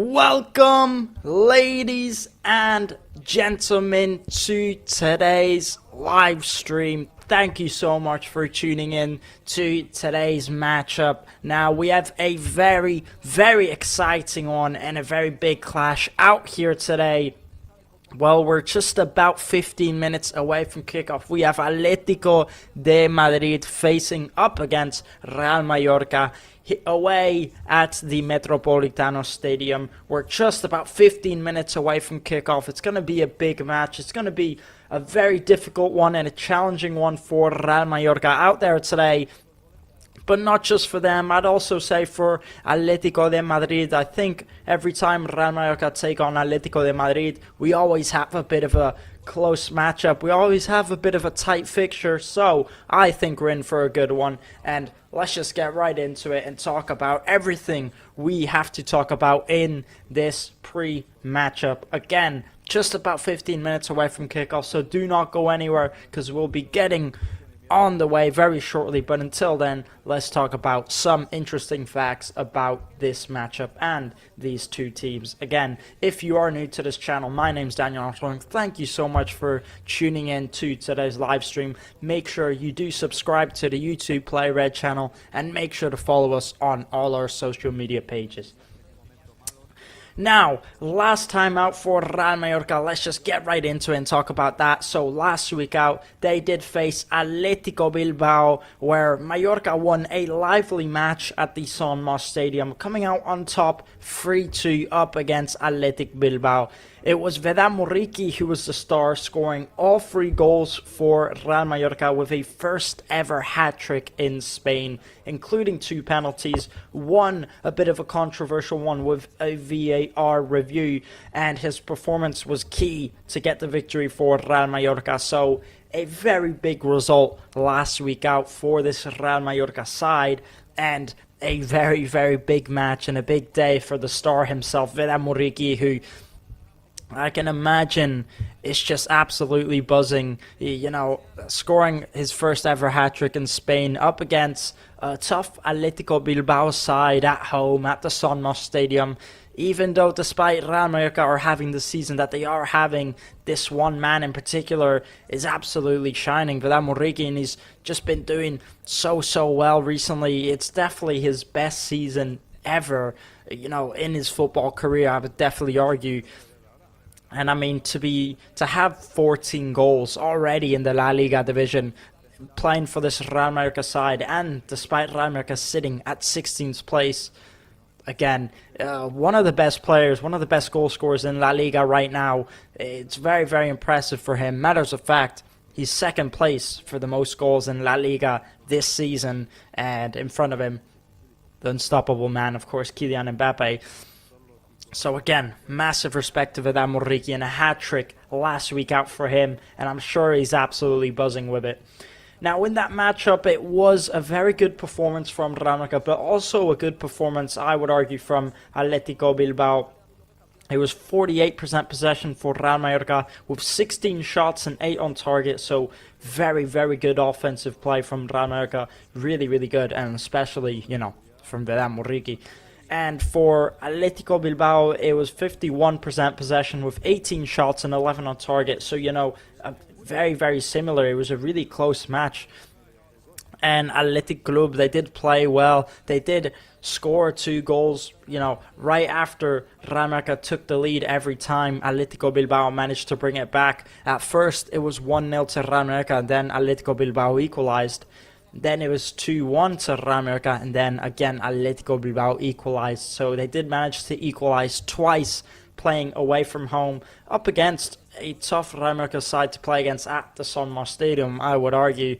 Welcome, ladies and gentlemen, to today's live stream. Thank you so much for tuning in to today's matchup. Now, we have a very, very exciting one and a very big clash out here today. Well, we're just about 15 minutes away from kickoff. We have Atlético de Madrid facing up against Real Mallorca away at the Metropolitano Stadium. We're just about 15 minutes away from kickoff. It's going to be a big match. It's going to be a very difficult one and a challenging one for Real Mallorca out there today. But not just for them, I'd also say for Atlético de Madrid. I think every time Real Mallorca take on Atlético de Madrid, we always have a bit of a close matchup. We always have a bit of a tight fixture, so I think we're in for a good one. And let's just get right into it and talk about everything we have to talk about in this pre-matchup. Again, just about 15 minutes away from kickoff, so do not go anywhere because we'll be getting on the way very shortly. But until then, let's talk about some interesting facts about this matchup and these two teams. Again, if you are new to this channel, my name's Daniel Armstrong. Thank you so much for tuning in to today's live stream. Make sure you do subscribe to the YouTube Play Red channel and make sure to follow us on all our social media pages. Now, last time out for Real Mallorca, let's just get right into it and talk about that. So last week out, they did face Atlético Bilbao, where Mallorca won a lively match at the San Mamés Stadium, coming out on top 3-2 up against Athletic Bilbao. It was Vedat Muriqi who was the star, scoring all 3 goals for Real Mallorca with a first ever hat-trick in Spain, including 2 penalties, one a bit of a controversial one with a VAR review, and his performance was key to get the victory for Real Mallorca. So a very big result last week out for this Real Mallorca side, and a very, very big match and a big day for the star himself, Vedat Muriqi, who I can imagine it's just absolutely buzzing, you know, scoring his first ever hat-trick in Spain up against a tough Atlético Bilbao side at home at the San Mamés Stadium. Even though despite Real Mallorca are having the season that they are having, this one man in particular is absolutely shining. Vedat Muriqi, and he's just been doing so well recently. It's definitely his best season ever, you know, in his football career, I would definitely argue. And I mean, to have 14 goals already in the LaLiga division, playing for this Real Mallorca side, and despite Real Mallorca sitting at 16th place, again, one of the best players, one of the best goal scorers in La Liga right now. It's very, very impressive for him. Matters of fact, he's second place for the most goals in La Liga this season, and in front of him, the unstoppable man, of course, Kylian Mbappe. So again, massive respect to Vedat Muriqi, and a hat-trick last week out for him, and I'm sure he's absolutely buzzing with it. Now, in that matchup, it was a very good performance from Real Mallorca, but also a good performance, I would argue, from Atlético Bilbao. It was 48% possession for Real Mallorca with 16 shots and 8 on target, so very, very good offensive play from Real Mallorca. Really, really good, and especially, you know, from Vedat Muriqi. And for Atlético Bilbao, it was 51% possession with 18 shots and 11 on target. So, you know, very, very similar. It was a really close match. And Athletic Club, they did play well. They did score 2 goals, you know, right after Real Mallorca took the lead every time. Atlético Bilbao managed to bring it back. At first, it was 1-0 to Real Mallorca, and then Atlético Bilbao equalized. Then it was 2-1 to Real Mallorca, and then again Atlético Bilbao equalized. So they did manage to equalize twice, playing away from home, up against a tough Real Mallorca side to play against at the San Mamés Stadium, I would argue.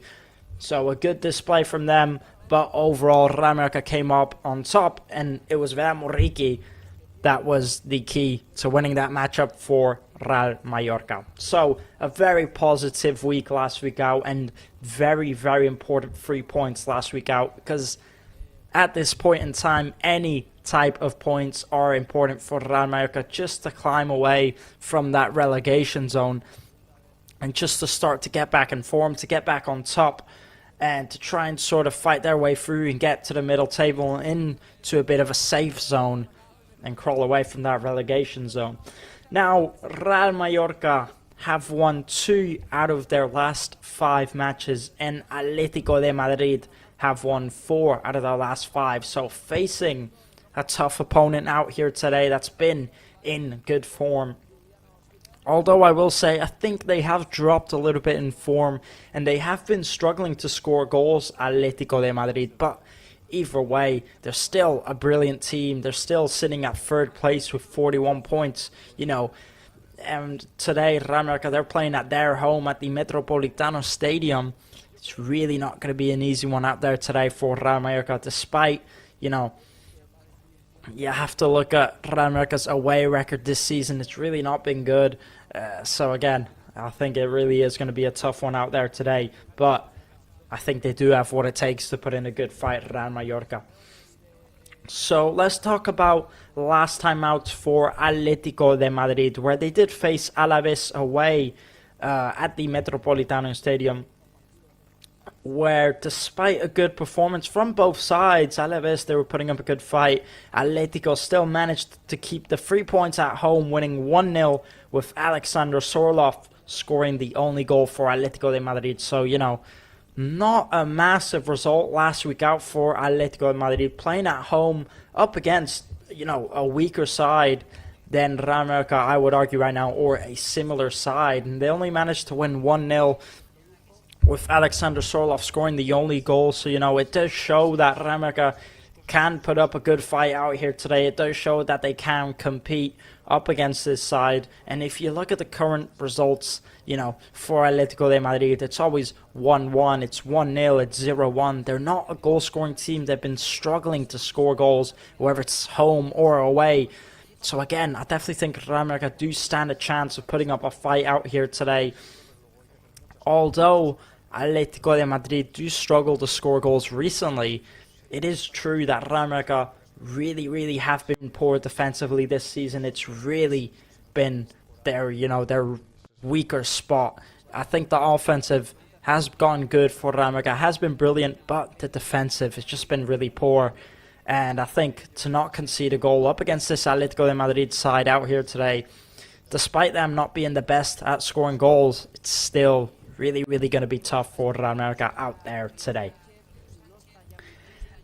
So a good display from them, but overall Real Mallorca came up on top, and it was Vedat Muriqi that was the key to winning that matchup for Real Mallorca. So a very positive week last week out, and very, very important 3 points last week out, because at this point in time, any type of points are important for Real Mallorca just to climb away from that relegation zone and just to start to get back in form, to get back on top, and to try and sort of fight their way through and get to the middle table into a bit of a safe zone and crawl away from that relegation zone. Now, Real Mallorca have won 2 out of their last 5 matches, and Atlético de Madrid have won 4 out of their last 5. So facing a tough opponent out here today that's been in good form. Although I will say, I think they have dropped a little bit in form, and they have been struggling to score goals, Atlético de Madrid. But either way, they're still a brilliant team. They're still sitting at 3rd place with 41 points, And today, Real Mallorca, they're playing at their home at the Metropolitano Stadium. It's really not going to be an easy one out there today for Real Mallorca, despite, you have to look at Real Mallorca's away record this season. It's really not been good. So again, I think it really is going to be a tough one out there today. But I think they do have what it takes to put in a good fight, Real Mallorca. So let's talk about last time out for Atlético de Madrid, where they did face Alaves away at the Metropolitano Stadium, where despite a good performance from both sides, Alaves, they were putting up a good fight. Atlético still managed to keep the 3 points at home, winning 1-0 with Alexander Sorloth scoring the only goal for Atlético de Madrid. So, not a massive result last week out for Atlético de Madrid, playing at home up against, a weaker side than Real Mallorca, I would argue right now, or a similar side. And they only managed to win 1-0 with Alexander Sorloth scoring the only goal. So, it does show that Real Mallorca can put up a good fight out here today. It does show that they can compete up against this side. And if you look at the current results, for Atlético de Madrid, it's always 1-1, it's 1-0, it's 0-1. They're not a goal-scoring team. They've been struggling to score goals, whether it's home or away. So again, I definitely think Real Mallorca do stand a chance of putting up a fight out here today. Although Atlético de Madrid do struggle to score goals recently, it is true that Real Mallorca really have been poor defensively this season. It's really been their weaker spot. I think the offensive has gone good for Real Mallorca, has been brilliant, but the defensive has just been really poor. And I think to not concede a goal up against this Atlético de Madrid side out here today, despite them not being the best at scoring goals, it's still really going to be tough for Real Mallorca out there today.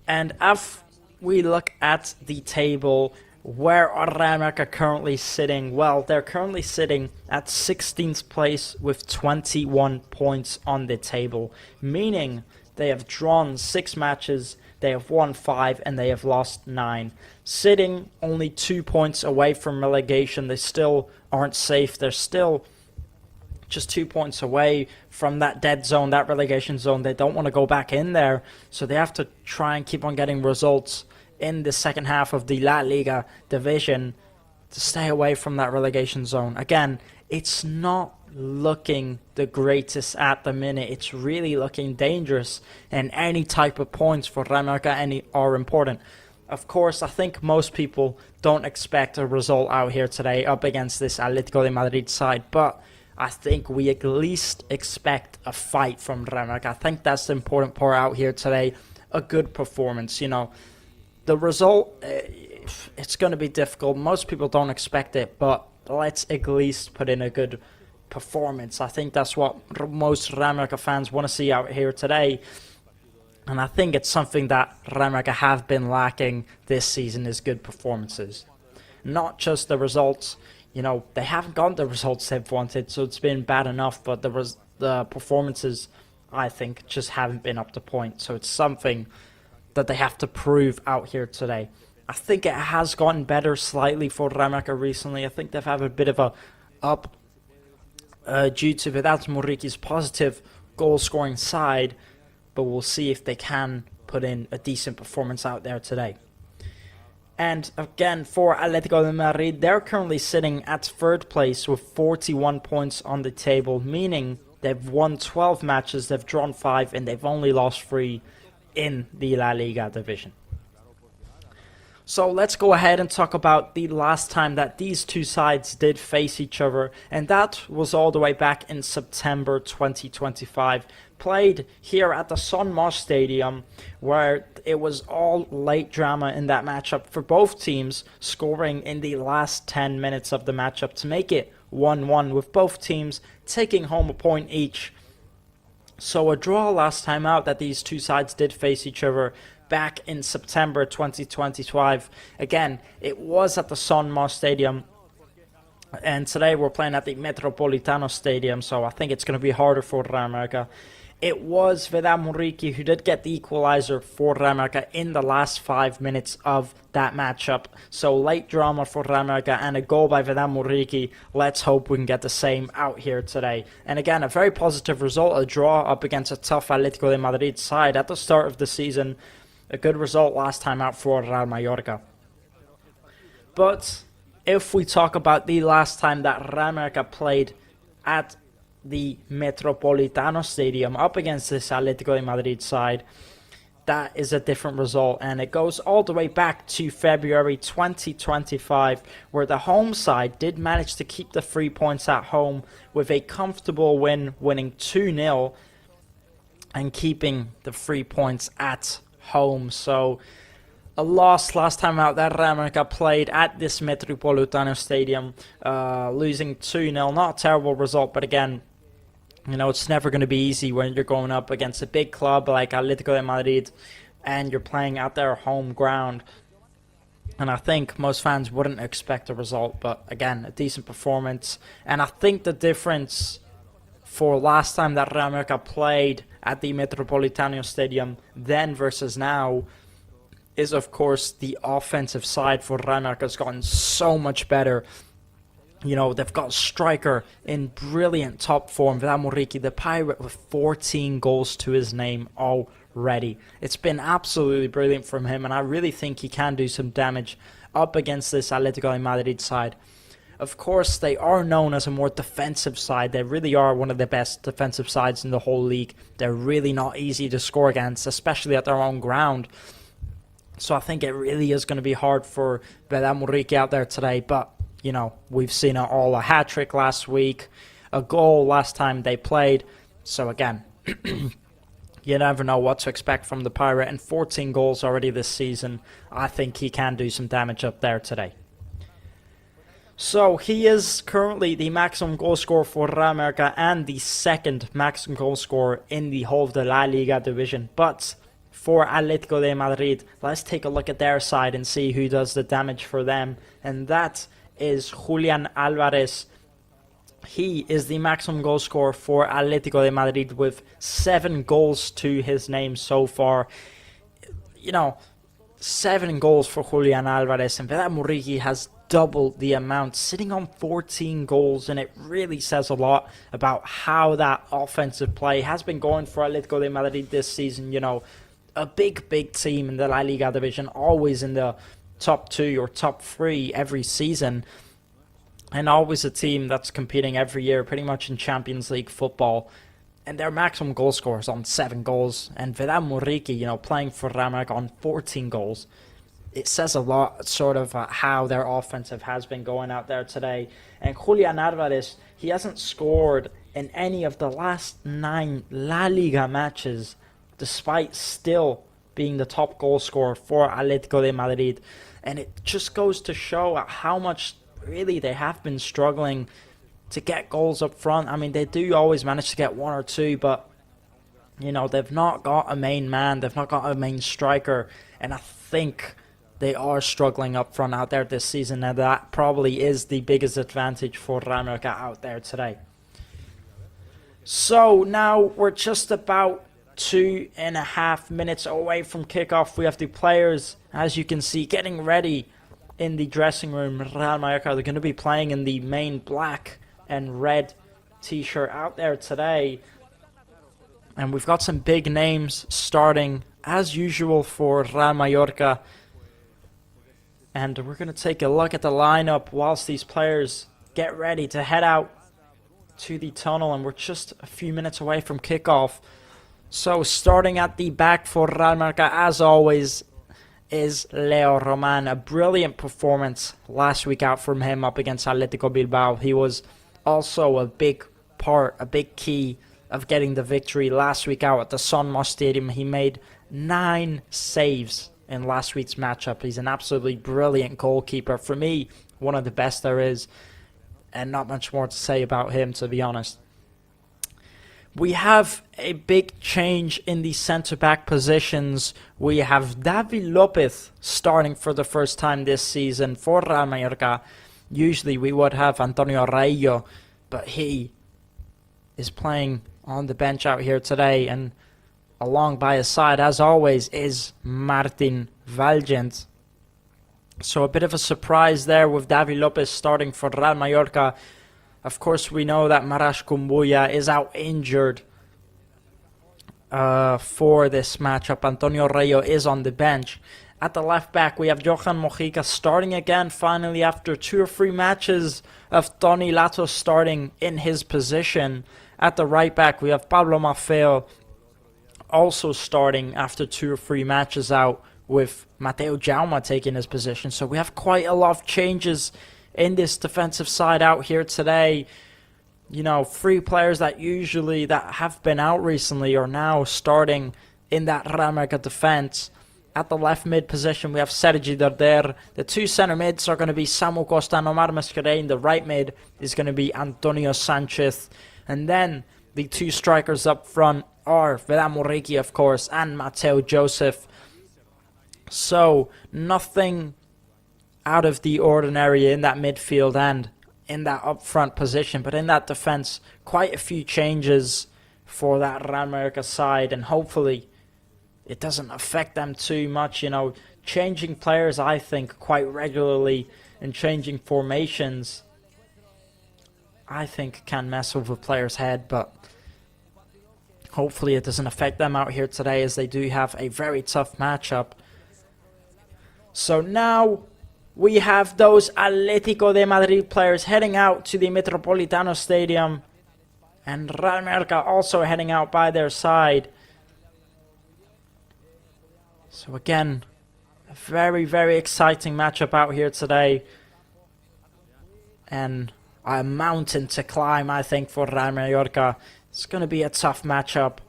And if we look at the table, where are Real Mallorca currently sitting? Well, they're currently sitting at 16th place with 21 points on the table, meaning they have drawn 6 matches, they have won 5, and they have lost 9. Sitting only 2 points away from relegation. They still aren't safe. They're still just 2 points away from that dead zone, that relegation zone. They don't want to go back in there, so they have to try and keep on getting results in the second half of the LaLiga division to stay away from that relegation zone. Again, it's not looking the greatest at the minute. It's really looking dangerous, and any type of points for Real Mallorca are important. Of course, I think most people don't expect a result out here today up against this Atlético de Madrid side, but I think we at least expect a fight from Real Mallorca. I think that's the important part out here today. A good performance, The result, it's going to be difficult. Most people don't expect it, but let's at least put in a good performance. I think that's what most Real Mallorca fans want to see out here today. And I think it's something that Real Mallorca have been lacking this season, is good performances. Not just the results. They haven't gotten the results they've wanted, so it's been bad enough, but the performances, I think, just haven't been up to point. So it's something that they have to prove out here today. I think it has gotten better slightly for Real Mallorca recently. I think they've had a bit of a up due to Vidal Muriki's positive goal-scoring side, but we'll see if they can put in a decent performance out there today. And again, for Atlético de Madrid, they're currently sitting at 3rd place with 41 points on the table, meaning they've won 12 matches, they've drawn 5, and they've only lost 3 in the La Liga division. So let's go ahead and talk about the last time that these two sides did face each other, and that was all the way back in September 2025, played here at the San Marcos Stadium, where it was all late drama in that matchup for both teams, scoring in the last 10 minutes of the matchup to make it 1-1, with both teams taking home a point each. So a draw last time out that these two sides did face each other back in September 2025. Again, it was at the San Marcos Stadium, and today we're playing at the Metropolitano Stadium, so I think it's going to be harder for Real Mallorca. It was Vedran Muriqi who did get the equalizer for Real Mallorca in the last 5 minutes of that matchup. So late drama for Real Mallorca and a goal by Vedran Muriqi. Let's hope we can get the same out here today. And again, a very positive result, a draw up against a tough Atlético de Madrid side at the start of the season. A good result last time out for Real Mallorca. But if we talk about the last time that Real Mallorca played at the Metropolitano Stadium up against this Atlético de Madrid side, that is a different result, and it goes all the way back to February 2025, where the home side did manage to keep the 3 points at home with a comfortable win, winning 2-0 and keeping the 3 points at home. So a loss last time out that Real Mallorca played at this Metropolitano Stadium, losing 2-0. Not a terrible result, but again, you know, it's never going to be easy when you're going up against a big club like Atlético de Madrid and you're playing at their home ground. And I think most fans wouldn't expect a result, but again, a decent performance. And I think the difference for last time that Real Mallorca played at the Metropolitano Stadium then versus now is, of course, the offensive side for Real Mallorca has gotten so much better. You know, they've got a striker in brilliant top form, Vedran Muriqi, the Pirate, with 14 goals to his name already. It's been absolutely brilliant from him, and I really think he can do some damage up against this Atlético de Madrid side. Of course, they are known as a more defensive side. They really are one of the best defensive sides in the whole league. They're really not easy to score against, especially at their own ground. So I think it really is going to be hard for Vedran Muriqi out there today, but you know, we've seen it all. A hat-trick last week, a goal last time they played. So again, you never know what to expect from the Pirate. And 14 goals already this season. I think he can do some damage up there today. So he is currently the maximum goal scorer for Real Mallorca and the second maximum goal scorer in the whole of the LaLiga division. But for Atlético de Madrid, let's take a look at their side and see who does the damage for them. And that is Julian Alvarez. He is the maximum goal scorer for Atlético de Madrid with 7 goals to his name so far. You know, 7 goals for Julian Alvarez, and Vedran Muriqi has double the amount, sitting on 14 goals, and it really says a lot about how that offensive play has been going for Atlético de Madrid this season. You know, a big team in the La Liga division, always in the top 2 or top 3 every season, and always a team that's competing every year pretty much in Champions League football, and their maximum goal scorer is on 7 goals, and Vedran Muriqi, you know, playing for Real Mallorca on 14 goals. It says a lot sort of how their offensive has been going out there today. And Julian Alvarez, he hasn't scored in any of the last 9 La Liga matches, despite still being the top goal scorer for Atlético de Madrid. And it just goes to show how much really they have been struggling to get goals up front. I mean, they do always manage to get 1 or 2, but you know, they've not got a main man, they've not got a main striker, and I think they are struggling up front out there this season, and that probably is the biggest advantage for Real Mallorca out there today. So now we're just about 2.5 minutes away from kickoff. We have the players, as you can see, getting ready in the dressing room. Real Mallorca, they're going to be playing in the main black and red t-shirt out there today. And we've got some big names starting, as usual, for Real Mallorca. And we're going to take a look at the lineup whilst these players get ready to head out to the tunnel. And we're just a few minutes away from kickoff. So starting at the back for Real Mallorca, as always, is Leo Roman. A brilliant performance last week out from him up against Atlético Bilbao. He was also a big part, a big key of getting the victory last week out at the Son Moss Stadium. He made 9 saves in last week's matchup. He's an absolutely brilliant goalkeeper. For me, one of the best there is, and not much more to say about him, to be honest. We have a big change in the centre-back positions. We have David Lopez starting for the first time this season for Real Mallorca. Usually we would have Antonio Raillo, but he is playing on the bench out here today, and along by his side, as always, is Martin Valgent. So a bit of a surprise there with David Lopez starting for Real Mallorca. Of course, we know that Marash Kumbuya is out injured for this matchup. Antonio Rayo is on the bench. At the left back, we have Johan Mojica starting again, finally, after 2 or 3 matches of Tony Lato starting in his position. At the right back, we have Pablo Maffeo also starting after 2 or 3 matches out, with Mateo Jauma taking his position. So we have quite a lot of changes in this defensive side out here today. You know, 3 players that have been out recently are now starting in that Real Mallorca defense. At the left mid position, we have Sergi Darder. The 2 center mids are going to be Samu Costa and Omar Mascarein. The right mid is going to be Antonio Sanchez. And then the 2 strikers up front are Vedan Muriqi, of course, and Mateo Joseph. So, nothing out of the ordinary in that midfield and in that up front position, but in that defense, quite a few changes for that Real Mallorca side, and hopefully it doesn't affect them too much. You know, changing players, I think, quite regularly and changing formations, I think, can mess with a player's head, but hopefully it doesn't affect them out here today, as they do have a very tough matchup. So now we have those Atlético de Madrid players heading out to the Metropolitano Stadium, and Real Mallorca also heading out by their side. So again, a very, very exciting matchup out here today, and a mountain to climb, I think, for Real Mallorca. It's going to be a tough matchup.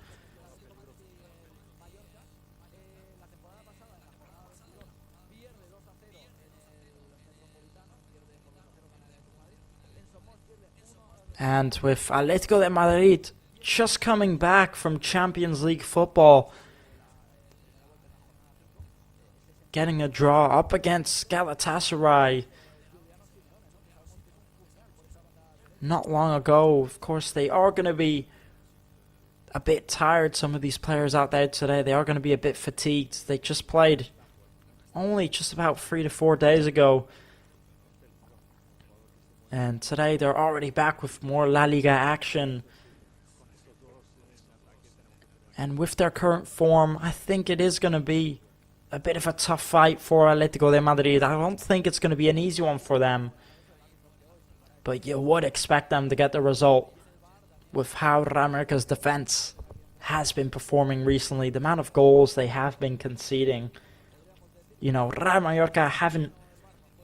And with Atlético de Madrid just coming back from Champions League football, getting a draw up against Galatasaray not long ago. Of course, they are going to be a bit tired, some of these players out there today. They are going to be a bit fatigued. They just played only just about 3 to 4 days ago, and today they're already back with more LaLiga action. And with their current form, I think it is going to be a bit of a tough fight for Atlético de Madrid. I don't think it's going to be an easy one for them, but you would expect them to get the result with how Real Mallorca's defense has been performing recently, the amount of goals they have been conceding. You know, Real Mallorca haven't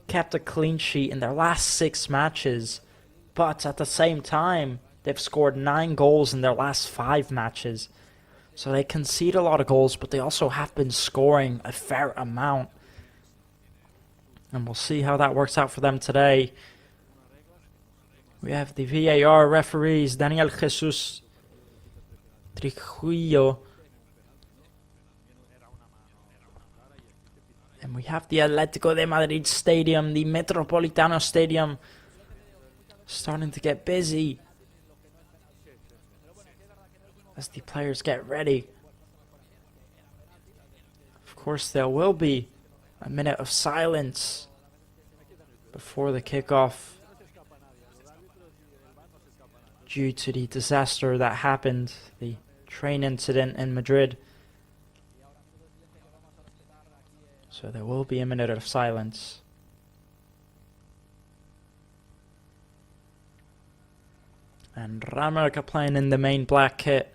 kept a clean sheet in their last 6 matches, but at the same time, they've scored 9 goals in their last 5 matches. So they concede a lot of goals, but they also have been scoring a fair amount. And we'll see how that works out for them today. We have the VAR referees, Daniel Jesus Trujillo. And we have the Atlético de Madrid Stadium, the Metropolitano Stadium, starting to get busy as the players get ready. Of course, there will be a minute of silence before the kickoff due to the disaster that happened, the train incident in Madrid. So there will be a minute of silence. And Real Mallorca playing in the main black kit,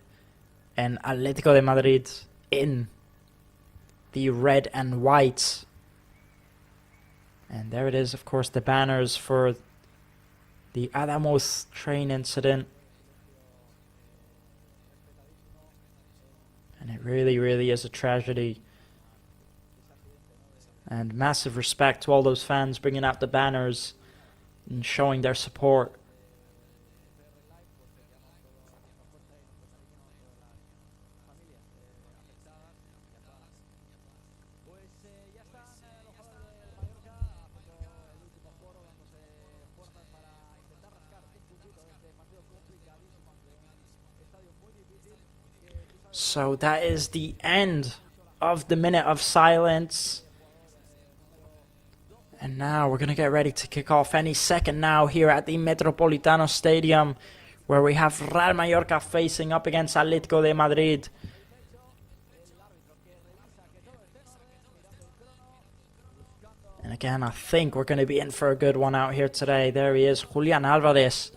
and Atlético de Madrid in the red and white. And there it is, of course, the banners for the Adamos train incident. And it really, really is a tragedy. And massive respect to all those fans bringing out the banners and showing their support. So that is the end of the minute of silence. And now we're going to get ready to kick off any second now here at the Metropolitano Stadium, where we have Real Mallorca facing up against Atlético de Madrid. And again, I think we're going to be in for a good one out here today. There he is, Julián Álvarez,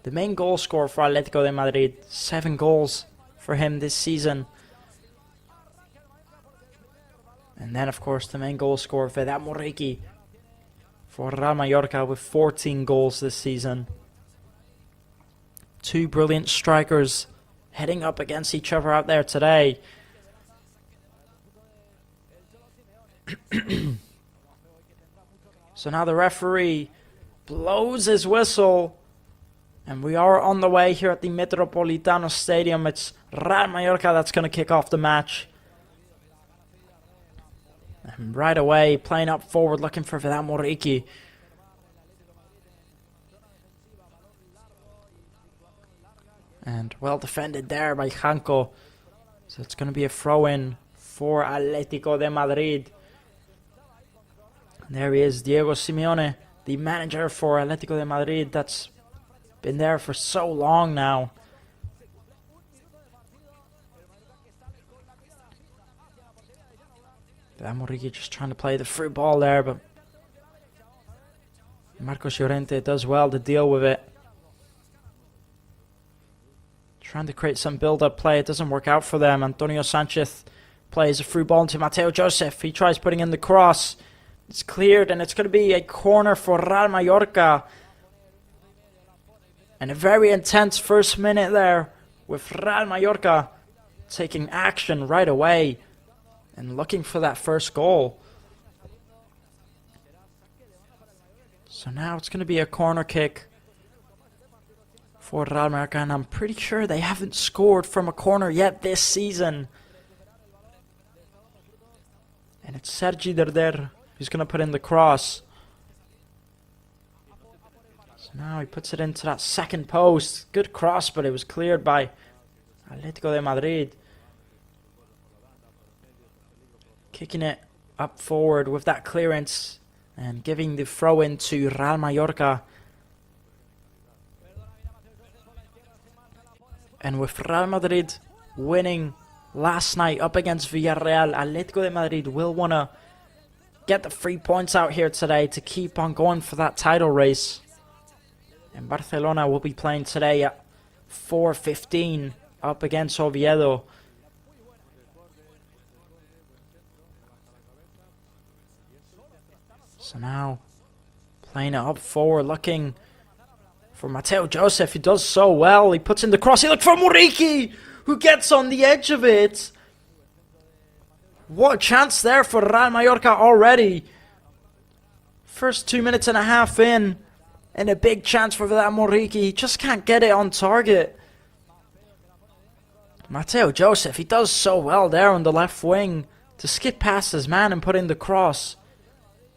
the main goal scorer for Atlético de Madrid. 7 goals for him this season. And then, of course, the main goal scorer, Vedat Muriqi, for Real Mallorca with 14 goals this season. 2 brilliant strikers heading up against each other out there today. So now the referee blows his whistle. And we are on the way here at the Metropolitano Stadium. It's Real Mallorca that's going to kick off the match. And right away, playing up forward, looking for Vedat Muriqi. And well defended there by Janko. So it's going to be a throw-in for Atlético de Madrid. And there he is, Diego Simeone, the manager for Atlético de Madrid. That's been there for so long now. Muriqi just trying to play the through ball there, but Marcos Llorente does well to deal with it. Trying to create some build-up play. It doesn't work out for them. Antonio Sanchez plays a through ball into Mateo Joseph. He tries putting in the cross. It's cleared, and it's going to be a corner for Real Mallorca. And a very intense first minute there with Real Mallorca taking action right away and looking for that first goal. So now it's going to be a corner kick for Real Mallorca, and I'm pretty sure they haven't scored from a corner yet this season. And it's Sergi Derder who's going to put in the cross. Now he puts it into that second post. Good cross, but it was cleared by Atlético de Madrid. Kicking it up forward with that clearance and giving the throw in to Real Mallorca. And with Real Madrid winning last night up against Villarreal, Atlético de Madrid will want to get the 3 points out here today to keep on going for that title race. And Barcelona will be playing today at 4:15 up against Oviedo. So now, playing it up forward, looking for Mateo Joseph. He does so well. He puts in the cross. He looks for Muriqi, who gets on the edge of it. What a chance there for Real Mallorca already. First 2 minutes and a half in. And a big chance for that Muriqi. He just can't get it on target. Mateo Joseph, he does so well there on the left wing to skip past his man and put in the cross.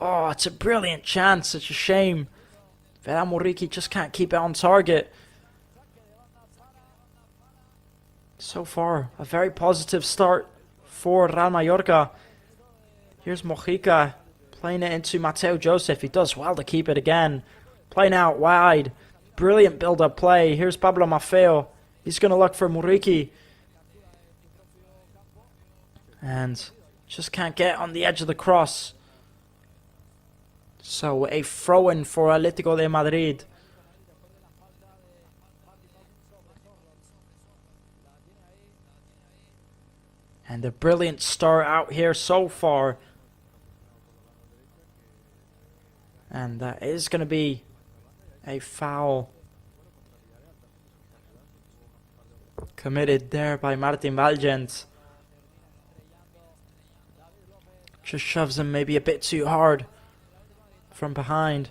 Oh, it's a brilliant chance. It's a shame that Muriqi just can't keep it on target. So far, a very positive start for Real Mallorca. Here's Mojica playing it into Mateo Joseph. He does well to keep it again. Playing out wide. Brilliant build-up play. Here's Pablo Maffeo. He's going to look for Muriqi. And just can't get on the edge of the cross. So a throw-in for Atlético de Madrid. And a brilliant start out here so far. And that is going to be a foul committed there by Martin Valgens. Just shoves him maybe a bit too hard from behind.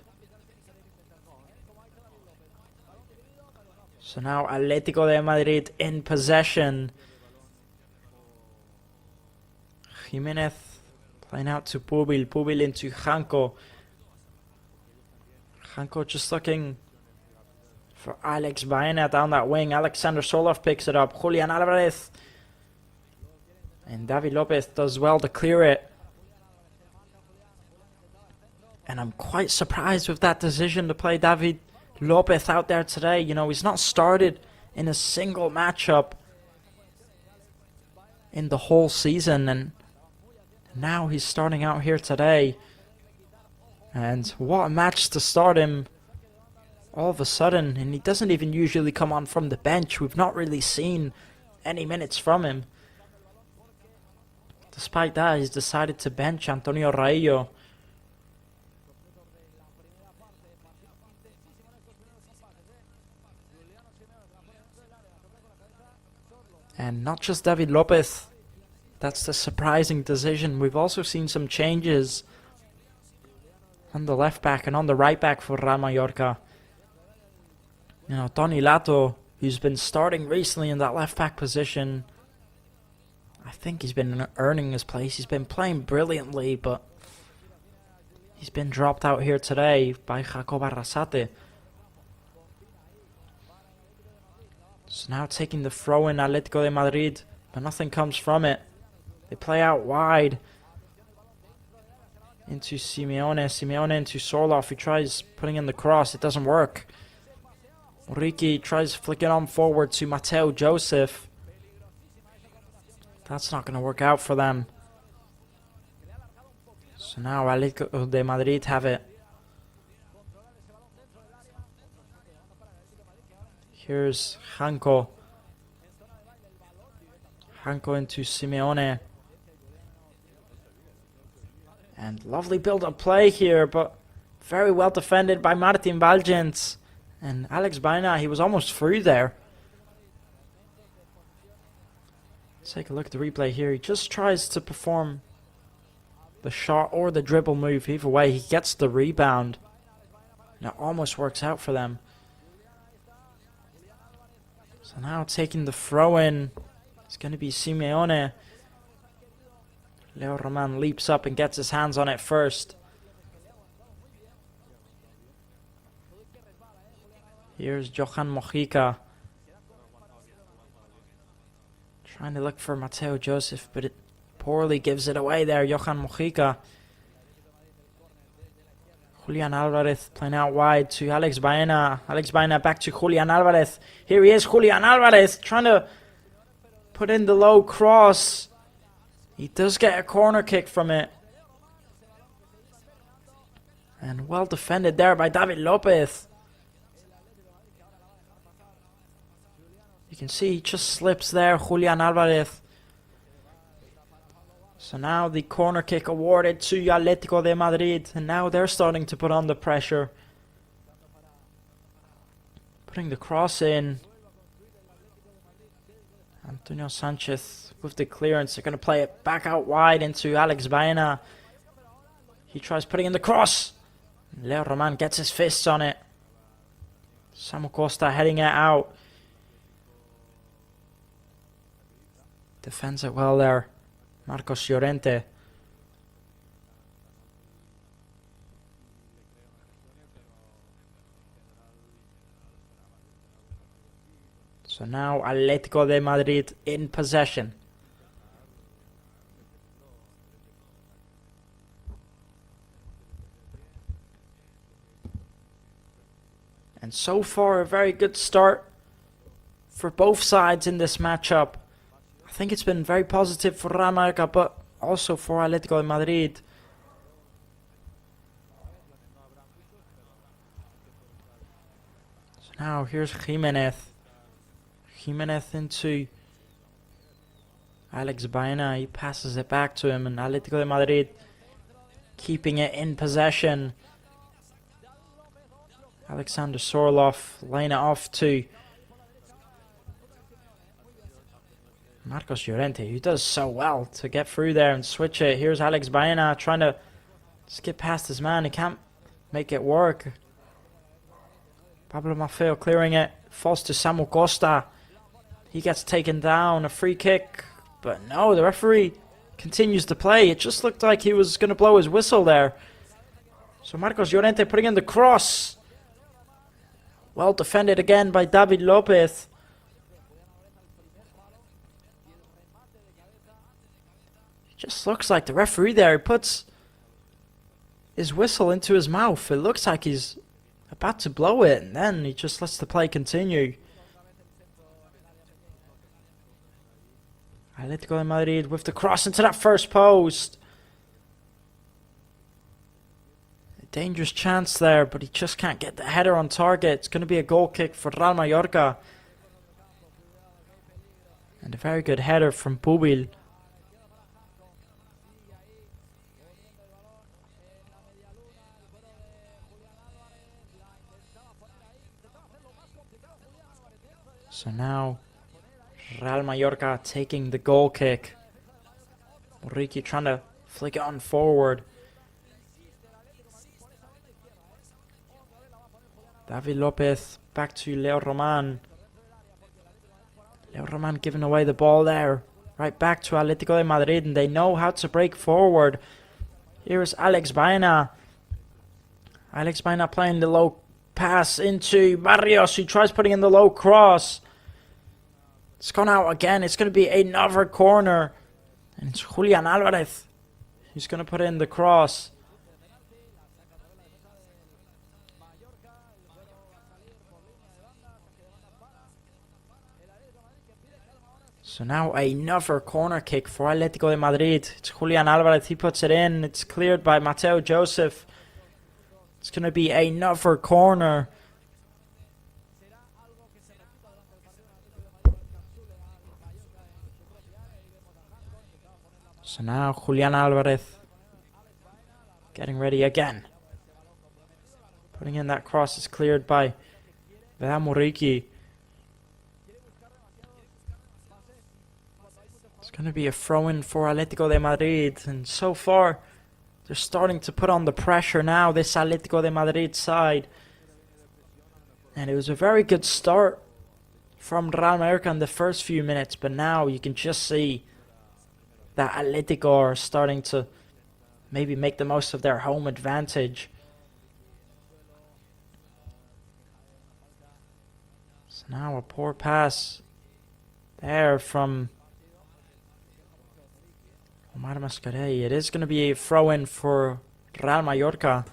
So now Atlético de Madrid in possession. Jimenez playing out to Pubil. Pubil into Janko. Janko just looking for Alex Baena down that wing. Alexander Solov picks it up. Julian Alvarez. And David Lopez does well to clear it. And I'm quite surprised with that decision to play David Lopez out there today. You know, he's not started in a single matchup in the whole season. And now he's starting out here today. And what a match to start him all of a sudden. And he doesn't even usually come on from the bench. We've not really seen any minutes from him. Despite that, he's decided to bench Antonio Raillo. And not just David Lopez. That's the surprising decision. We've also seen some changes on the left back and on the right back for Real Mallorca. You know, Tony Lato, who's been starting recently in that left back position, I think he's been earning his place. He's been playing brilliantly, but he's been dropped out here today by Jacob Arrasate. So now taking the throw in Atlético de Madrid, but nothing comes from it. They play out wide into Simeone. Simeone into Solov. He tries putting in the cross. It doesn't work. Ricky tries flicking on forward to Mateo Joseph. That's not going to work out for them. So now Atlético de Madrid have it. Here's Janko. Janko into Simeone. And lovely build-up play here, but very well defended by Martin Valgens. And Alex Baena, he was almost through there. Let's take a look at the replay here. He just tries to perform the shot or the dribble move. Either way, he gets the rebound. And it almost works out for them. So now taking the throw in, it's going to be Simeone. Leo Roman leaps up and gets his hands on it first. Here's Johan Mojica. Trying to look for Mateo Joseph, but it poorly gives it away there, Johan Mojica. Julian Alvarez playing out wide to Alex Baena. Alex Baena back to Julian Alvarez. Here he is, Julian Alvarez, trying to put in the low cross. He does get a corner kick from it. And well defended there by David Lopez. You can see he just slips there, Julian Alvarez. So now the corner kick awarded to Atlético de Madrid. And now they're starting to put on the pressure. Putting the cross in. Antonio Sanchez with the clearance. They're going to play it back out wide into Alex Baena. He tries putting in the cross. Leo Roman gets his fists on it. Samu Costa heading it out. Defends it well there. Marcos Llorente. So now Atlético de Madrid in possession. And so far a very good start for both sides in this matchup. I think it's been very positive for Real Mallorca, but also for Atlético de Madrid. So now here's Jimenez. Jimenez into Alex Baena, he passes it back to him, and Atlético de Madrid keeping it in possession. Alexander Sorloth laying it off to Marcos Llorente, who does so well to get through there and switch it. Here's Alex Baena trying to skip past his man. He can't make it work. Pablo Maffeo clearing it. Falls to Samu Costa. He gets taken down. A free kick. But no, the referee continues to play. It just looked like he was going to blow his whistle there. So Marcos Llorente putting in the cross. Well defended again by David Lopez. It just looks like the referee there, he puts his whistle into his mouth. It looks like he's about to blow it, and then he just lets the play continue. Atlético de Madrid with the cross into that first post. A dangerous chance there, but he just can't get the header on target. It's going to be a goal kick for Real Mallorca. And a very good header from Bubil. So now Real Mallorca taking the goal kick. Muriqi trying to flick it on forward. David Lopez back to Leo Roman. Leo Roman giving away the ball there. Right back to Atlético de Madrid, and they know how to break forward. Here's Alex Baena. Alex Baena playing the low pass into Barrios, who tries putting in the low cross. It's gone out again. It's going to be another corner. And it's Julian Alvarez who's going to put in the cross. So now another corner kick for Atlético de Madrid. It's Julian Alvarez. He puts it in. It's cleared by Mateo Joseph. It's going to be another corner. So now Julian Alvarez getting ready again. Putting in that cross is cleared by Muriqi. It's going to be a throw-in for Atlético de Madrid. And so far, they're starting to put on the pressure now, this Atlético de Madrid side. And it was a very good start from Real Mallorca in the first few minutes. But now you can just see that Atlético are starting to maybe make the most of their home advantage. So now a poor pass there from Omar Mascarell. It is going to be a throw-in for Real Mallorca.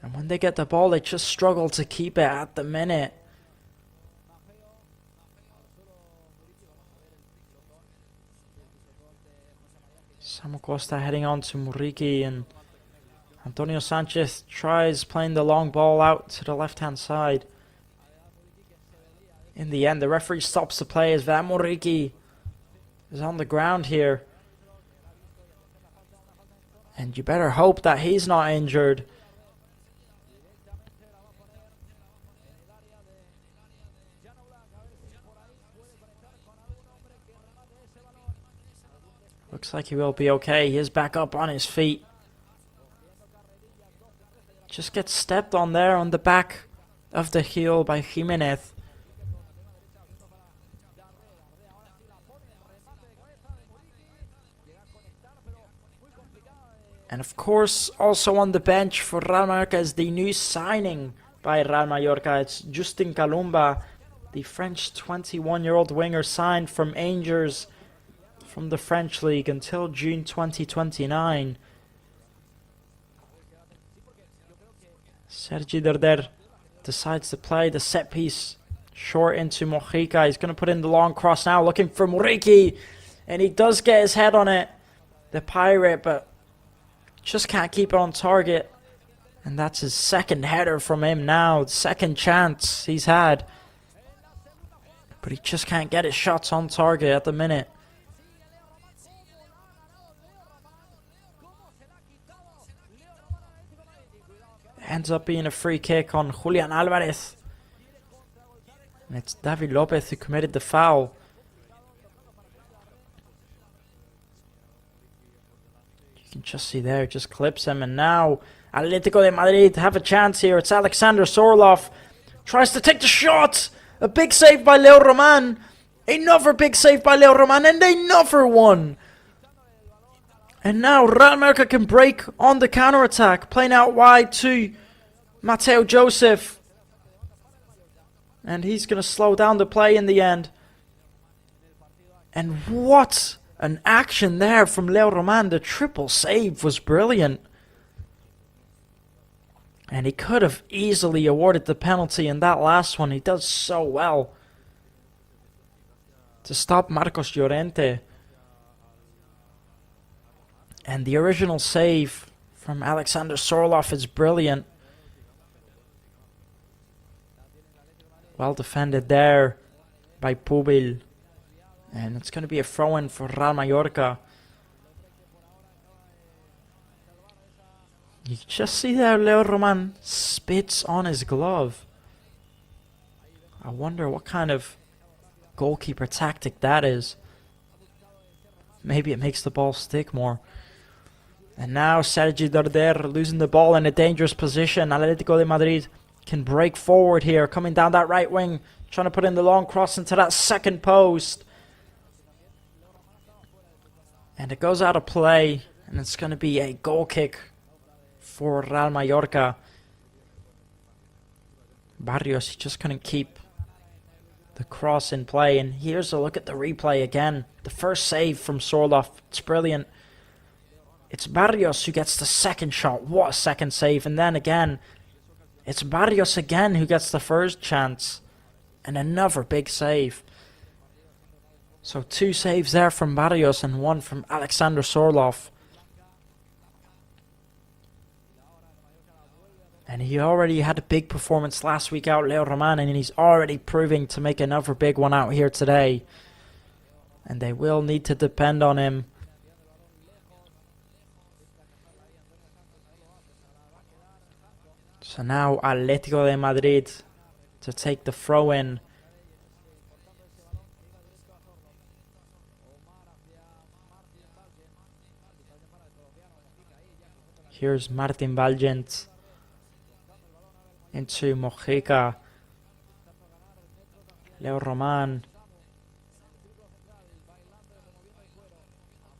And when they get the ball, they just struggle to keep it at the minute. Samu Costa heading on to Muriqi, and Antonio Sanchez tries playing the long ball out to the left-hand side. In the end, the referee stops the play as Muriqi is on the ground here. And you better hope that he's not injured. Looks like he will be okay. He is back up on his feet. Just gets stepped on there on the back of the heel by Jimenez. And of course, also on the bench for Real Mallorca is the new signing by Real Mallorca. It's Justin Kalumba, the French 21-year-old winger signed from Angers from the French league until June 2029. Sergi Derder decides to play the set piece short into Mojica. He's going to put in the long cross now, looking for Muriqi. And he does get his head on it, the Pirate, but just can't keep it on target. And that's his second header from him now, the second chance he's had. But he just can't get his shots on target at the minute. Ends up being a free kick on Julian Alvarez. And it's David Lopez who committed the foul. You can just see there, just clips him. And now Atlético de Madrid have a chance here. It's Alexander Sorloth. Tries to take the shot. A big save by Leo Roman. Another big save by Leo Roman. And another one. And now Real Mallorca can break on the counter-attack. Playing out wide to Mateo Joseph. And he's going to slow down the play in the end. And what an action there from Leo Roman. The triple save was brilliant. And he could have easily awarded the penalty in that last one. He does so well to stop Marcos Llorente. And the original save from Alexander Sorloth is brilliant. Well defended there by Pubil. And it's going to be a throw-in for Real Mallorca. You just see there Leo Roman spits on his glove. I wonder what kind of goalkeeper tactic that is. Maybe it makes the ball stick more. And now Sergi Darder losing the ball in a dangerous position. Atlético de Madrid can break forward here, coming down that right wing, trying to put in the long cross into that second post. And it goes out of play, and it's going to be a goal kick for Real Mallorca. Barrios, he just couldn't keep the cross in play. And here's a look at the replay again. The first save from Sorloth, it's brilliant. It's Barrios who gets the second shot. What a second save. And then again, it's Barrios again who gets the first chance. And another big save. So 2 saves there from Barrios and 1 from Alexander Sorloth. And he already had a big performance last week out, Leo Roman, and he's already proving to make another big one out here today. And they will need to depend on him. So now Atlético de Madrid to take the throw-in. Here's Martin Valgent into Mojica. Leo Roman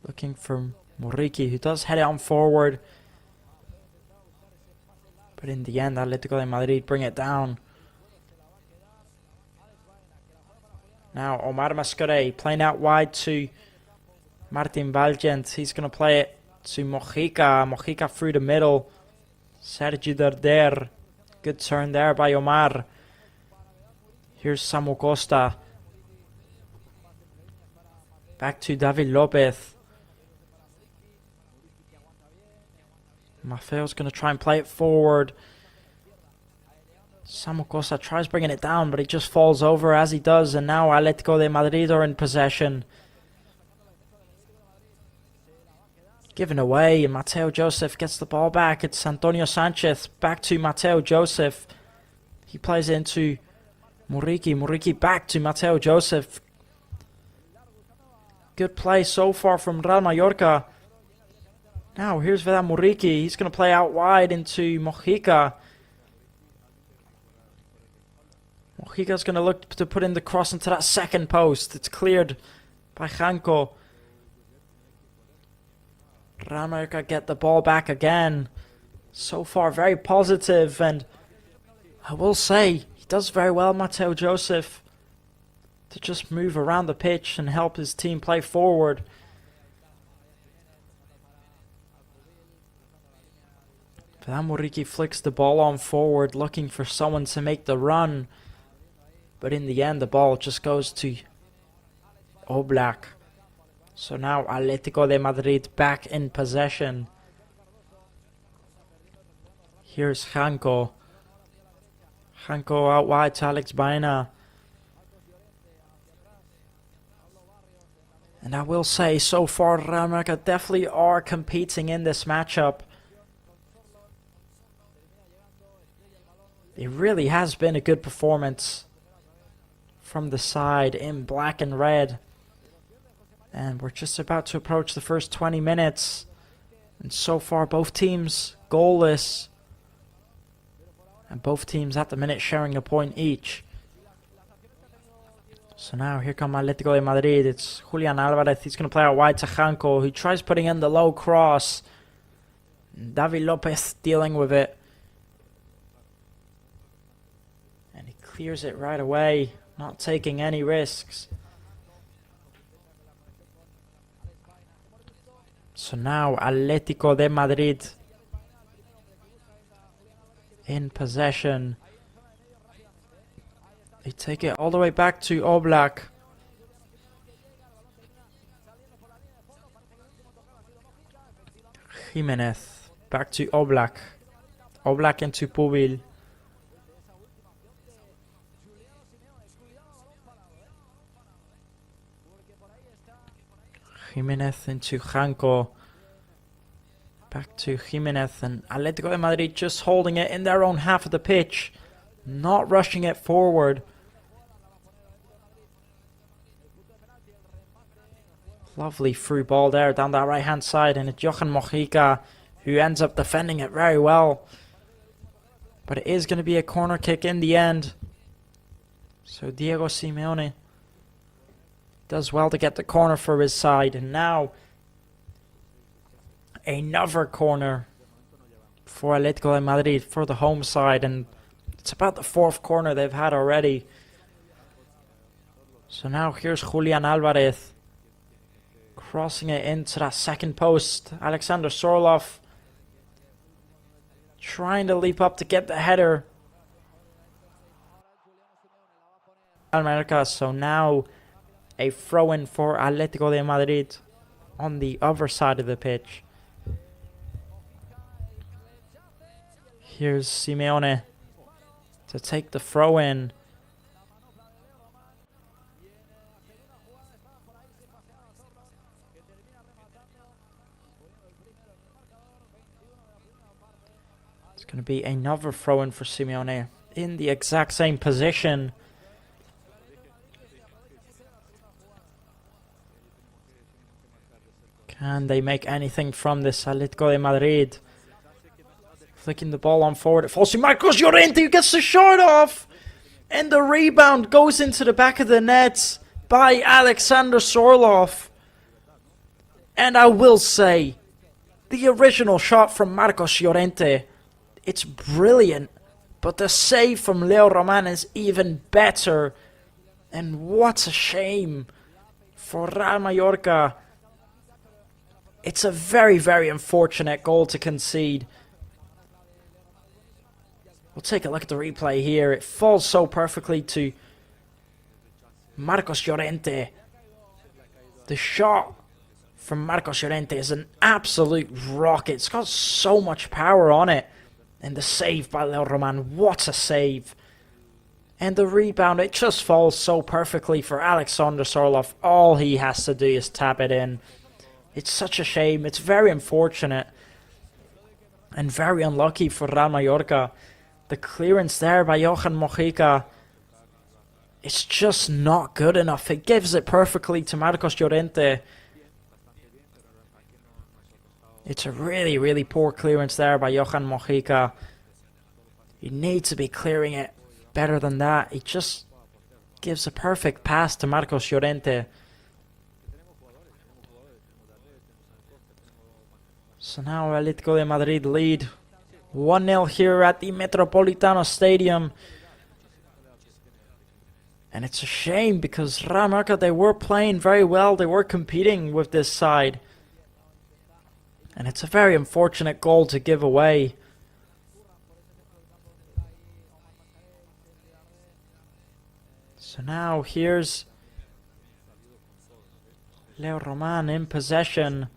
looking for Muriqi, who does head it on forward. But in the end, Atlético de Madrid bring it down. Now Omar Mascaré playing out wide to Martin Valgent. He's going to play it to Mojica. Mojica through the middle. Sergi Darder. Good turn there by Omar. Here's Samu Costa. Back to David Lopez. Maffeo's going to try and play it forward. Samu Costa tries bringing it down, but he just falls over as he does. And now Atlético de Madrid are in possession. Given away, and Mateo Joseph gets the ball back. It's Antonio Sanchez. Back to Mateo Joseph. He plays into Muriqi. Muriqi back to Mateo Joseph. Good play so far from Real Mallorca. Now here's Vedat Muriqi. He's going to play out wide into Mojica. Mojica's going to look to put in the cross into that second post. It's cleared by Janko. Real Mallorca get the ball back again. So far very positive, and I will say he does very well, Mateo Joseph, to just move around the pitch and help his team play forward. Vedat Muriqi flicks the ball on forward, looking for someone to make the run. But in the end, the ball just goes to Oblak. So now Atlético de Madrid back in possession. Here's Janko. Janko out wide to Alex Baena. And I will say, so far, Real Mallorca definitely are competing in this matchup. It really has been a good performance from the side in black and red. And we're just about to approach the first 20 minutes. And so far, both teams goalless. And both teams at the minute sharing a point each. So now here come Atlético de Madrid. It's Julian Alvarez. He's going to play out wide to Janko, who tries putting in the low cross. David Lopez dealing with it. And he clears it right away, not taking any risks. So now Atlético de Madrid in possession. They take it all the way back to Oblak. Jimenez back to Oblak. Oblak into Pubil. Jimenez into Janko. Back to Jimenez, and Atlético de Madrid just holding it in their own half of the pitch. Not rushing it forward. Lovely through ball there down that right hand side, and it's Johan Mojica who ends up defending it very well. But it is going to be a corner kick in the end. So Diego Simeone does well to get the corner for his side. And now another corner for Atlético de Madrid for the home side. And it's about the fourth corner they've had already. So now here's Julian Alvarez crossing it into that second post. Alexander Sorloth trying to leap up to get the header. America. So now a throw-in for Atlético de Madrid on the other side of the pitch. Here's Simeone to take the throw-in. It's going to be another throw-in for Simeone in the exact same position. Can they make anything from this? Atlético de Madrid flicking the ball on forward. It falls to Marcos Llorente, who gets the shot off. And the rebound goes into the back of the net by Alexander Sorloth. And I will say, the original shot from Marcos Llorente, it's brilliant. But the save from Leo Roman is even better. And what a shame for Real Mallorca. It's a very, very unfortunate goal to concede. We'll take a look at the replay here. It falls so perfectly to Marcos Llorente. The shot from Marcos Llorente is an absolute rocket. It's got so much power on it. And the save by Leo Roman, what a save. And the rebound, it just falls so perfectly for Alexander Sorloth. All he has to do is tap it in. It's such a shame. It's very unfortunate. And very unlucky for Real Mallorca. The clearance there by Johan Mojica, it's just not good enough. It gives it perfectly to Marcos Llorente. It's a really, really poor clearance there by Johan Mojica. He needs to be clearing it better than that. He just gives a perfect pass to Marcos Llorente. So now Atlético de Madrid lead 1-0 here at the Metropolitano Stadium. And it's a shame because Real Mallorca, they were playing very well. They were competing with this side. And it's a very unfortunate goal to give away. So now here's Leo Roman in possession.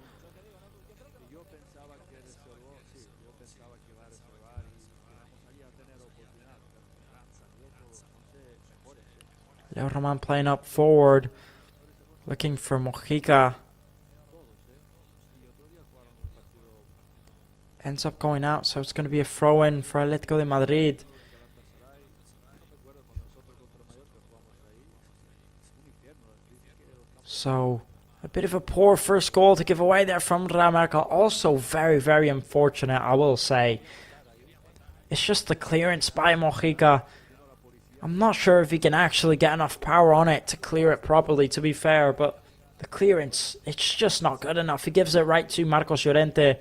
Leo Roman playing up forward. Looking for Mojica. Ends up going out, so it's going to be a throw-in for Atlético de Madrid. So, a bit of a poor first goal to give away there from Real Mallorca. Also very, very unfortunate, I will say. It's just the clearance by Mojica. I'm not sure if he can actually get enough power on it to clear it properly, to be fair, but the clearance, it's just not good enough. He gives it right to Marcos Llorente.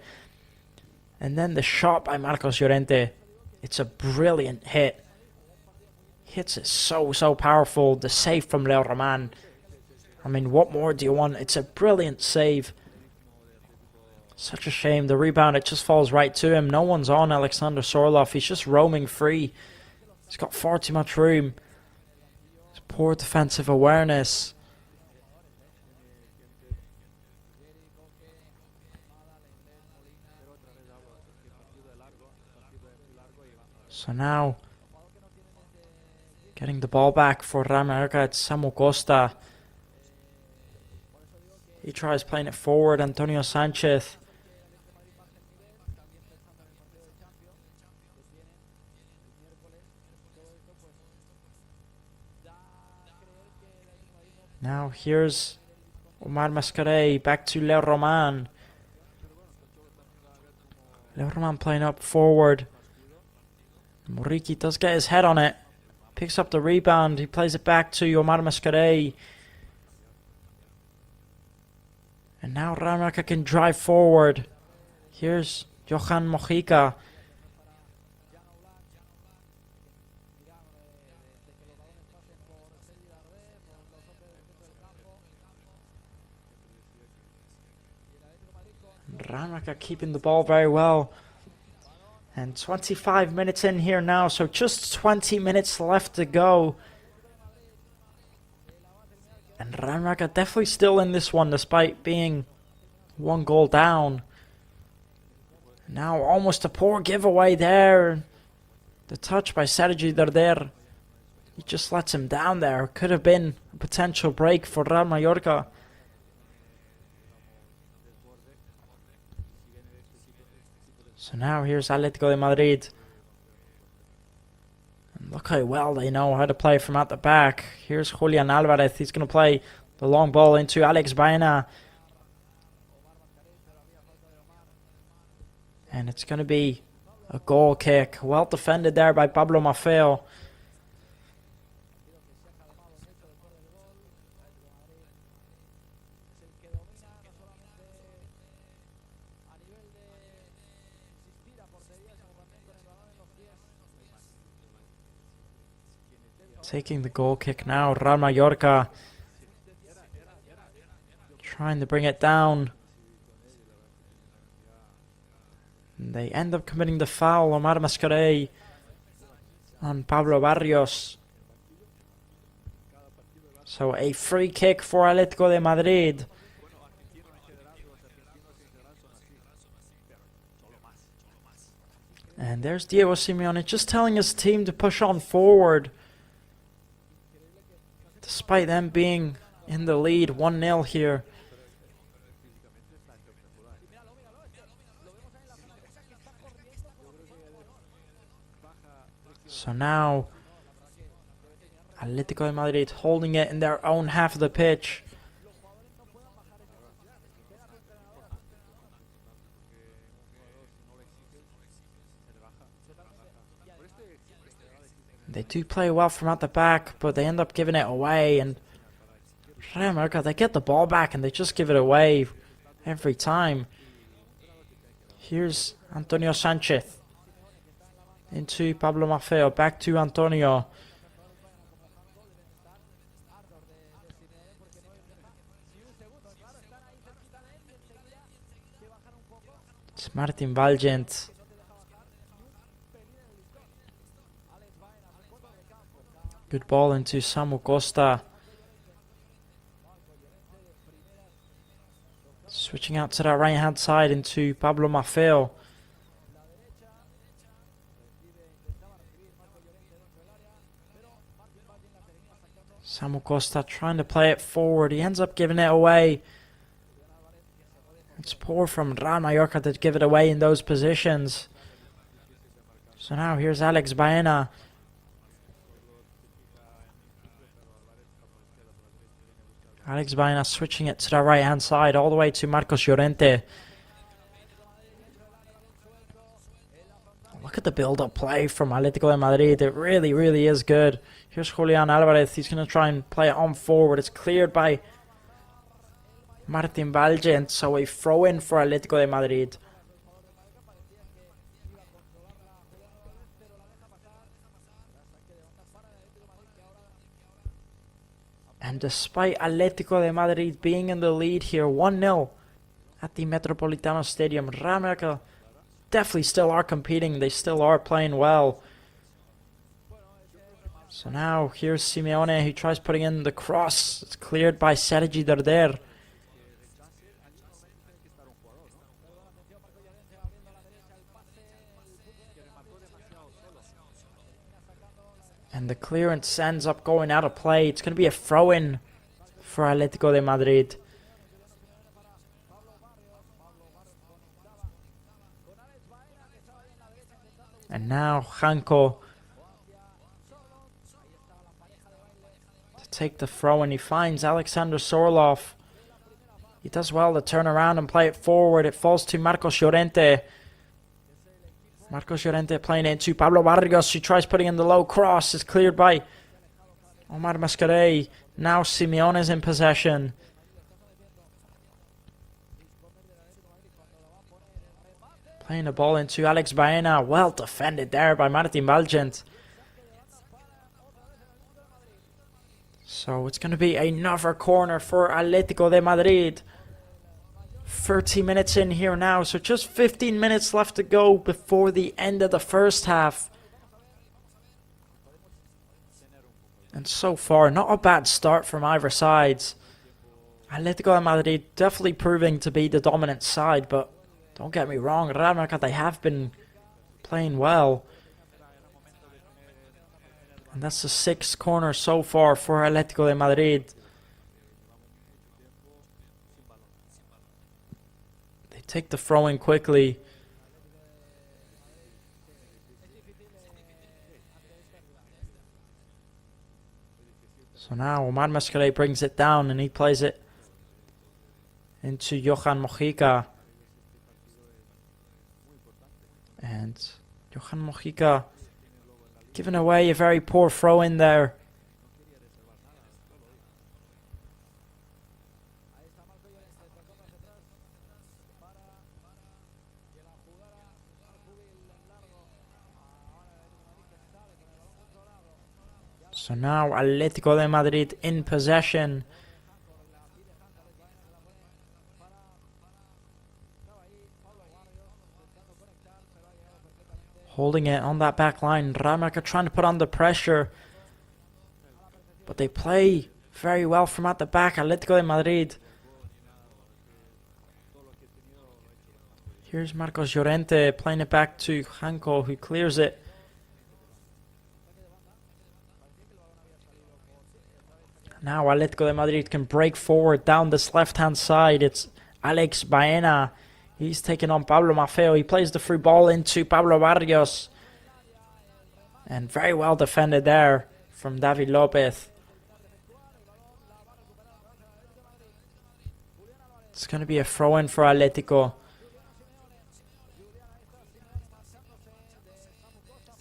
And then the shot by Marcos Llorente, it's a brilliant hit. Hits it so powerful. The save from Leo Roman. I mean, what more do you want? It's a brilliant save. Such a shame. The rebound, it just falls right to him. No one's on Alexander Sorloth. He's just roaming free. He's got far too much room. It's poor defensive awareness. So now, getting the ball back for Real Mallorca, it's Samu Costa. He tries playing it forward, Antonio Sanchez. Now here's Omar Mascarell, back to Leo Roman. Leo Roman playing up forward. Muriqi does get his head on it. Picks up the rebound. He plays it back to Omar Mascarell. And now Real Mallorca can drive forward. Here's Johan Mojica. Real Mallorca keeping the ball very well. And 25 minutes in here now, so just 20 minutes left to go. And Real Mallorca definitely still in this one, despite being 1 goal down. Now almost a poor giveaway there. The touch by Sergi Darder. He just lets him down there. Could have been a potential break for Real Mallorca. So now here's Atlético de Madrid. And look how well they know how to play from at the back. Here's Julian Alvarez. He's going to play the long ball into Alex Baena. And it's going to be a goal kick. Well defended there by Pablo Maffeo. Taking the goal kick now, Real Mallorca trying to bring it down. And they end up committing the foul, Omar Mascarell on Pablo Barrios. So a free kick for Atlético de Madrid. And there's Diego Simeone just telling his team to push on forward. Despite them being in the lead 1-0 here. So now Atlético de Madrid holding it in their own half of the pitch. They do play well from out the back, but they end up giving it away. And Real Mallorca, they get the ball back and they just give it away every time. Here's Antonio Sanchez into Pablo Maffeo, back to Antonio. It's Martin Valgent. Good ball into Samu Costa. Switching out to that right hand side into Pablo Maffeo. Samu Costa trying to play it forward. He ends up giving it away. It's poor from Real Mallorca to give it away in those positions. So now here's Alex Baena. Alex Baena switching it to the right hand side all the way to Marcos Llorente. Look at the build-up play from Atlético de Madrid. It really, really is good. Here's Julian Alvarez. He's going to try and play it on forward. It's cleared by Martin Valgent. So a throw-in for Atlético de Madrid. And despite Atlético de Madrid being in the lead here, 1-0 at the Metropolitano Stadium, Real Mallorca definitely still are competing. They still are playing well. So now here's Simeone, who tries putting in the cross. It's cleared by Sergi Darder. And the clearance ends up going out of play. It's going to be a throw-in for Atlético de Madrid. And now Janko to take the throw, and he finds Alexander Sorlov. He does well to turn around and play it forward. It falls to Marcos Llorente. Marcos Llorente playing it into Pablo Barrios, who tries putting in the low cross. It's cleared by Omar Mascarell. Now Simeone is in possession. Playing the ball into Alex Baena. Well defended there by Martin Valgent. So it's going to be another corner for Atlético de Madrid. 30 minutes in here now, so just 15 minutes left to go before the end of the first half. And so far, not a bad start from either sides. Atlético de Madrid definitely proving to be the dominant side, but don't get me wrong, Real Mallorca, they have been playing well. And that's the 6th corner so far for Atlético de Madrid. They take the throw in quickly. So now Omar Mascarell brings it down and he plays it into Johan Mojica. And Johan Mojica giving away a very poor throw in there. So now Atlético de Madrid in possession. Holding it on that back line. Real Mallorca trying to put on the pressure. But they play very well from at the back. Atlético de Madrid. Here's Marcos Llorente playing it back to Janko, who clears it. Now Atlético de Madrid can break forward down this left-hand side. It's Alex Baena. He's taking on Pablo Maffeo. He plays the free ball into Pablo Barrios. And very well defended there from David Lopez. It's going to be a throw-in for Atlético.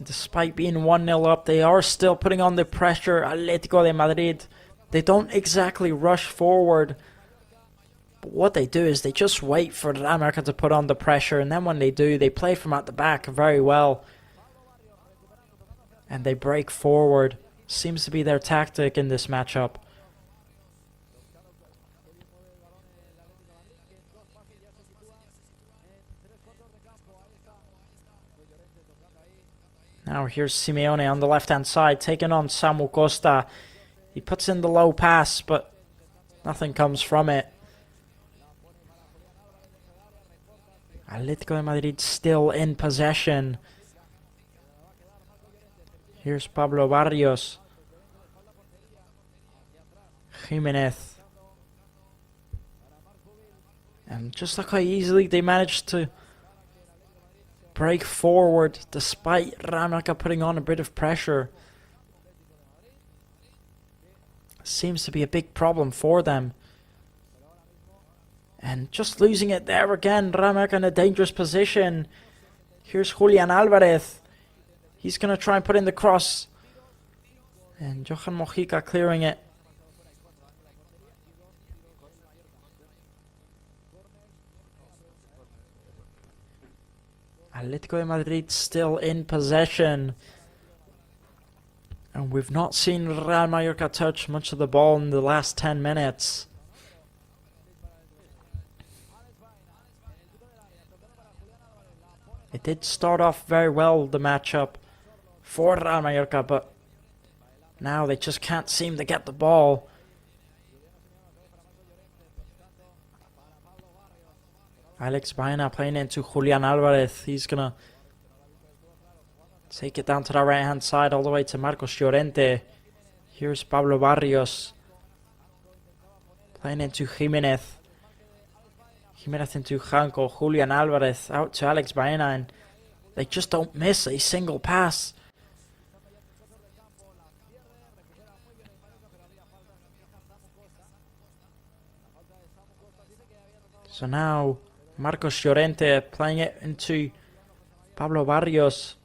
Despite being 1-0 up, they are still putting on the pressure. Atlético de Madrid, they don't exactly rush forward. But what they do is they just wait for Real Mallorca to put on the pressure. And then when they do, they play from at the back very well. And they break forward. Seems to be their tactic in this matchup. Now here's Simeone on the left-hand side, taking on Samu Costa. He puts in the low pass, but nothing comes from it. Atlético de Madrid still in possession. Here's Pablo Barrios. Jimenez. And just look how easily they managed to break forward despite Real Mallorca putting on a bit of pressure. Seems to be a big problem for them. And just losing it there again. Real Mallorca in a dangerous position. Here's Julian Alvarez. He's going to try and put in the cross. And Johan Mojica clearing it. Atlético de Madrid still in possession. And we've not seen Real Mallorca touch much of the ball in the last 10 minutes. It did start off very well, the matchup for Real Mallorca, but now they just can't seem to get the ball. Alex Baena playing into Julian Alvarez. He's going to take it down to the right hand side all the way to Marcos Llorente. Here's Pablo Barrios playing into Jimenez. Jimenez into Janko. Julian Alvarez out to Alex Baena, and they just don't miss a single pass. So now Marcos Llorente playing it into Pablo Barrios.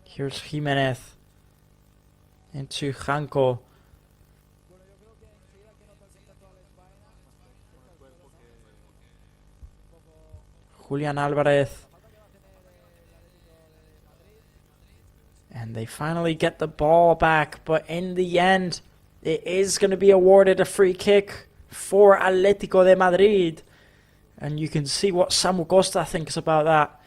Here's Jimenez into Janko. Julian Alvarez. And they finally get the ball back, but in the end, it is going to be awarded a free kick for Atlético de Madrid. And you can see what Samu Costa thinks about that,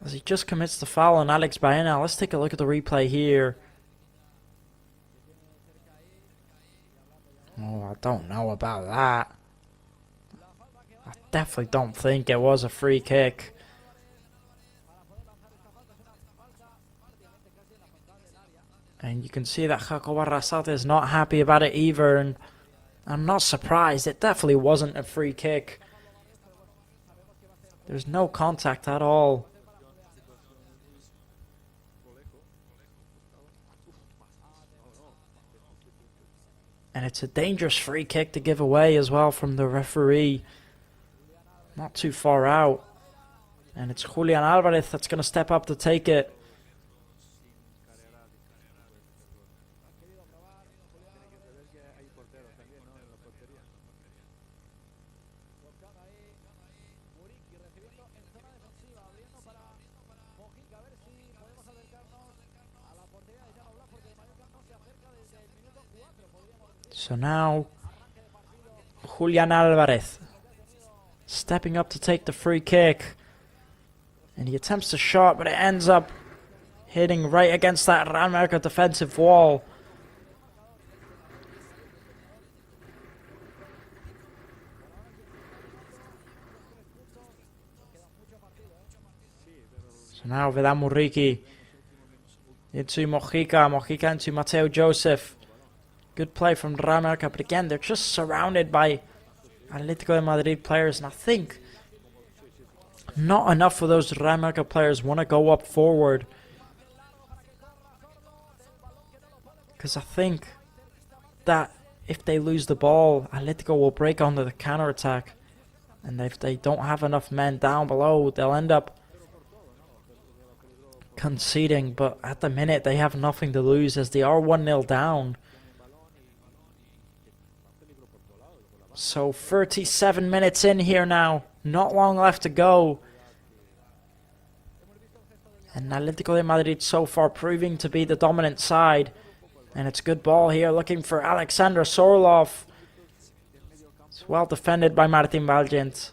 as he just commits the foul on Alex Baena. Let's take a look at the replay here. Oh, I don't know about that. I definitely don't think it was a free kick. And you can see that Jacob Arrasate is not happy about it either, and I'm not surprised. It definitely wasn't a free kick. There's no contact at all. And it's a dangerous free kick to give away as well from the referee. Not too far out. And it's Julian Alvarez that's going to step up to take it. So now, Julian Alvarez stepping up to take the free kick. And he attempts a shot, but it ends up hitting right against that Real Mallorca defensive wall. So now Vedan Muriqi into Mojica. Mojica into Mateo Joseph. Good play from Real Mallorca, but again, they're just surrounded by Atlético de Madrid players, and I think not enough of those Real Mallorca players want to go up forward. Because I think that if they lose the ball, Atlético will break onto the counter-attack. And if they don't have enough men down below, they'll end up conceding. But at the minute, they have nothing to lose as they are 1-0 down. So 37 minutes in here now. Not long left to go. And Atlético de Madrid so far proving to be the dominant side. And it's good ball here looking for Alexander Sorlov. It's well defended by Martin Valgent.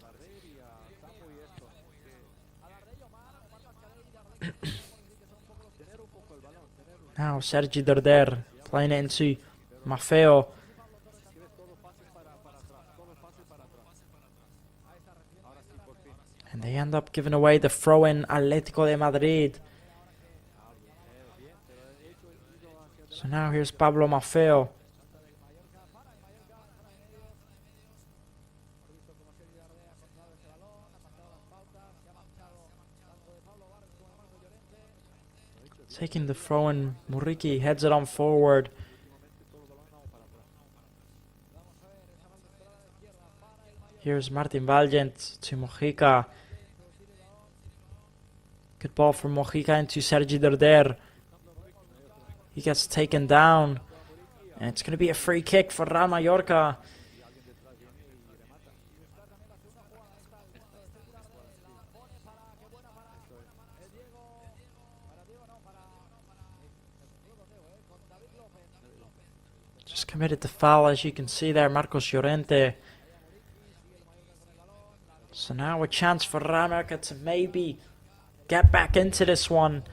Now Sergi Derder playing it into Maffeo. And they end up giving away the throw-in Atlético de Madrid. So now here's Pablo Maffeo. Taking the throw in, Muriqi heads it on forward. Here's Martin Valiant to Mojica. Good ball from Mojica into Sergi Derder. He gets taken down. And it's going to be a free kick for Real Mallorca. Just committed the foul, as you can see there, Marcos Llorente. So now a chance for Real Mallorca to maybe get back into this one.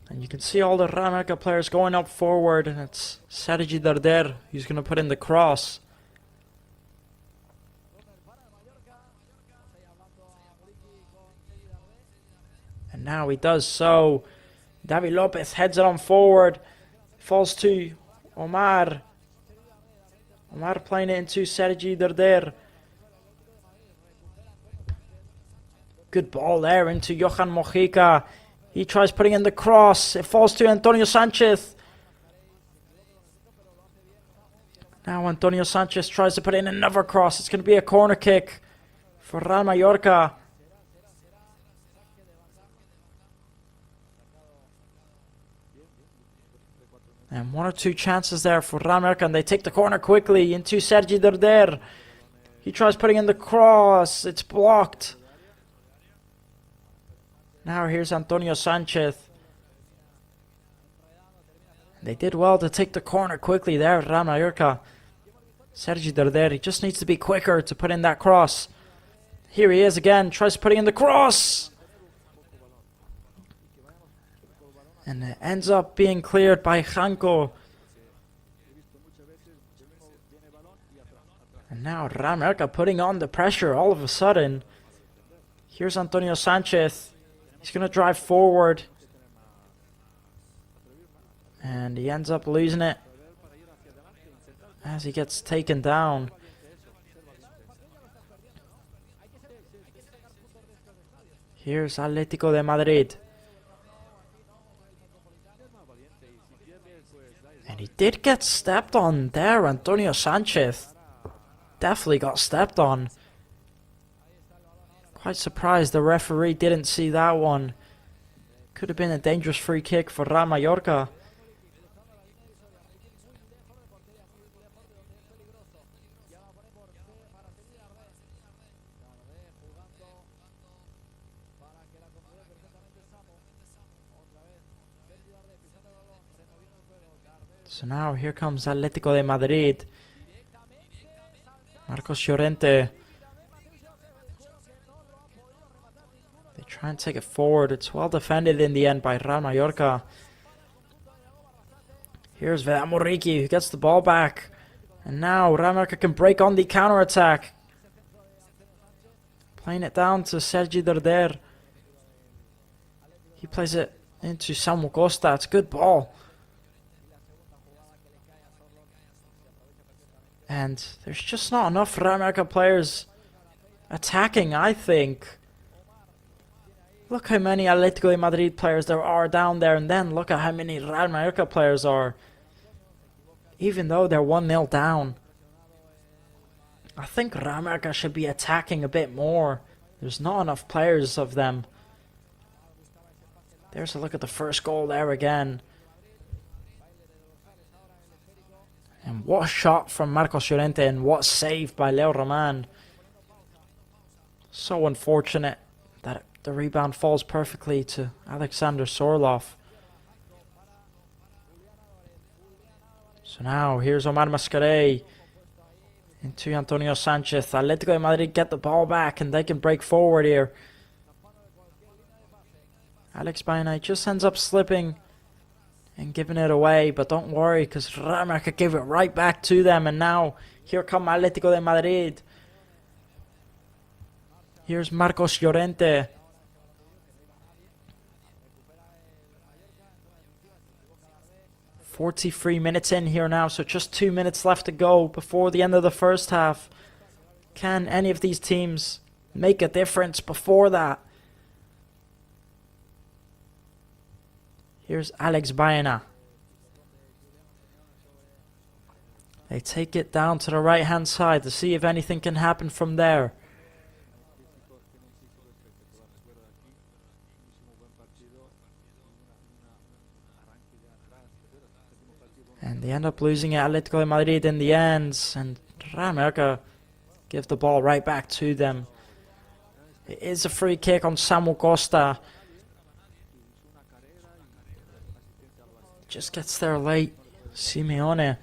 And you can see all the Real Mallorca players going up forward, and it's Sergi Derder who's going to put in the cross. And now he does so. David Lopez heads it on forward. Falls to Omar. Omar playing it into Sergi Derder. Good ball there into Johan Mojica. He tries putting in the cross. It falls to Antonio Sanchez. Now Antonio Sanchez tries to put in another cross. It's going to be a corner kick for Real Mallorca. And one or two chances there for Real Mallorca, and they take the corner quickly into Sergi Derder. He tries putting in the cross. It's blocked. Now here's Antonio Sanchez. They did well to take the corner quickly there, Real Mallorca. Sergi Derder, he just needs to be quicker to put in that cross. Here he is again, tries putting in the cross. And it ends up being cleared by Janko. And now Real Mallorca putting on the pressure all of a sudden. Here's Antonio Sanchez. He's going to drive forward. And he ends up losing it as he gets taken down. Here's Atlético de Madrid. And he did get stepped on there, Antonio Sanchez. Definitely got stepped on. Quite surprised the referee didn't see that one. Could have been a dangerous free kick for Real Mallorca. So now here comes Atlético de Madrid. Marcos Llorente. They try and take it forward. It's well defended in the end by Real Mallorca. Here's Vedat Muriqi who gets the ball back. And now Real Mallorca can break on the counter-attack. Playing it down to Sergi Derder. He plays it into Samu Costa. It's a good ball. And there's just not enough Real Mallorca players attacking, I think. Look how many Atlético de Madrid players there are down there, and then look at how many Real Mallorca players are. Even though they're 1-0 down. I think Real Mallorca should be attacking a bit more. There's not enough players of them. There's a look at the first goal there again. And what a shot from Marcos Llorente, and what a save by Leo Roman. So unfortunate that the rebound falls perfectly to Alexander Sorloth. So now here's Omar Mascarell into Antonio Sanchez. Atlético de Madrid get the ball back and they can break forward here. Alex Baena just ends up slipping and giving it away, but don't worry, because Real Mallorca gave it right back to them, and now here come Atlético de Madrid. Here's Marcos Llorente. 43 minutes in here now, so just 2 minutes left to go before the end of the first half. Can any of these teams make a difference before that? Here's Alex Baena. They take it down to the right hand side to see if anything can happen from there. And they end up losing at Atlético de Madrid in the end, and Real Mallorca give the ball right back to them. It is a free kick on Samu Costa. Just gets there late. Simeone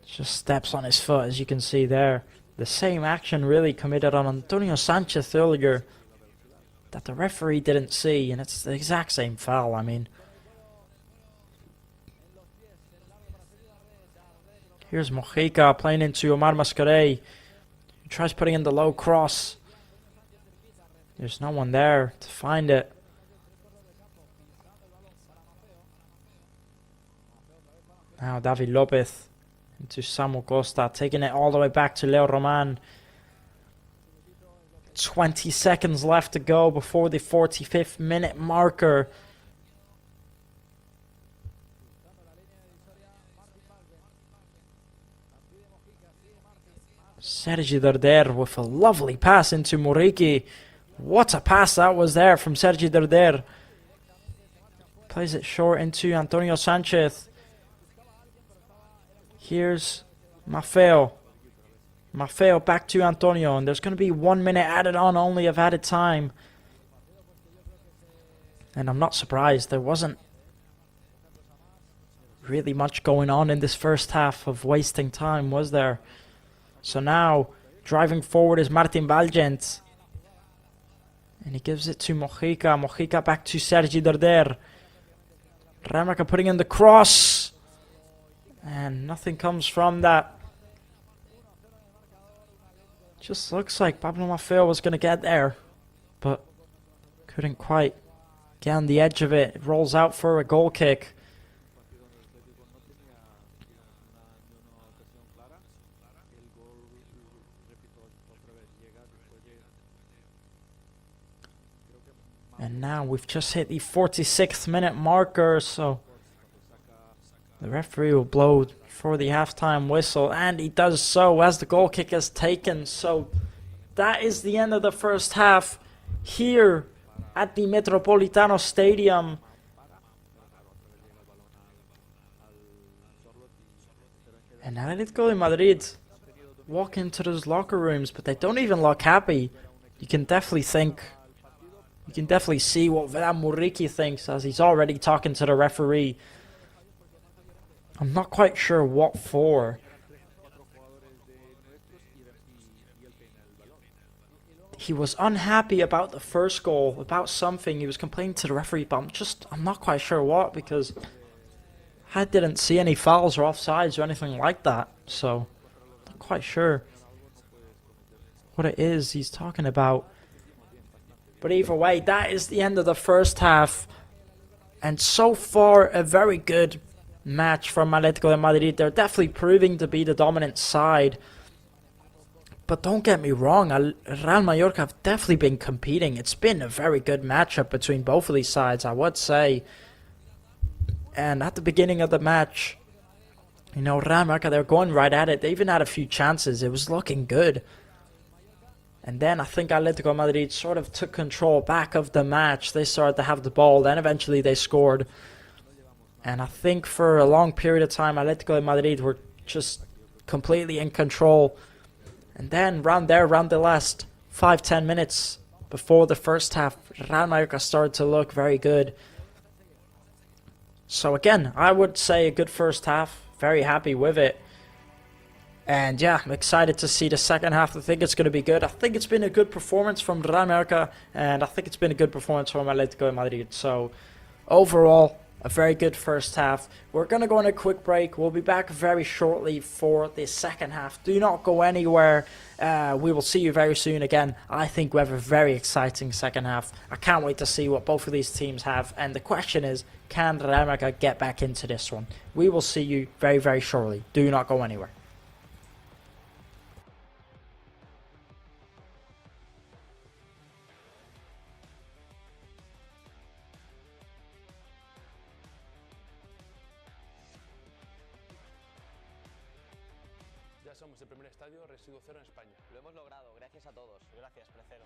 just steps on his foot, as you can see there. The same action really committed on Antonio Sanchez earlier that the referee didn't see, and it's the exact same foul. I mean, here's Mojica playing into Omar Mascarell. He tries putting in the low cross. There's no one there to find it. Now David Lopez into Samu Costa, taking it all the way back to Leo Roman. 20 seconds left to go before the 45th minute marker. Sergi Darder with a lovely pass into Muriqi. What a pass that was there from Sergi Darder. Plays it short into Antonio Sanchez. Here's Maffeo. Maffeo back to Antonio, and there's going to be 1 minute added on only of added time. And I'm not surprised. There wasn't really much going on in this first half of wasting time, was there? So now, driving forward is Martin Valgent. And he gives it to Mojica. Mojica back to Sergi Darder. Real Mallorca putting in the cross. And nothing comes from that. Just looks like Pablo Maffeo was going to get there, but couldn't quite get on the edge of it. It rolls out for a goal kick. And now we've just hit the 46th minute marker, so the referee will blow for the halftime whistle, and he does so as the goal kick is taken. So that is the end of the first half here at the Metropolitano Stadium. And Atlético de Madrid walk into those locker rooms, but they don't even look happy. You can definitely see what Vedan Muriqi thinks as he's already talking to the referee. I'm not quite sure what for. He was unhappy about the first goal, about something. He was complaining to the referee, but I'm not quite sure what, because I didn't see any fouls or offsides or anything like that. So, not quite sure what it is he's talking about. But either way, that is the end of the first half. And so far, a very good match from Atlético de Madrid. They're definitely proving to be the dominant side. But don't get me wrong, Real Mallorca have definitely been competing. It's been a very good matchup between both of these sides, I would say. And at the beginning of the match, you know, Real Mallorca, they were going right at it. They even had a few chances. It was looking good. And then I think Atlético Madrid sort of took control back of the match. They started to have the ball. Then eventually they scored. And I think for a long period of time, Atlético de Madrid were just completely in control. And then around the last 5-10 minutes before the first half, Real Mallorca started to look very good. So again, I would say a good first half. Very happy with it. And yeah, I'm excited to see the second half. I think it's going to be good. I think it's been a good performance from Real Mallorca. And I think it's been a good performance from Atlético de Madrid. So overall, A very good first half. We're going to go on a quick break. We'll be back very shortly for the second half. Do not go anywhere. We will see you very soon again. I think we have a very exciting second half. I can't wait to see what both of these teams have. And the question is, can Real Madrid get back into this one? We will see you very, very shortly. Do not go anywhere. Ya somos el primer estadio residuo cero en España. Lo hemos logrado, gracias a todos. Gracias, Precero.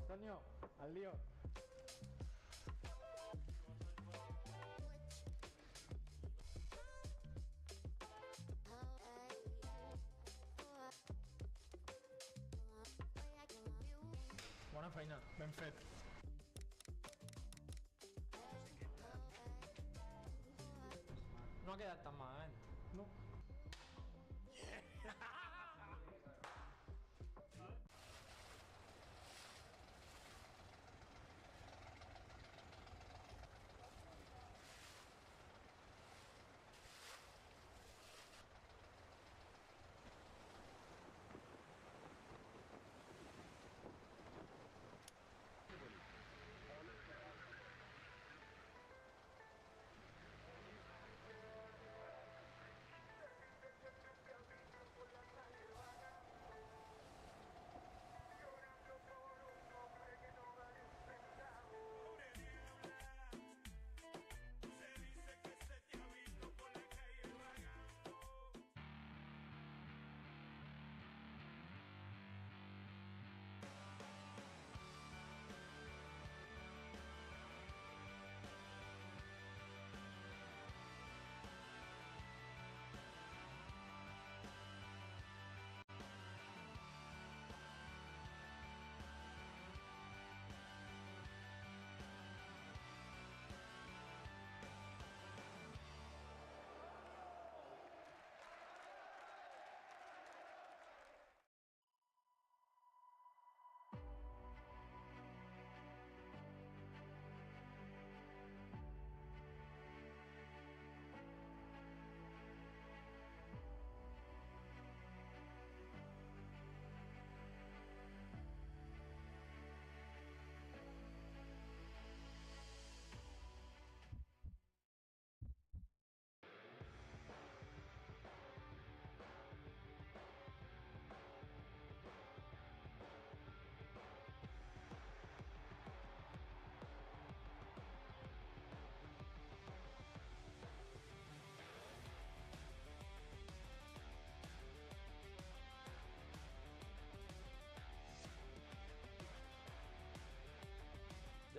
Antonio, al lío. Bona feina, ben fet. No ha quedat tan malament. No.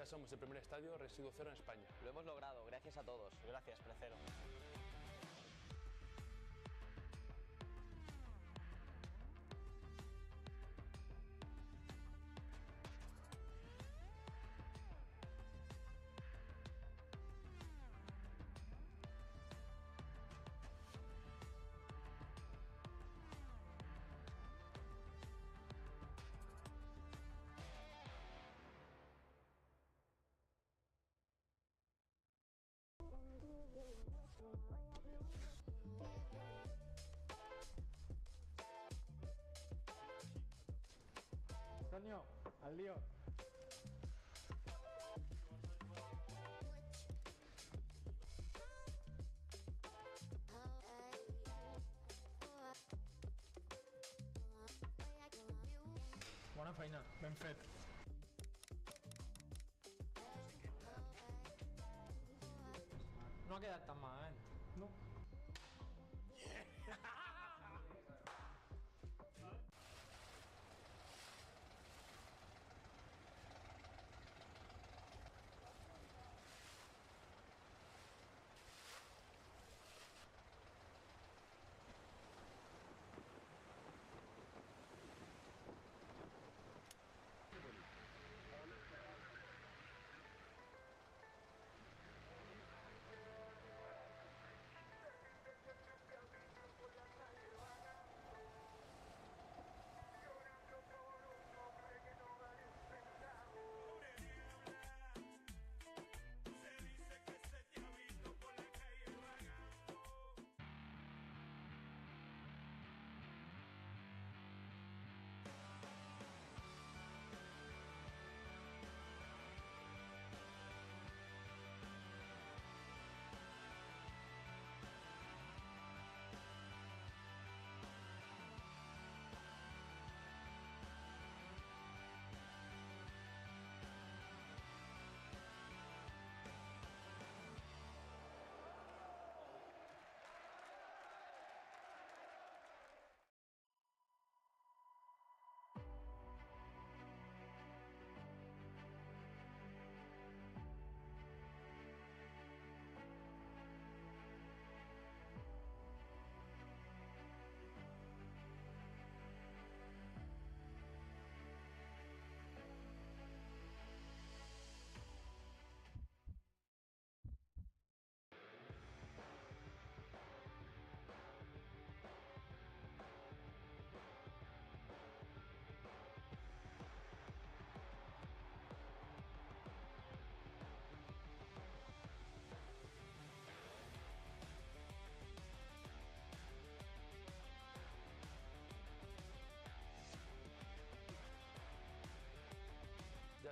Ya somos el primer estadio residuo cero en España. Lo hemos logrado, gracias a todos. Gracias, Precero. Antonio, al lío. Bona feina, ben fet. No ha quedat tan malament. No.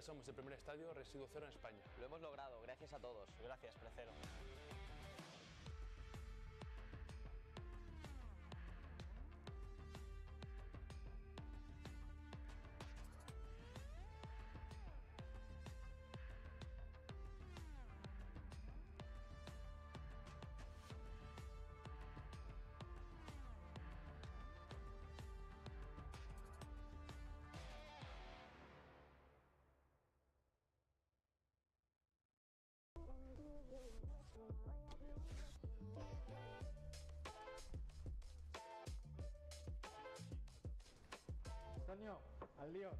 somos el primer estadio residuo cero en España. Lo hemos logrado, gracias a todos. Gracias, Precero. Antonio, al lío.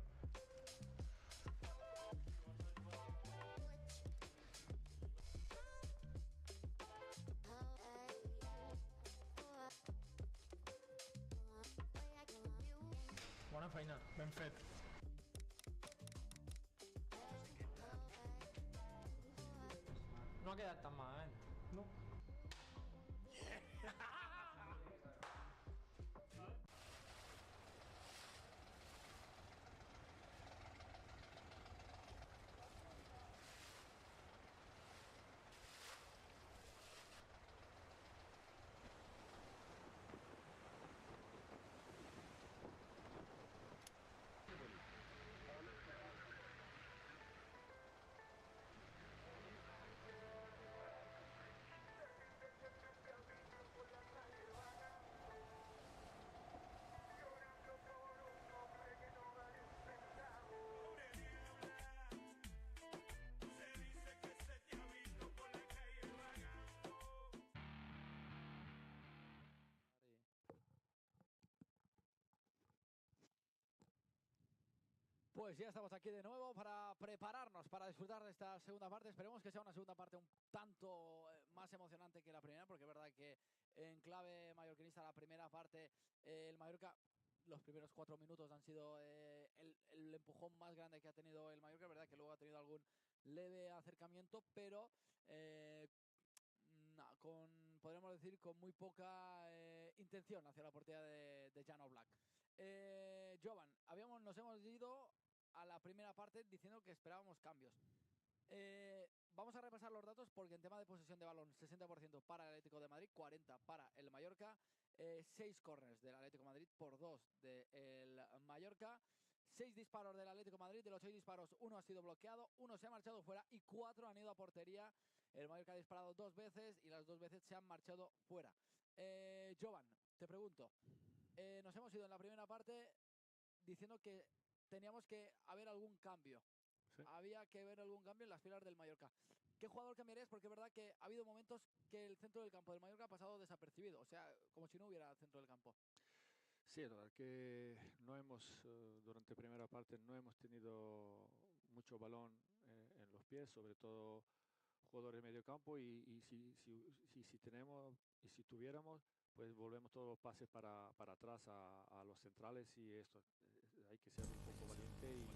Bona feina, ben fet. No ha quedat tan malament. No. Pues ya estamos aquí de nuevo para prepararnos para disfrutar de esta segunda parte. Esperemos que sea una segunda parte un tanto más emocionante que la primera, porque es verdad que en clave mallorquinista la primera parte, el Mallorca, los primeros 4 minutos han sido el empujón más grande que ha tenido el Mallorca. Es verdad que luego ha tenido algún leve acercamiento, pero podríamos decir con muy poca intención hacia la portería de Jan Oblak. Jovan, nos hemos ido a la primera parte diciendo que esperábamos cambios. Vamos a repasar los datos porque en tema de posesión de balón, 60% para el Atlético de Madrid, 40% para el Mallorca, 6 corners del Atlético de Madrid por 2 del Mallorca, 6 disparos del Atlético de Madrid, de los 6 disparos 1 ha sido bloqueado, 1 se ha marchado fuera y 4 han ido a portería. El Mallorca ha disparado 2 veces y las 2 veces se han marchado fuera. Jovan, te pregunto, nos hemos ido en la primera parte diciendo que teníamos que haber algún cambio. Sí. Había que ver algún cambio en las filas del Mallorca. ¿Qué jugador cambiarías? Porque es verdad que ha habido momentos que el centro del campo del Mallorca ha pasado desapercibido, o sea, como si no hubiera centro del campo. Sí, la verdad que durante la primera parte no hemos tenido mucho balón en los pies, sobre todo jugadores de medio campo, y si tuviéramos, pues volvemos todos los pases para atrás a los centrales, y esto hay que ser un poco valiente y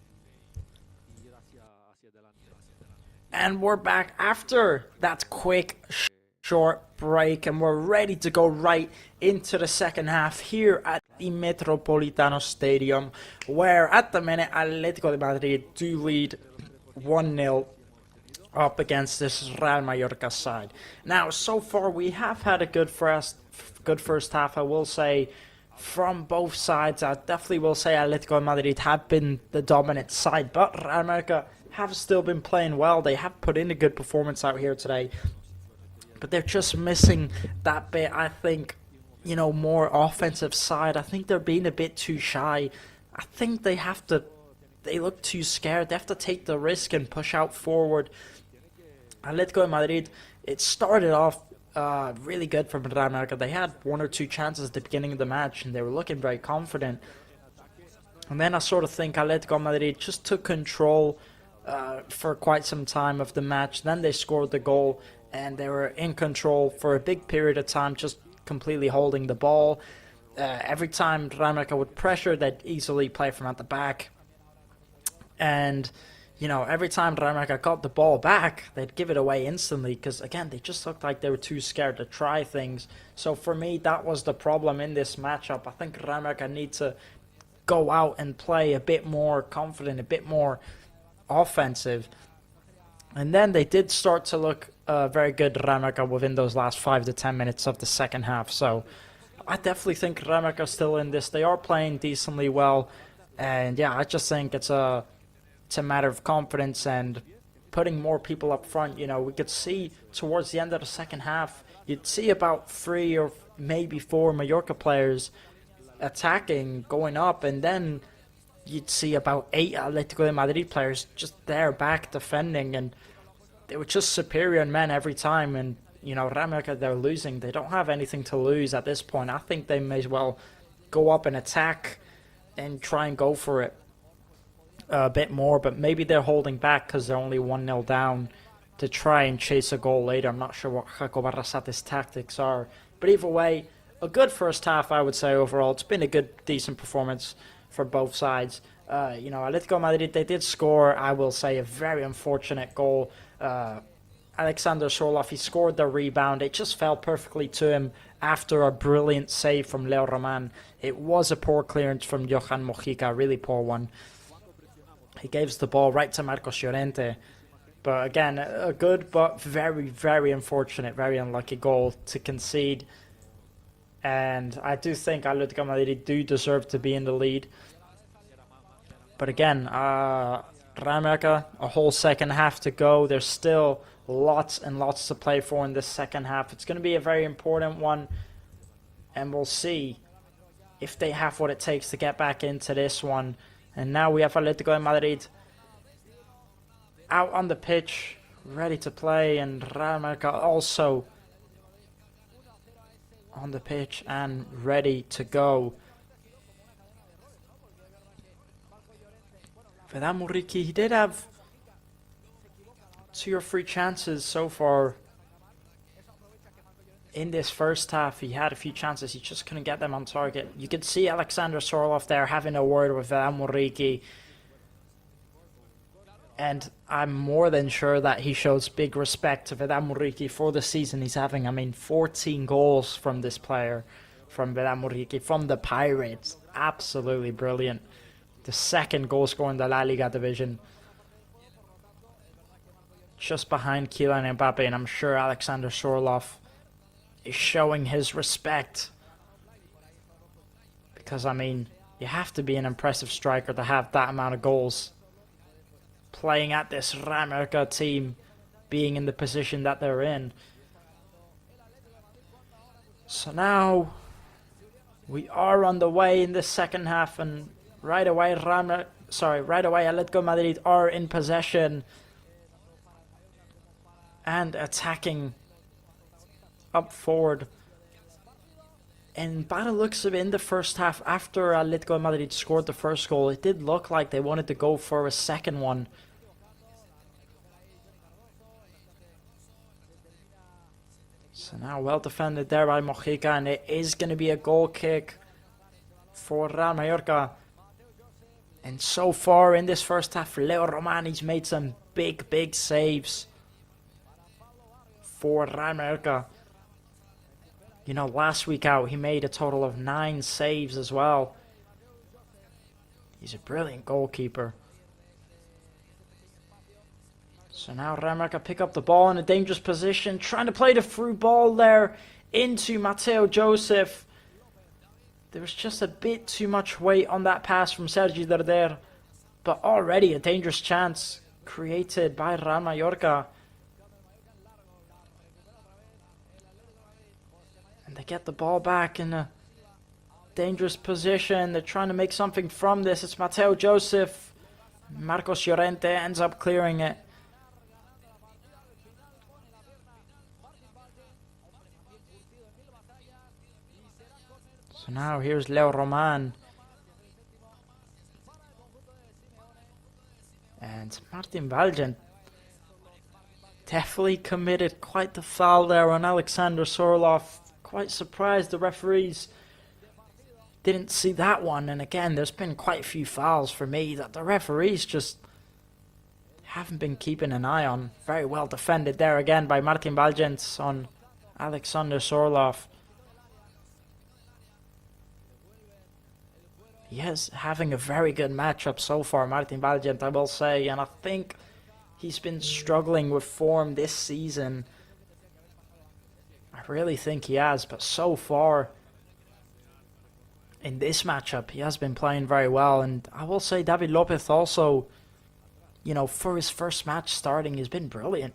ir hacia adelante. And we're back after that quick short break, and we're ready to go right into the second half here at the Metropolitano Stadium, where at the minute Atlético de Madrid do lead 1-0 up against this Real Mallorca side. Now, so far we have had a good first half, I will say, from both sides. I definitely will say Atlético de Madrid have been the dominant side, but Real Mallorca have still been playing well. They have put in a good performance out here today, but they're just missing that bit, I think, more offensive side. I think they're being a bit too shy. I think they look too scared. They have to take the risk and push out forward. Atlético de Madrid, it started off really good from Real Mallorca. They had 1 or 2 chances at the beginning of the match, and they were looking very confident. And then I sort of think Atlético de Madrid just took control for quite some time of the match. Then they scored the goal, and they were in control for a big period of time, just completely holding the ball. Every time Real Mallorca would pressure, they'd easily play from at the back. And every time Real Mallorca got the ball back, they'd give it away instantly because, again, they just looked like they were too scared to try things. So for me, that was the problem in this matchup. I think Real Mallorca need to go out and play a bit more confident, a bit more offensive. And then they did start to look very good, Rameka, within those last 5 to 10 minutes of the second half. So I definitely think Rameka still in this. They are playing decently well. And yeah, I just think it's a matter of confidence and putting more people up front. You know, we could see towards the end of the second half, you'd see about 3 or maybe 4 Mallorca players attacking, going up, and then you'd see about 8 Atlético de Madrid players just there back defending, and they were just superior in men every time. And you know, Rameka, they're losing. They don't have anything to lose at this point. I think they may as well go up and attack and try and go for it a bit more, but maybe they're holding back because they're only 1-0 down to try and chase a goal later. I'm not sure what Jaco Barrasate's tactics are, but either way, a good first half, I would say. Overall, it's been a good, decent performance for both sides. You know, Atletico Madrid, they did score, I will say, a very unfortunate goal. Alexander Sorloth, he scored the rebound. It just fell perfectly to him after a brilliant save from Leo Roman. It was a poor clearance from Johan Mojica, a really poor one. He gives the ball right to Marcos Llorente. But again, a good but very, very unfortunate, very unlucky goal to concede. And I do think Atletico Madrid do deserve to be in the lead. But again, Rameka, a whole second half to go. There's still lots and lots to play for in this second half. It's going to be a very important one. And we'll see if they have what it takes to get back into this one. And now we have Atletico de Madrid out on the pitch, ready to play. And Rameka also on the pitch and ready to go. Vedat Muriqi, he did have 2 or 3 chances so far in this first half. He had a few chances, he just couldn't get them on target. You could see Alexander Sorloth there having a word with Vedat Muriqi. And I'm more than sure that he shows big respect to Vedat Muriqi for the season he's having. I mean, 14 goals from this player, from Vedat Muriqi, from the Pirates. Absolutely brilliant. The second goal scorer in the LaLiga division. Just behind Kylian Mbappe, and I'm sure Alexander Sorloth is showing his respect. Because, I mean, you have to be an impressive striker to have that amount of goals. Playing at this Rameka team, being in the position that they're in. So now, we are on the way in the second half, and right away Atletico Madrid are in possession and attacking up forward. And by the looks of it, in the first half, after Atletico Madrid scored the first goal, it did look like they wanted to go for a second one. So now well defended there by Mojica, and it is going to be a goal kick for Real Mallorca. And so far in this first half, Leo Romani's made some big saves for Real Mallorca. You know, last week out, he made a total of 9 saves as well. He's a brilliant goalkeeper. So now Real Mallorca pick up the ball in a dangerous position, trying to play the through ball there into Mateo Joseph. There was just a bit too much weight on that pass from Sergi Darder. But already a dangerous chance created by Real Mallorca. And they get the ball back in a dangerous position. They're trying to make something from this. It's Mateo Joseph. Marcos Llorente ends up clearing it. So now here's Leo Roman. And Martin Valgent definitely committed quite the foul there on Alexander Sorloth. Quite surprised the referees didn't see that one. And again, there's been quite a few fouls for me that the referees just haven't been keeping an eye on. Very well defended there again by Martin Valgent on Alexander Sorloth. he is having a very good matchup so far, Martin Valgent, I will say, and I think he's been struggling with form this season. I really think he has, but so far in this matchup, he has been playing very well. And I will say David Lopez also, you know, for his first match starting, has been brilliant.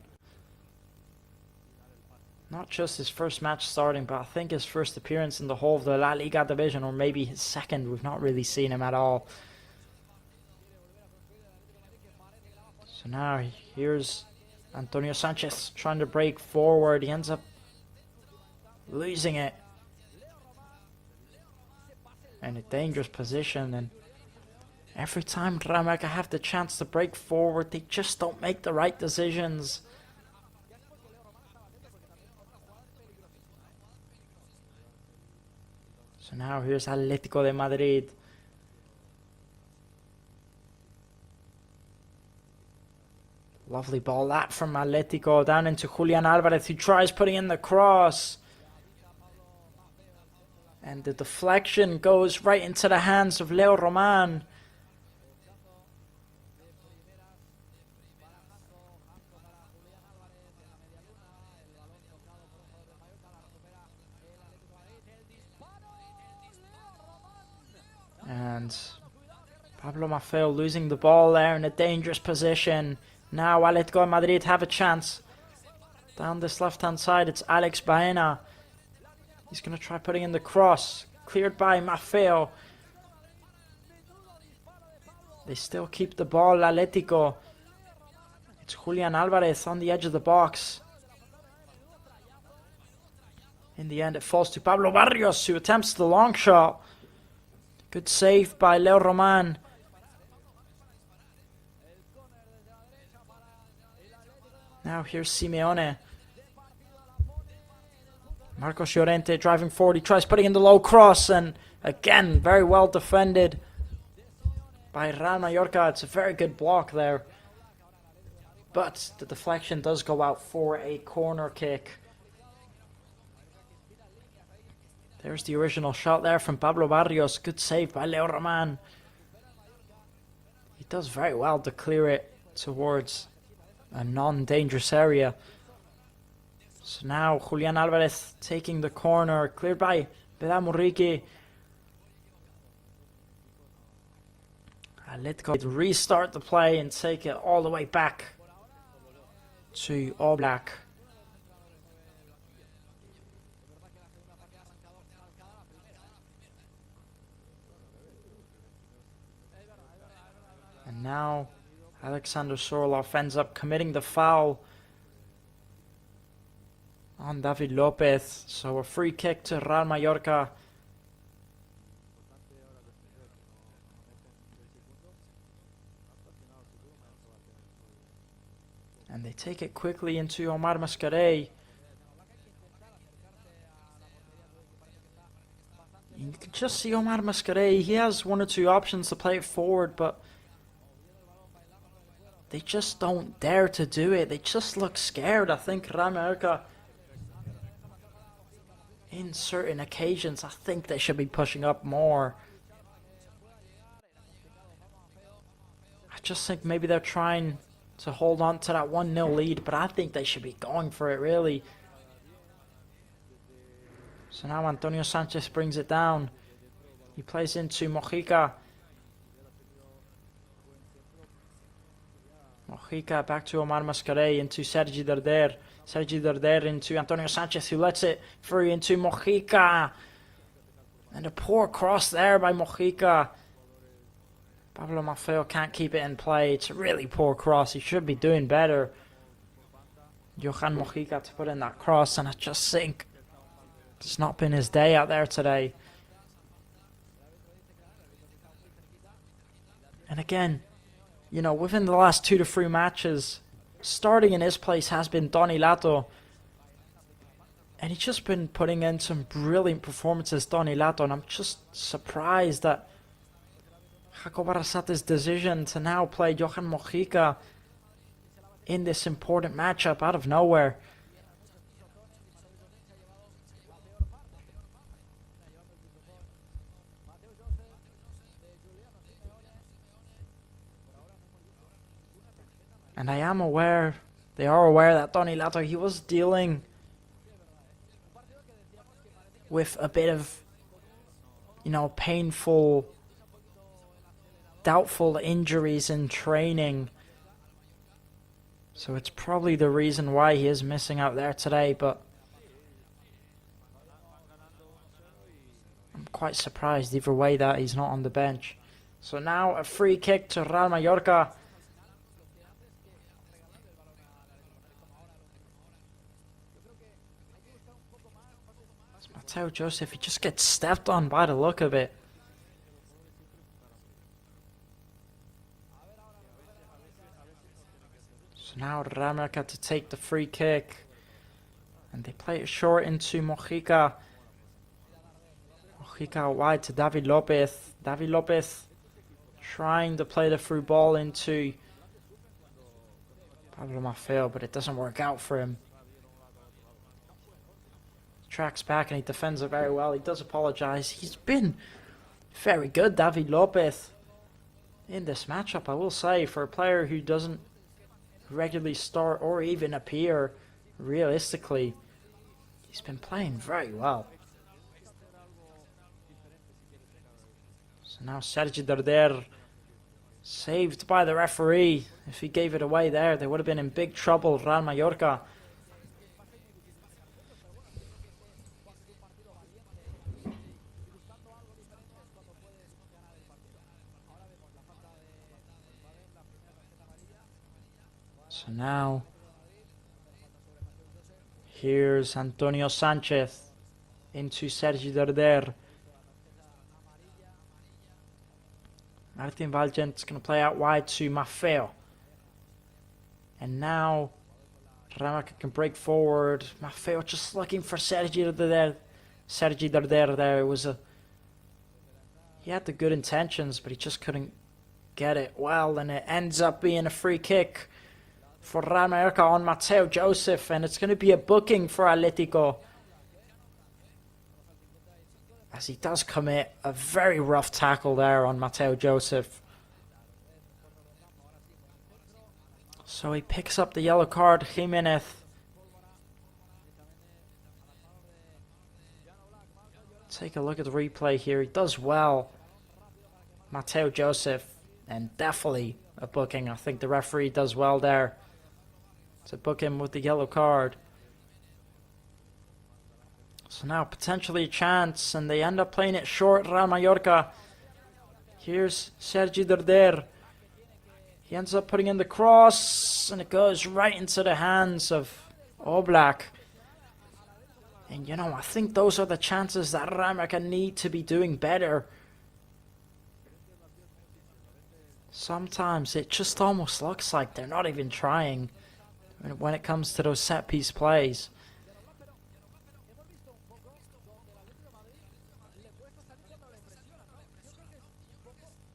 Not just his first match starting, but I think his first appearance in the whole of the La Liga division, or maybe his second. We've not really seen him at all. So now here's Antonio Sanchez trying to break forward. He ends up losing it. In a dangerous position, and every time Real Mallorca have the chance to break forward, they just don't make the right decisions. So now here's Atlético de Madrid. Lovely ball that from Atlético down into Julian Alvarez, who tries putting in the cross. And the deflection goes right into the hands of Leo Roman. And Pablo Maffeo losing the ball there in a dangerous position. Now Atlético de Madrid have a chance. Down this left-hand side, it's Alex Baena. He's going to try putting in the cross. Cleared by Maffeo. They still keep the ball, Atlético. It's Julian Alvarez on the edge of the box. In the end, it falls to Pablo Barrios, who attempts the long shot. Good save by Leo Roman. Now here's Simeone. Marcos Llorente driving forward. He tries putting in the low cross, and again, very well defended by Real Mallorca. It's a very good block there. But the deflection does go out for a corner kick. There's the original shot there from Pablo Barrios. Good save by Leo Roman. He does very well to clear it towards a non-dangerous area. So now Julian Alvarez taking the corner, cleared by Beda Muriqui. Atlético restart the play and take it all the way back to Oblak. And now Alexander Sorloff ends up committing the foul on David Lopez. So a free kick to Real Mallorca. And they take it quickly into Omar Mascarell. You can just see Omar Mascarell. He has one or two options to play it forward, but they just don't dare to do it. They just look scared. I think Real Mallorca, in certain occasions, I think they should be pushing up more. I just think maybe they're trying to hold on to that 1-0 lead, but I think they should be going for it, really. So now Antonio Sanchez brings it down. He plays into Mojica. Mojica back to Omar Mascarell, into Sergi Darder. Sergi Darder into Antonio Sanchez, who lets it free into Mojica. And a poor cross there by Mojica. Pablo Maffeo can't keep it in play. It's a really poor cross. He should be doing better. Johan Mojica to put in that cross, and I just think it's not been his day out there today. And again, you know, within the last 2 to 3 matches, starting in his place has been Donny Lato. And he's just been putting in some brilliant performances, Donny Lato. And I'm just surprised that Jacob Arrasate's decision to now play Johan Mojica in this important matchup out of nowhere. And I am aware, they are aware that Toni Lato, he was dealing with a bit of, you know, painful, doubtful injuries in training. So it's probably the reason why he is missing out there today, but I'm quite surprised either way that he's not on the bench. So now a free kick to Real Mallorca. It's Mateo Joseph, he just gets stepped on by the look of it. So now Real Mallorca to take the free kick. And they play it short into Mojica. Mojica out wide to David Lopez. David Lopez trying to play the through ball into Pablo Maffeo, but it doesn't work out for him. He tracks back and he defends it very well. He does apologize. He's been very good, David Lopez, in this matchup, I will say, for a player who doesn't regularly start or even appear realistically. He's been playing very well. So now Sergi Darder, saved by the referee. If he gave it away there, they would have been in big trouble, Real Mallorca. So now, here's Antonio Sanchez into Sergi Darder. Martin Valgent's going to play out wide to Maffeo. And now, Ramaka can break forward. Maffeo just looking for Sergi Darder. Sergi Darder there. It was he had the good intentions, but he just couldn't get it well. And it ends up being a free kick for Real Mallorca on Mateo Joseph. And it's going to be a booking for Atlético, as he does commit a very rough tackle there on Mateo Joseph. So he picks up the yellow card, Jimenez. Take a look at the replay here. He does well, Mateo Joseph, and definitely a booking. I think the referee does well there to book him with the yellow card. So now potentially a chance, and they end up playing it short, Real Mallorca. Here's Sergi Darder. He ends up putting in the cross, and it goes right into the hands of Oblak. And you know, I think those are the chances that Real Mallorca need to be doing better. Sometimes it just almost looks like they're not even trying when it comes to those set piece plays.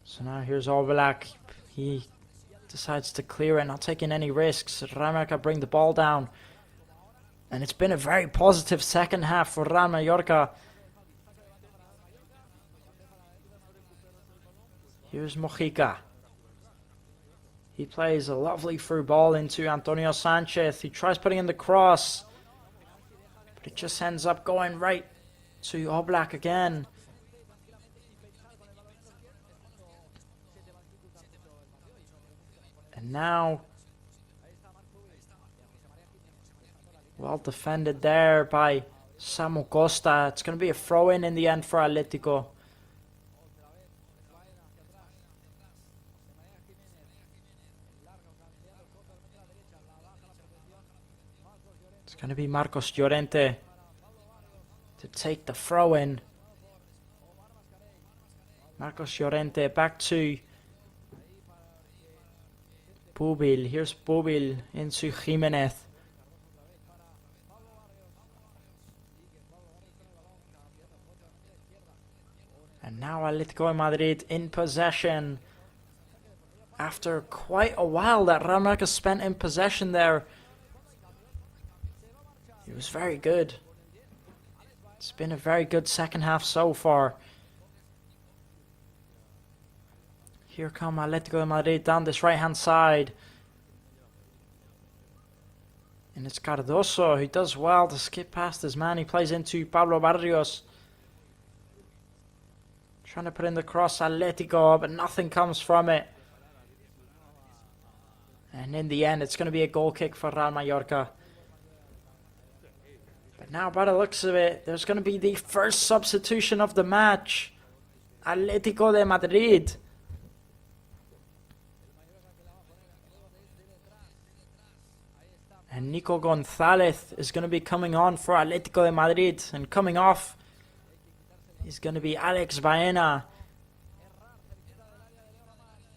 So now here's Oblak. He decides to clear it, not taking any risks. Real Mallorca bring the ball down. And it's been a very positive second half for Real Mallorca. Here's Mojica. He plays a lovely through ball into Antonio Sanchez. He tries putting in the cross, but it just ends up going right to Oblak again. And now, well defended there by Samu Costa. It's going to be a throw-in the end for Atlético. It's going to be Marcos Llorente to take the throw-in. Marcos Llorente back to Bubil. Here's Bubil into Jimenez. And now Atlético de Madrid in possession. After quite a while that Real Mallorca spent in possession there. It was very good. It's been a very good second half so far. Here come Atlético de Madrid down this right hand side. And it's Cardoso who does well to skip past his man. He plays into Pablo Barrios. Trying to put in the cross, Atletico, but nothing comes from it. And in the end, it's going to be a goal kick for Real Mallorca. But now, by the looks of it, there's going to be the first substitution of the match. Atlético de Madrid. And Nico Gonzalez is going to be coming on for Atlético de Madrid. And coming off is going to be Alex Baena.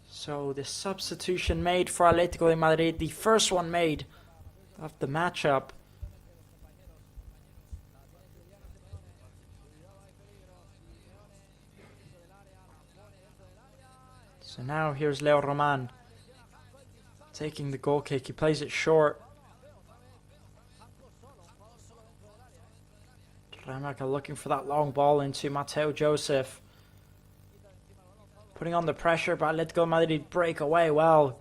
So the substitution made for Atlético de Madrid, the first one made of the matchup. So now here's Leo Roman taking the goal kick. He plays it short. Ramaka looking for that long ball into Mateo Joseph. Putting on the pressure, but Atletico Madrid break away well.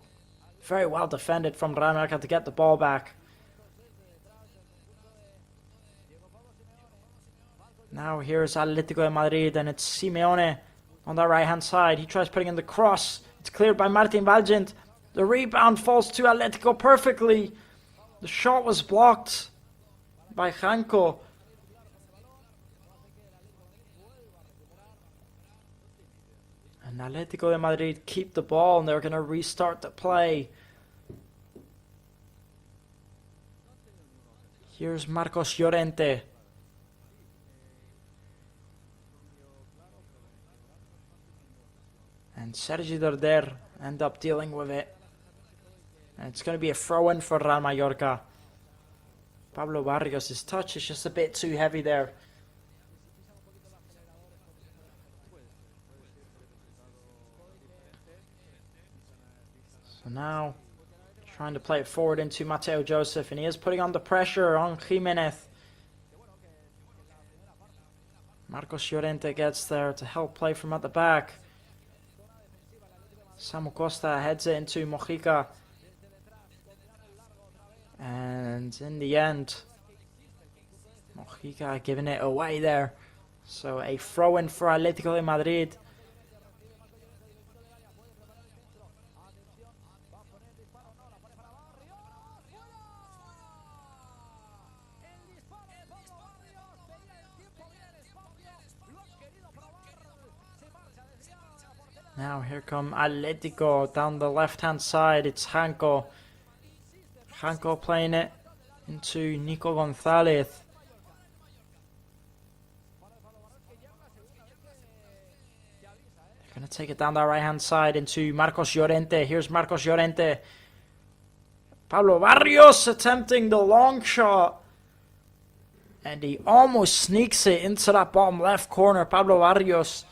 Very well defended from Ramaka to get the ball back. Now here's Atletico de Madrid, and it's Simeone on the right hand side. He tries putting in the cross. It's cleared by Martin Valgent. The rebound falls to Atletico perfectly. The shot was blocked by Janko. And Atlético de Madrid keep the ball, and they're going to restart the play. Here's Marcos Llorente. And Sergi Darder end up dealing with it. And it's going to be a throw-in for Real Mallorca. Pablo Barrios' touch is just a bit too heavy there. So now, trying to play it forward into Mateo Joseph, and he is putting on the pressure on Jimenez. Marcos Llorente gets there to help play from at the back. Samu Costa heads it into Mojica. And in the end, Mojica giving it away there. So a throw-in for Atlético de Madrid. Now here come Atletico down the left-hand side. It's Janko. Janko playing it into Nico Gonzalez. They're going to take it down the right-hand side into Marcos Llorente. Here's Marcos Llorente. Pablo Barrios attempting the long shot. And he almost sneaks it into that bottom left corner, Pablo Barrios.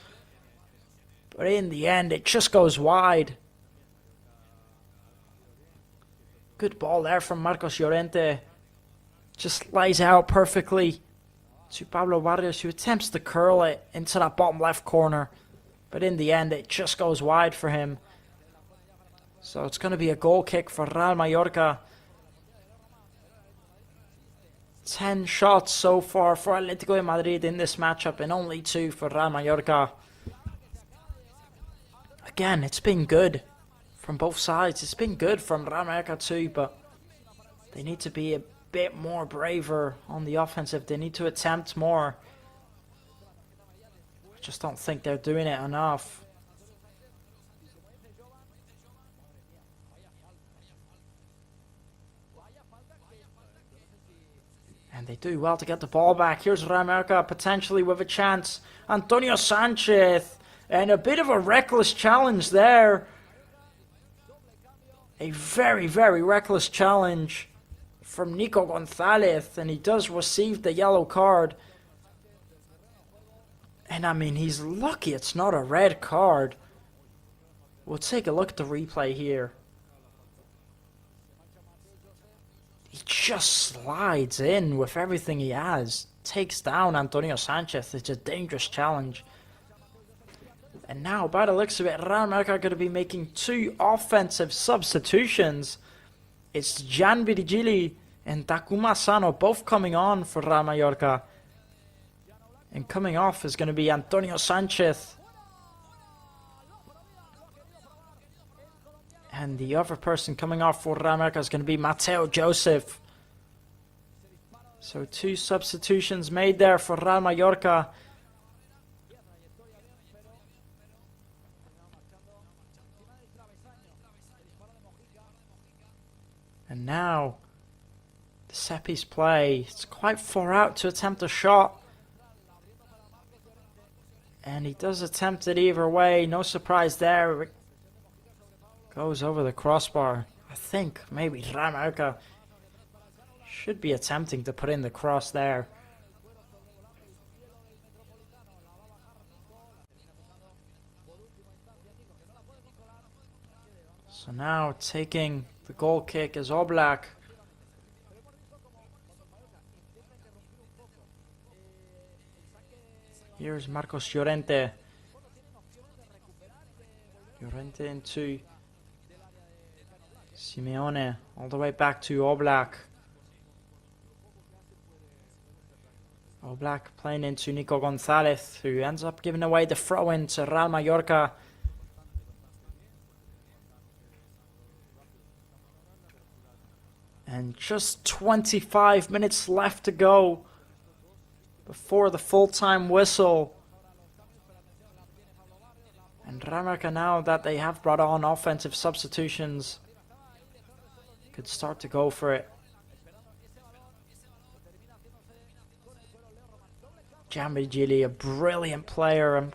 But in the end, it just goes wide. Good ball there from Marcos Llorente. Just lays out perfectly to Pablo Barrios, who attempts to curl it into that bottom left corner. But in the end, it just goes wide for him. So it's going to be a goal kick for Real Mallorca. 10 shots so far for Atlético de Madrid in this matchup, and only 2 for Real Mallorca. Again, it's been good from both sides. It's been good from Real Mallorca too, but they need to be a bit more braver on the offensive. They need to attempt more. I just don't think they're doing it enough. And they do well to get the ball back. Here's Real Mallorca potentially with a chance. Antonio Sanchez. And a bit of a reckless challenge there. A very, very reckless challenge from Nico Gonzalez. And he does receive the yellow card. And I mean, he's lucky it's not a red card. We'll take a look at the replay here. He just slides in with everything he has. Takes down Antonio Sanchez. It's a dangerous challenge. And now, by the looks of it, Real Mallorca are going to be making 2 offensive substitutions. It's Jan Virgili and Takuma Sano both coming on for Real Mallorca. And coming off is going to be Antonio Sanchez. And the other person coming off for Real Mallorca is going to be Mateo Joseph. So 2 substitutions made there for Real Mallorca. And now, the set piece play. It's quite far out to attempt a shot. And he does attempt it either way. No surprise there. It goes over the crossbar. I think maybe Real Mallorca should be attempting to put in the cross there. So now taking the goal kick is Oblak. Here's Marcos Llorente. Llorente into Simeone. All the way back to Oblak. Oblak playing into Nico Gonzalez, who ends up giving away the throw-in to Real Mallorca. And just 25 minutes left to go before the full-time whistle. And Real Mallorca, now that they have brought on offensive substitutions, could start to go for it. Giambigili, a brilliant player. I'm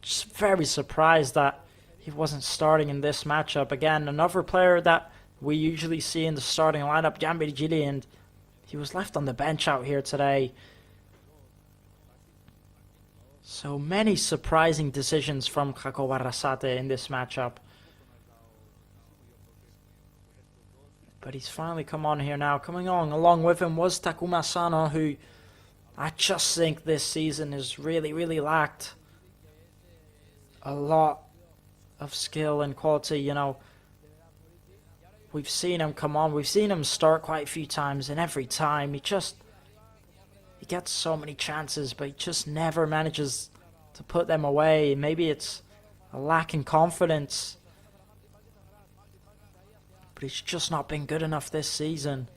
just very surprised that he wasn't starting in this matchup. Again, another player that we usually see in the starting lineup, Giambigili, and he was left on the bench out here today. So many surprising decisions from Jacob Arrasate in this matchup. But he's finally come on here now. Coming on along with him was Takuma Sano, who I just think this season has really lacked a lot of skill and quality. You know, we've seen him come on, we've seen him start quite a few times, and every time he gets so many chances, but he just never manages to put them away. Maybe it's a lack in confidence, but he's just not been good enough this season.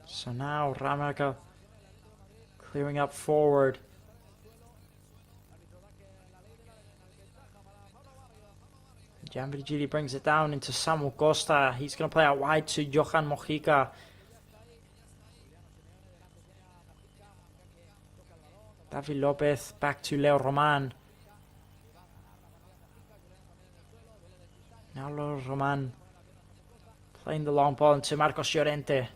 So now Real Mallorca clearing up forward. Giambigili brings it down into Samu Costa. He's going to play out wide to Johan Mojica. David Lopez back to Leo Roman. Now Leo Roman playing the long ball into Marcos Llorente.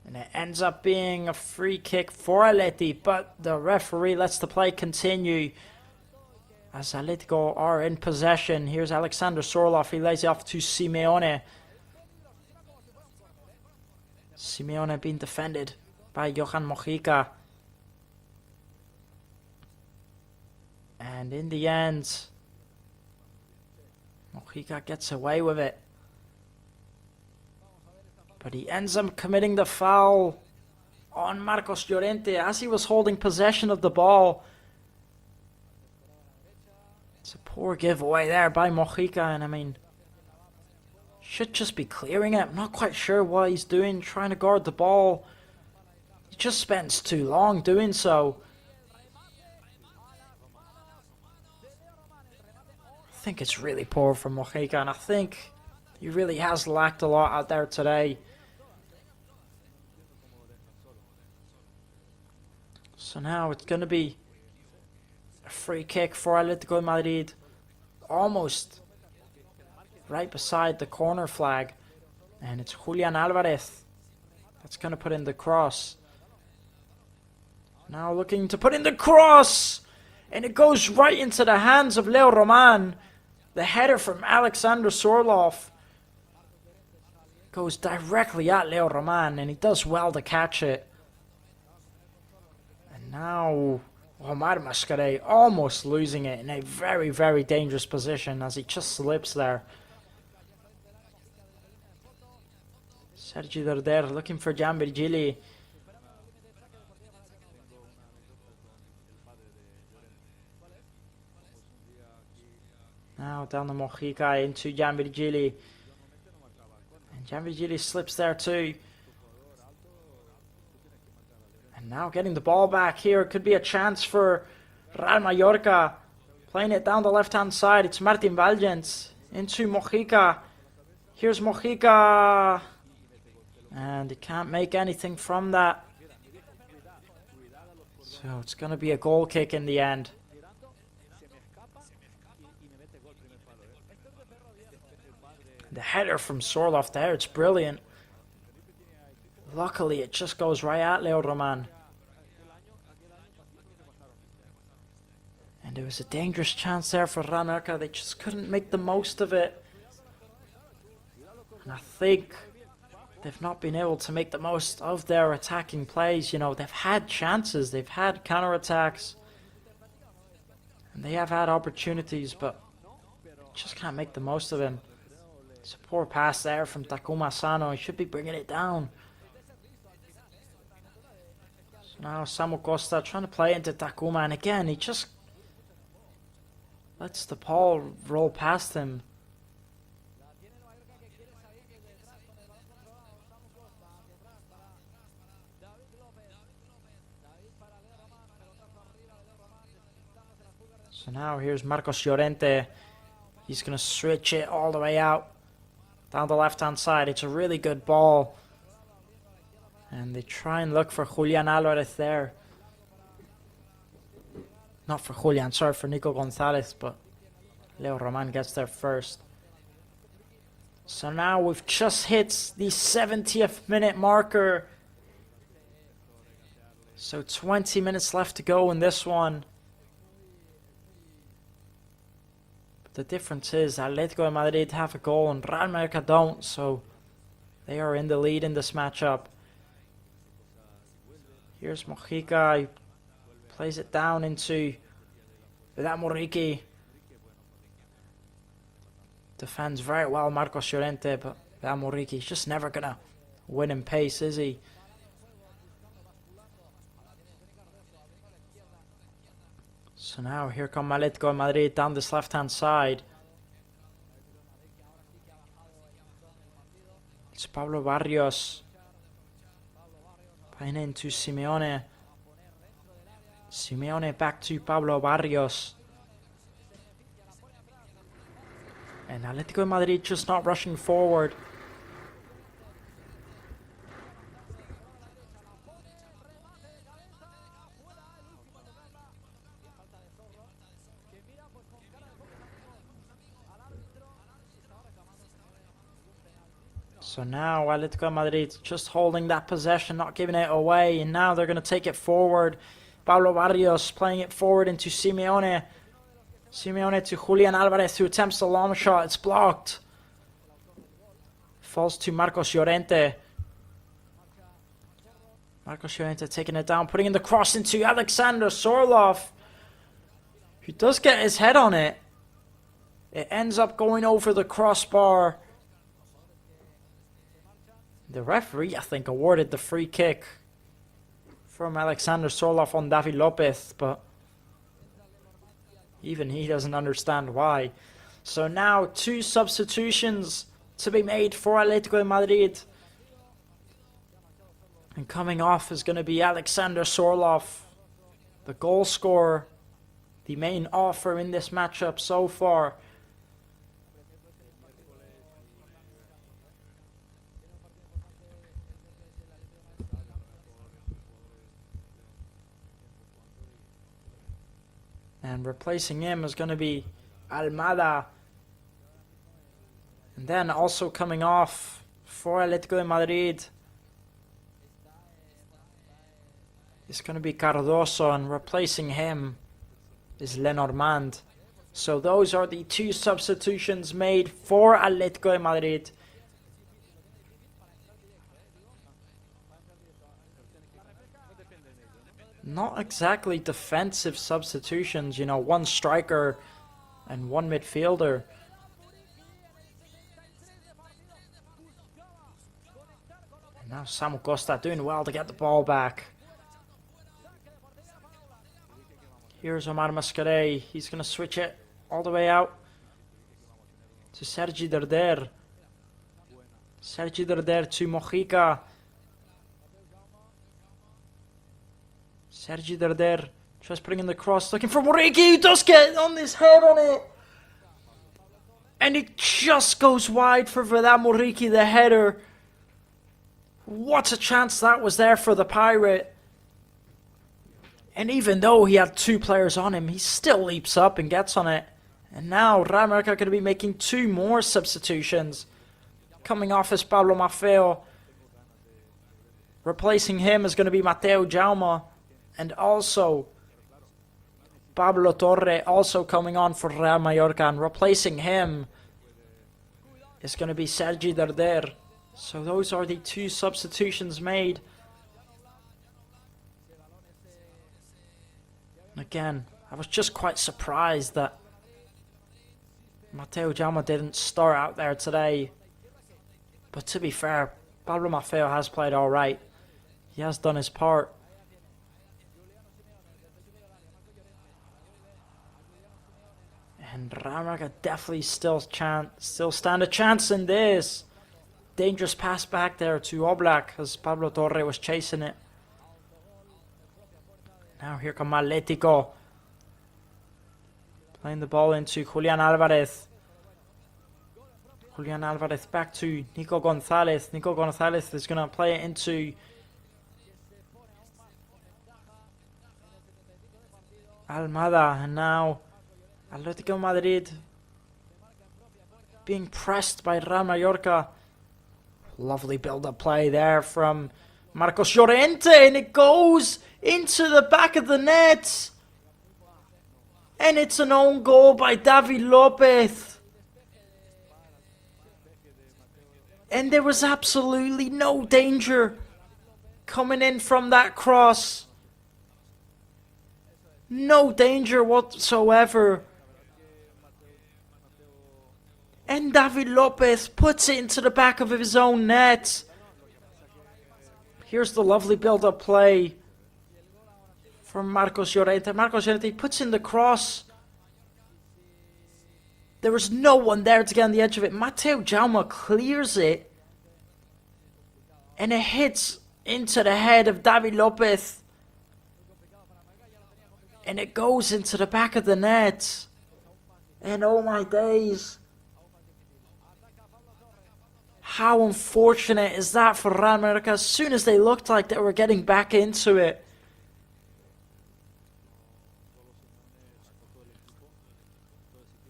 And it ends up being a free kick for Atleti, but the referee lets the play continue as Atletico are in possession. Here's Alexander Sorloff. He lays it off to Simeone. Simeone being defended by Johan Mojica. And in the end, Mojica gets away with it. But he ends up committing the foul on Marcos Llorente as he was holding possession of the ball. It's a poor giveaway there by Mojica, and I mean, should just be clearing it. I'm not quite sure what he's doing, trying to guard the ball. He just spends too long doing so. I think it's really poor from Mojica, and I think he really has lacked a lot out there today. So now it's going to be a free kick for Atlético de Madrid, almost right beside the corner flag. And it's Julian Alvarez that's going to put in the cross. Now looking to put in the cross, and it goes right into the hands of Leo Roman. The header from Alexander Sorloff goes directly at Leo Roman, and he does well to catch it. And now Omar Mascarell almost losing it in a very, very dangerous position as he just slips there. Sergi Darder looking for Gian Virgili. Now down the Mojica into Gian Virgili. And Gian Virgili slips there too. And now getting the ball back here. Could be a chance for Real Mallorca. Playing it down the left-hand side. It's Martin Valgens into Mojica. Here's Mojica. And he can't make anything from that. So it's going to be a goal kick in the end. The header from Sorloth there, it's brilliant. Luckily, it just goes right at Leo Roman. And there was a dangerous chance there for Real Mallorca. They just couldn't make the most of it. And I think they've not been able to make the most of their attacking plays. You know, they've had chances, they've had counterattacks, and they have had opportunities, but just can't make the most of them. It's a poor pass there from Takuma Sano. He should be bringing it down. So now Samu Costa trying to play into Takuma, and again he just lets the ball roll past him. So now here's Marcos Llorente. He's going to switch it all the way out. Down the left-hand side. It's a really good ball. And they try and look for Julian Alvarez there. Not for Julian, sorry, for Nico Gonzalez, but Leo Roman gets there first. So now we've just hit the 70th minute marker. So 20 minutes left to go in this one. The difference is Atlético de Madrid have a goal and Real Mallorca don't, so they are in the lead in this matchup. Here's Mojica, he plays it down into Moriki. Defends very well Marcos Llorente, but Moriki is just never going to win in pace, is he? So now here come Atlético de Madrid down this left-hand side. It's Pablo Barrios. Playing into Simeone. Simeone back to Pablo Barrios. And Atlético de Madrid just not rushing forward. So now Atlético de Madrid just holding that possession, not giving it away, and now they're going to take it forward. Pablo Barrios playing it forward into Simeone. Simeone to Julian Alvarez, who attempts the long shot. It's blocked. Falls to Marcos Llorente. Marcos Llorente taking it down, putting in the cross into Alexander Sorloth, who does get his head on it. It ends up going over the crossbar. The referee, I think, awarded the free kick from Alexander Sorloth on David Lopez, but even he doesn't understand why. So now 2 substitutions to be made for Atlético de Madrid. And coming off is going to be Alexander Sorloth, the goal scorer, the main offer in this matchup so far. And replacing him is going to be Almada. And then also coming off for Atlético de Madrid is going to be Cardoso, and replacing him is Lenormand. So those are the 2 substitutions made for Atlético de Madrid. Not exactly defensive substitutions, you know, one striker and one midfielder. And now Samu Costa doing well to get the ball back. Here's Omar Mascaré. He's going to switch it all the way out to Sergi Derder. Sergi Derder to Mojica. Sergi Derder just bringing the cross, looking for Muriqi, who does get on his head on it. And it just goes wide for Vedat Muriqi, the header. What a chance that was there for the Pirate. And even though he had two players on him, he still leaps up and gets on it. And now Real Mallorca are going to be making two more substitutions. Coming off is Pablo Maffeo. Replacing him is going to be Mateu Jaume. And also Pablo Torre also coming on for Real Mallorca. And replacing him is going to be Sergi Derder. So those are the two substitutions made. Again, I was just quite surprised that Mateu Jaume didn't start out there today. But to be fair, Pablo Maffeo has played alright. He has done his part. And Real Mallorca definitely still stand a chance in this. Dangerous pass back there to Oblak as Pablo Torre was chasing it. Now here come Atlético. Playing the ball into Julian Alvarez. Julian Alvarez back to Nico Gonzalez. Nico Gonzalez is going to play it into Almada. And now Atlético de Madrid being pressed by Real Mallorca. Lovely build-up play there from Marcos Llorente, and it goes into the back of the net. And it's an own goal by David Lopez. And there was absolutely no danger coming in from that cross. No danger whatsoever. And David Lopez puts it into the back of his own net. Here's the lovely build-up play from Marcos Llorente. Marcos Llorente puts in the cross. There was no one there to get on the edge of it. Mateu Jaume clears it. And it hits into the head of David Lopez. And it goes into the back of the net. And oh my days. How unfortunate is that for Real Mallorca? As soon as they looked like they were getting back into it.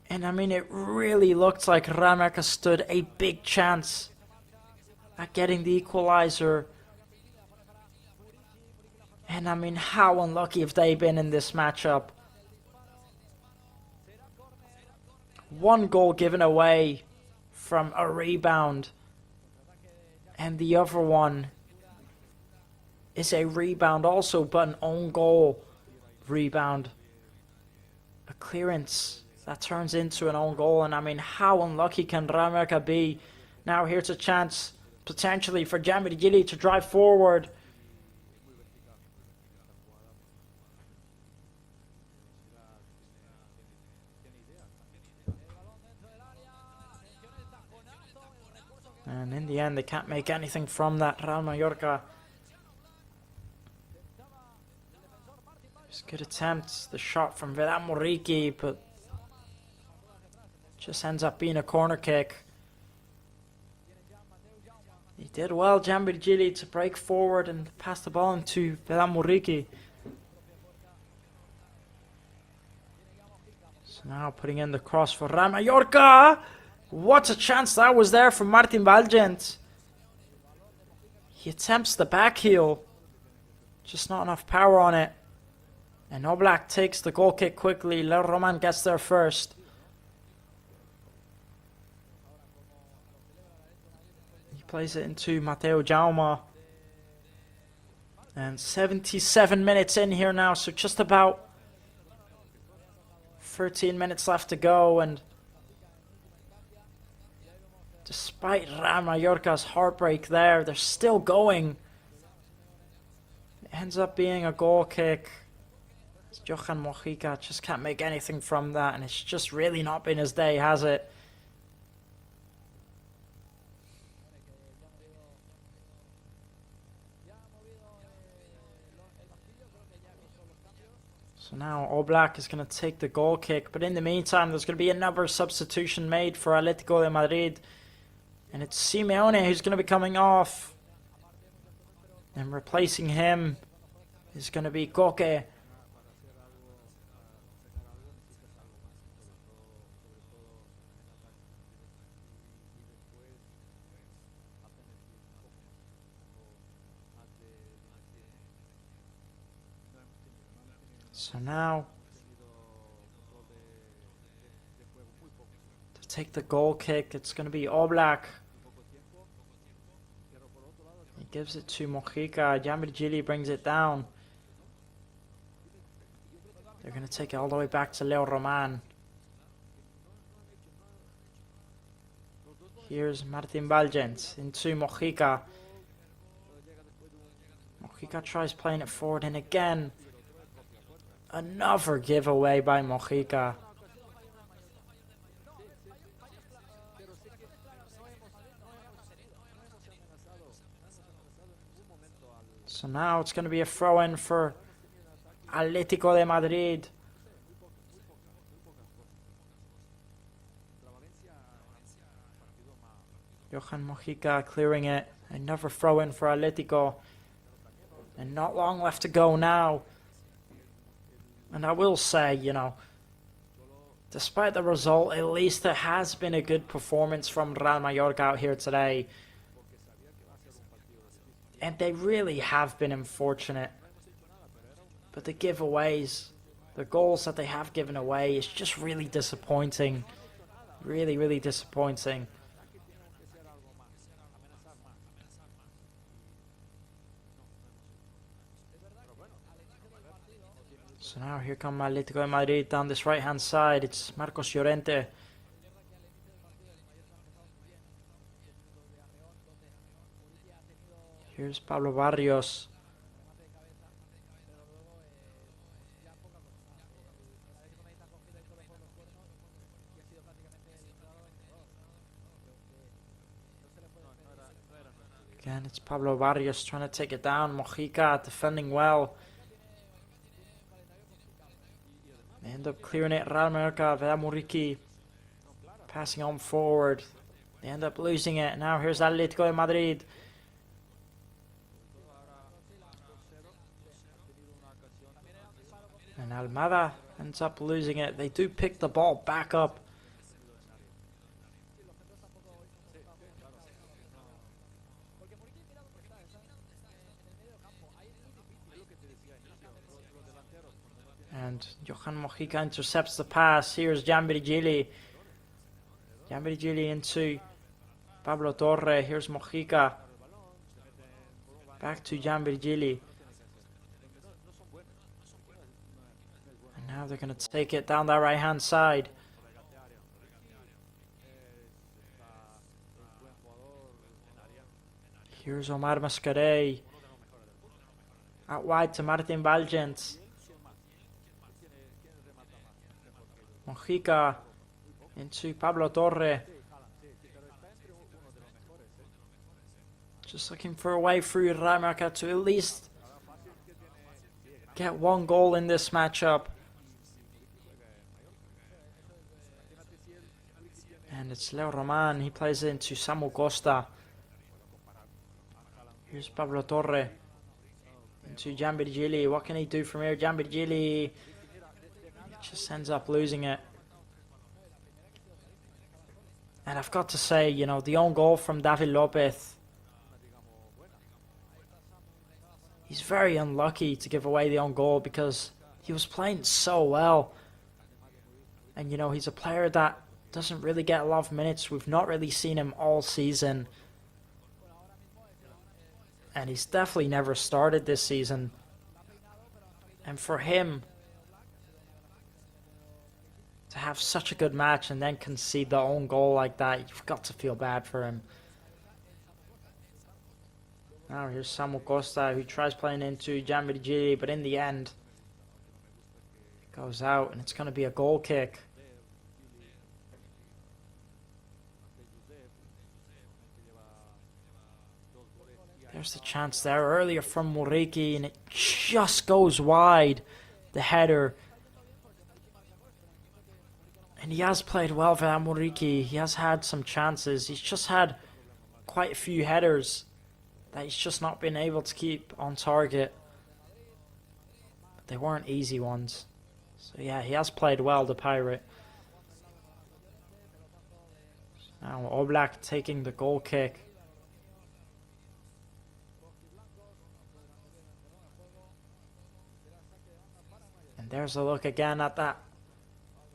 And I mean, it really looked like Real Mallorca stood a big chance at getting the equalizer. And I mean, how unlucky have they been in this matchup? One goal given away from a rebound. And the other one is a rebound also, but an own goal rebound. A clearance that turns into an own goal. And I mean, how unlucky can Real Mallorca be? Now here's a chance potentially for Jamie Gilly to drive forward. And in the end, they can't make anything from that, Real Mallorca. Just good attempts. The shot from Vedat Muriqi, but just ends up being a corner kick. He did well, Jambi Gili, to break forward and pass the ball into Vedat Muriqi. So now putting in the cross for Real Mallorca. What a chance that was there from Martin Valgent. He attempts the back heel. Just not enough power on it. And Oblak takes the goal kick quickly. Le Roman gets there first. He plays it into Mateu Jaume. And 77 minutes in here now, so just about 13 minutes left to go, and despite Real Mallorca's heartbreak there, they're still going. It ends up being a goal kick. Johan Mojica just can't make anything from that, and it's just really not been his day, has it? So now Oblak is going to take the goal kick, but in the meantime there's going to be another substitution made for Atlético de Madrid, and it's Simeone who's going to be coming off, and replacing him is going to be Coque. So now, to take the goal kick, it's going to be Oblak. He gives it to Mojica. Jambirjili brings it down. They're going to take it all the way back to Leo Roman. Here's Martin Valgens into Mojica. Mojica tries playing it forward, and again, another giveaway by Mojica. So now it's going to be a throw-in for Atlético de Madrid. Johan Mojica clearing it. Another throw-in for Atlético. And not long left to go now. And I will say, you know, despite the result, at least it has been a good performance from Real Mallorca out here today. And they really have been unfortunate. But the giveaways, the goals that they have given away, is just really disappointing. Really, really disappointing. So now here come Atlético de Madrid down this right hand side. It's Marcos Llorente. Here's Pablo Barrios. Again, it's Pablo Barrios trying to take it down. Mojica defending well. They end up clearing it. Real Mallorca, Muriqui passing on forward. They end up losing it. Now here's Atlético de Madrid. And Almada ends up losing it. They do pick the ball back up. And Johan Mojica intercepts the pass. Here's Jambirjili. Jambirjili into Pablo Torre. Here's Mojica. Back to Jambirjili. And now they're going to take it down that right hand side. Here's Omar Mascarell. Out wide to Martin Valgens. Mojica into Pablo Torre. Just looking for a way through Real Mallorca to at least get one goal in this matchup. And it's Leo Roman. He plays it into Samu Costa. Here's Pablo Torre into Jambirjili. What can he do from here? Jambirjili just ends up losing it. And I've got to say, you know, the own goal from David Lopez, he's very unlucky to give away the own goal because he was playing so well. And, you know, he's a player that doesn't really get a lot of minutes. We've not really seen him all season. And he's definitely never started this season. And for him to have such a good match and then concede the own goal like that, you've got to feel bad for him. Now here's Samu Costa, who tries playing into Gianvirgili, but in the end, it goes out, and it's going to be a goal kick. There's the chance there earlier from Muriqi, and it just goes wide, the header. And he has played well for that Muriqi. He has had some chances. He's just had quite a few headers that he's just not been able to keep on target. But they weren't easy ones. So yeah, he has played well, the Pirate. Now Oblak taking the goal kick. And there's a look again at that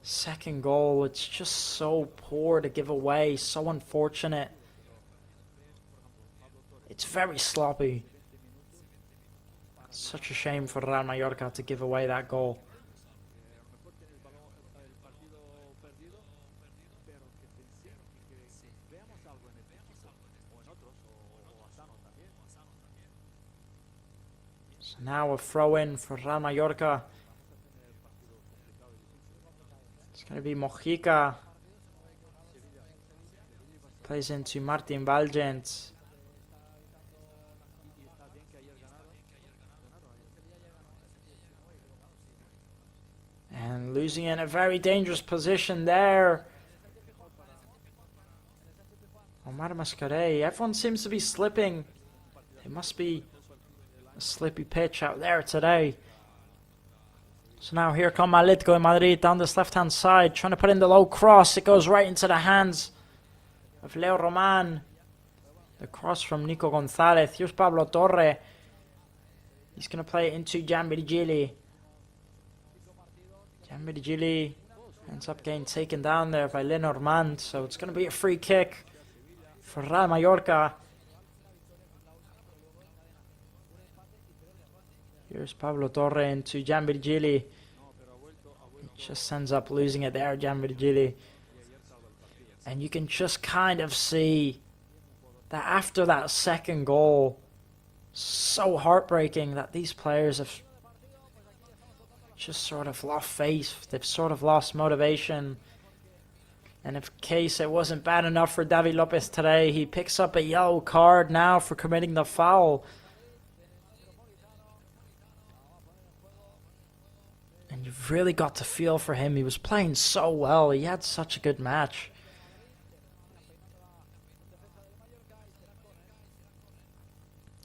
second goal. It's just so poor to give away, so unfortunate. It's very sloppy. Such a shame for Real Mallorca to give away that goal. So now a throw in for Real Mallorca. It's going to be Mojica. Plays into Martin Valgent. And losing in a very dangerous position there. Omar Mascarell. Everyone seems to be slipping. It must be a slippy pitch out there today. So now here come Atlético de Madrid down this left-hand side, trying to put in the low cross. It goes right into the hands of Leo Roman. The cross from Nico Gonzalez. Here's Pablo Torre. He's going to play it into Gianvirgili. Gianvirgili ends up getting taken down there by Lenormand. So it's going to be a free kick for Real Mallorca. Here's Pablo Torre into Gianvirgili. Just ends up losing it there, Gianvirgili. And you can just kind of see that after that second goal, so heartbreaking that these players have just sort of lost faith. They've sort of lost motivation. And in case it wasn't bad enough for David Lopez today, he picks up a yellow card now for committing the foul. And you've really got to feel for him. He was playing so well. He had such a good match.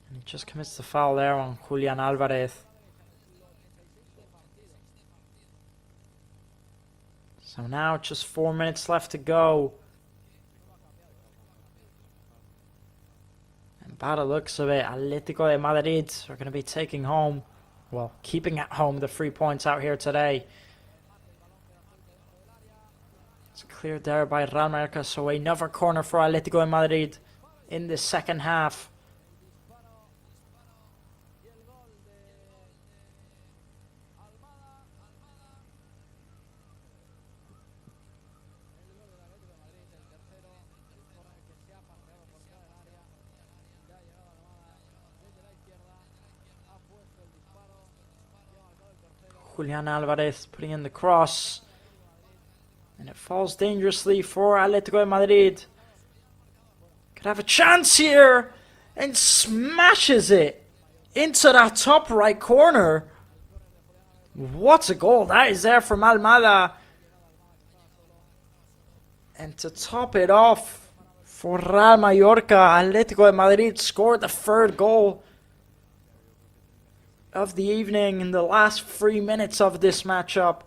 And he just commits the foul there on Julian Alvarez. So now just 4 minutes left to go. And by the looks of it, Atlético de Madrid are going to be taking home, well, keeping at home the 3 points out here today. It's cleared there by Real Mallorca, so another corner for Atlético de Madrid in the second half. Julian Alvarez putting in the cross. And it falls dangerously for Atlético de Madrid. Could have a chance here. And smashes it into that top right corner. What a goal that is there from Almada. And to top it off for Real Mallorca, Atlético de Madrid scored the third goal of the evening in the last 3 minutes of this matchup.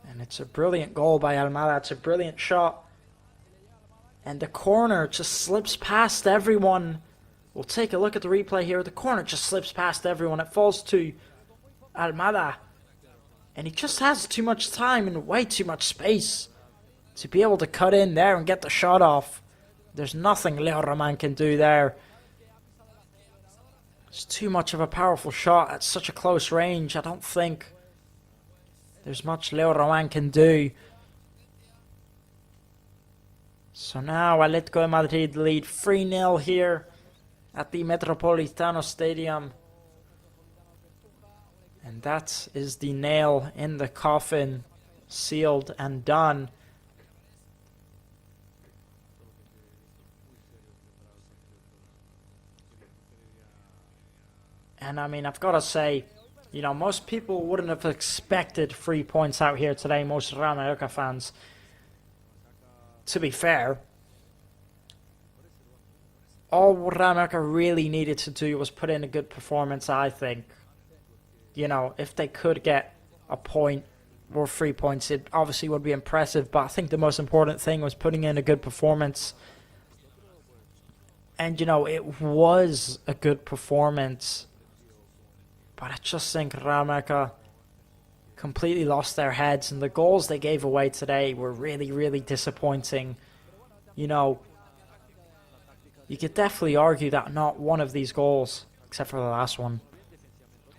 And it's a brilliant goal by Almada. It's a brilliant shot. And the corner just slips past everyone. We'll take a look at the replay here. The corner just slips past everyone. It falls to Almada. And he just has too much time and way too much space to be able to cut in there and get the shot off. There's nothing Leo Roman can do there. It's too much of a powerful shot at such a close range. I don't think there's much Leo Roman can do. So now Atlético de Madrid lead 3-0 here at the Metropolitano Stadium. And that is the nail in the coffin, sealed and done. And I mean, I've got to say, you know, most people wouldn't have expected 3 points out here today, most Real Mallorca fans. To be fair, all Real Mallorca really needed to do was put in a good performance, I think. You know, if they could get a point or 3 points, it obviously would be impressive. But I think the most important thing was putting in a good performance. And, you know, it was a good performance. But I just think Real Mallorca completely lost their heads. And the goals they gave away today were really, really disappointing. You know, you could definitely argue that not one of these goals, except for the last one,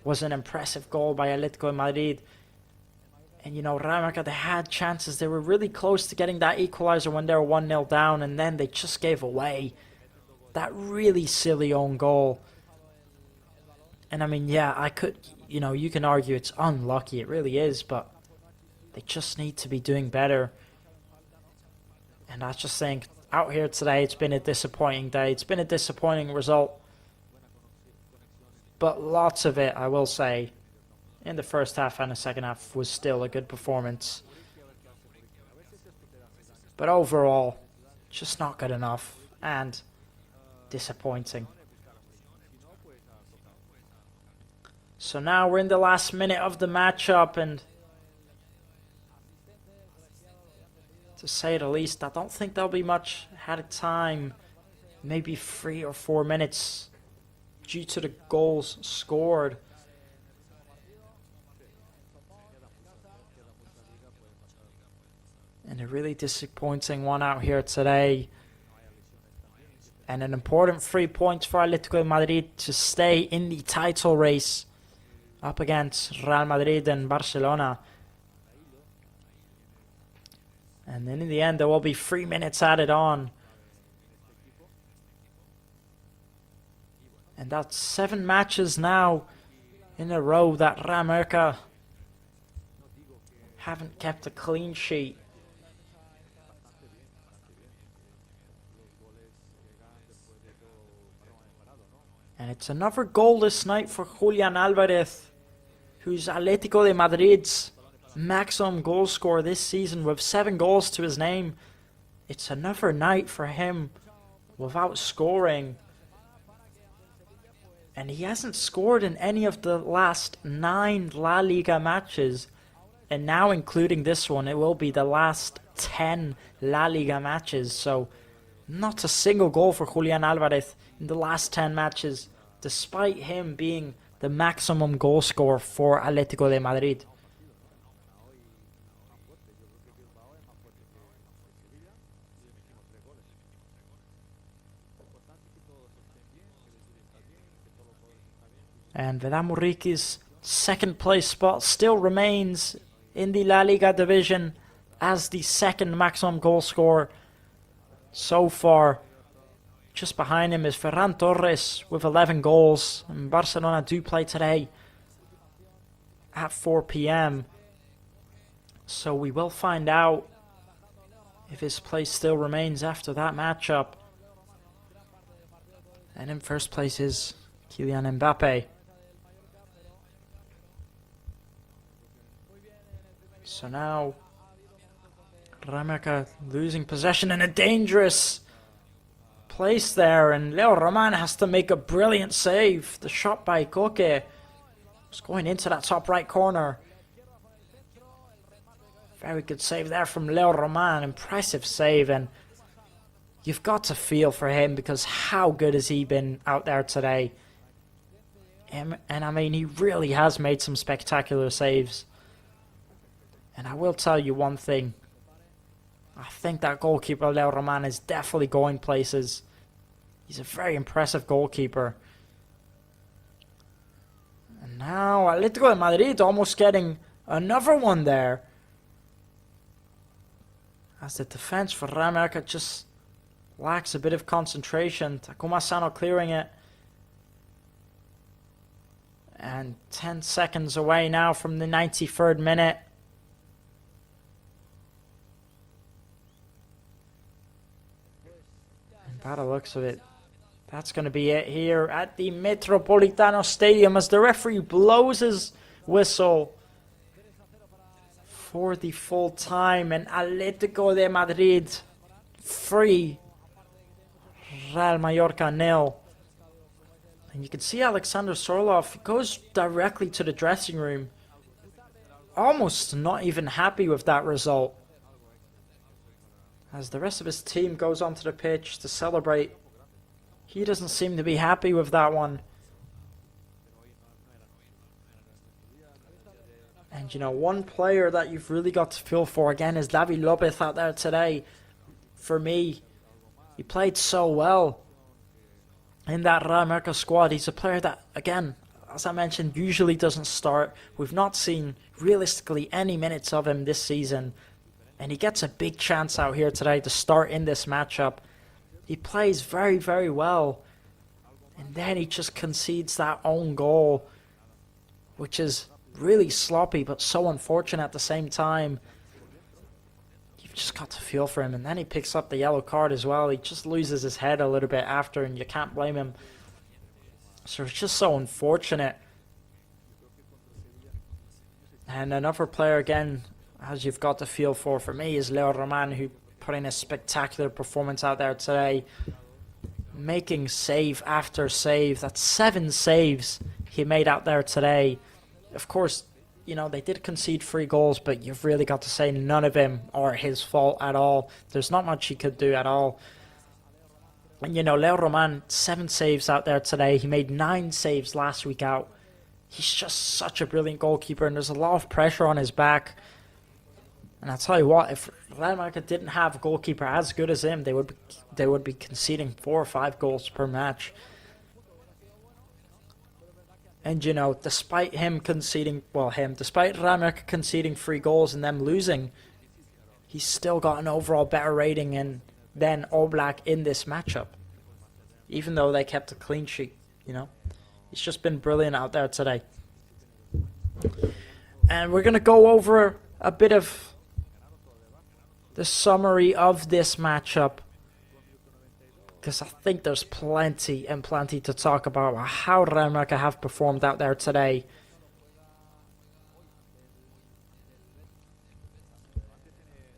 was an impressive goal by Atlético de Madrid. And, you know, Real Mallorca, they had chances. They were really close to getting that equalizer when they were 1-0 down. And then they just gave away that really silly own goal. And, I mean, yeah, I could, you know, you can argue it's unlucky. It really is. But they just need to be doing better. And I just think out here today, it's been a disappointing day. It's been a disappointing result. But lots of it, I will say, in the first half and the second half was still a good performance. But overall, just not good enough and disappointing. So now we're in the last minute of the matchup, and to say the least, I don't think there'll be much ahead of time. Maybe 3 or 4 minutes due to the goals scored. And a really disappointing one out here today. And an important 3 points for Atlético de Madrid to stay in the title race up against Real Madrid and Barcelona. And then in the end, there will be 3 minutes added on. And that's 7 matches now in a row that Real Mallorca haven't kept a clean sheet. And it's another goalless night for Julian Alvarez, who's Atlético de Madrid's maximum goal scorer this season with 7 goals to his name. It's another night for him without scoring. And he hasn't scored in any of the last 9 La Liga matches. And now including this one, it will be the last 10 La Liga matches. So not a single goal for Julian Alvarez in the last 10 matches, despite him being the maximum goal scorer for Atlético de Madrid. And Vedat Muriki's second place spot still remains in the La Liga division as the second maximum goal scorer so far. Just behind him is Ferran Torres with 11 goals. And Barcelona do play today at 4 p.m. So we will find out if his place still remains after that matchup. And in first place is Kylian Mbappe. So now Real Mallorca losing possession in a dangerous place there, and Leo Roman has to make a brilliant save. The shot by Koke was going into that top right corner. Very good save there from Leo Roman. Impressive save, and you've got to feel for him because how good has he been out there today? And I mean, he really has made some spectacular saves. And I will tell you one thing. I think that goalkeeper, Leo Roman, is definitely going places. He's a very impressive goalkeeper. And now Atlético de Madrid almost getting another one there. As the defense for Real Mallorca just lacks a bit of concentration. Takuma Sano clearing it. And 10 seconds away now from the 93rd minute. And by the looks of it, that's going to be it here at the Metropolitano Stadium as the referee blows his whistle for the full time. And Atlético de Madrid 3, Real Mallorca 0. And you can see Alexander Sorloth goes directly to the dressing room, almost not even happy with that result. As the rest of his team goes onto the pitch to celebrate, he doesn't seem to be happy with that one. And you know, one player that you've really got to feel for again is David Lopez out there today. For me, he played so well in that Real Mallorca squad. He's a player that, again, as I mentioned, usually doesn't start. We've not seen realistically any minutes of him this season. And he gets a big chance out here today to start in this matchup. He plays very, very well. And then he just concedes that own goal, which is really sloppy but so unfortunate at the same time. You've just got to feel for him. And then he picks up the yellow card as well. He just loses his head a little bit after, and you can't blame him. So it's just so unfortunate. And another player, again, as you've got to feel for me, is Leo Roman, who put in a spectacular performance out there today. Making save after save. That's 7 saves he made out there today. Of course, you know, they did concede 3 goals, but you've really got to say none of them are his fault at all. There's not much he could do at all. And, you know, Leo Roman, 7 saves out there today. He made 9 saves last week out. He's just such a brilliant goalkeeper, and there's a lot of pressure on his back. And I'll tell you what, if Real Madrid didn't have a goalkeeper as good as him, they would be conceding 4 or 5 goals per match. And, you know, despite him conceding, despite Real Madrid conceding 3 goals and them losing, he's still got an overall better rating than Oblak in this matchup. Even though they kept a clean sheet, you know. He's just been brilliant out there today. And we're going to go over a bit of the summary of this matchup, because I think there's plenty and plenty to talk about how Real Mallorca have performed out there today.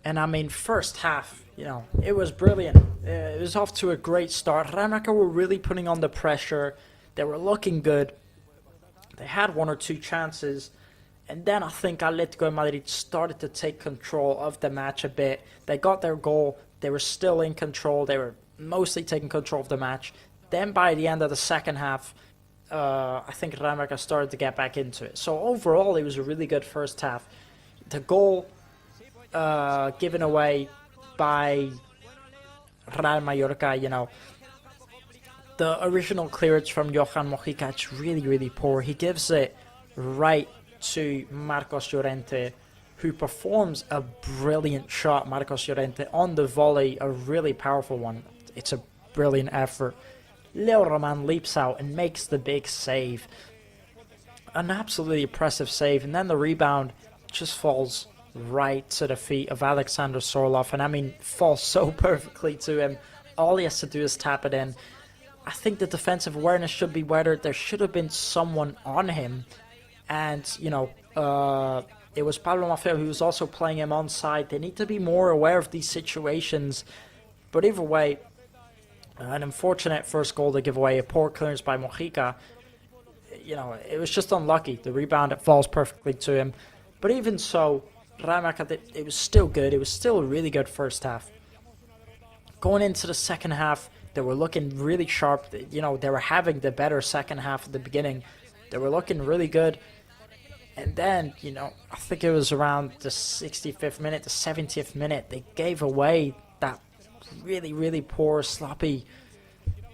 And I mean, first half, you know, it was brilliant. It was off to a great start. Real Mallorca were really putting on the pressure. They were looking good. They had 1 or 2 chances. And then I think Atlético de Madrid started to take control of the match a bit. They got their goal. They were still in control. They were mostly taking control of the match. Then by the end of the second half, I think Real Mallorca started to get back into it. So overall, it was a really good first half. The goal given away by Real Mallorca, you know, the original clearance from Johan Mojica, it's really, really poor. He gives it right to Marcos Llorente, who performs a brilliant shot, Marcos Llorente, on the volley, a really powerful one. It's a brilliant effort. Leo Roman leaps out and makes the big save. An absolutely impressive save, and then the rebound just falls right to the feet of Alexander Sorloth, and I mean, falls so perfectly to him. All he has to do is tap it in. I think the defensive awareness should be better. There should have been someone on him. And, you know, it was Pablo Maffeo who was also playing him onside. They need to be more aware of these situations. But either way, an unfortunate first goal to give away, a poor clearance by Mojica. You know, it was just unlucky. The rebound, it falls perfectly to him. But even so, Real Mallorca, it was still good. It was still a really good first half. Going into the second half, they were looking really sharp. You know, they were having the better second half at the beginning. They were looking really good. And then, you know, I think it was around the 65th minute, the 70th minute, they gave away that really, really poor, sloppy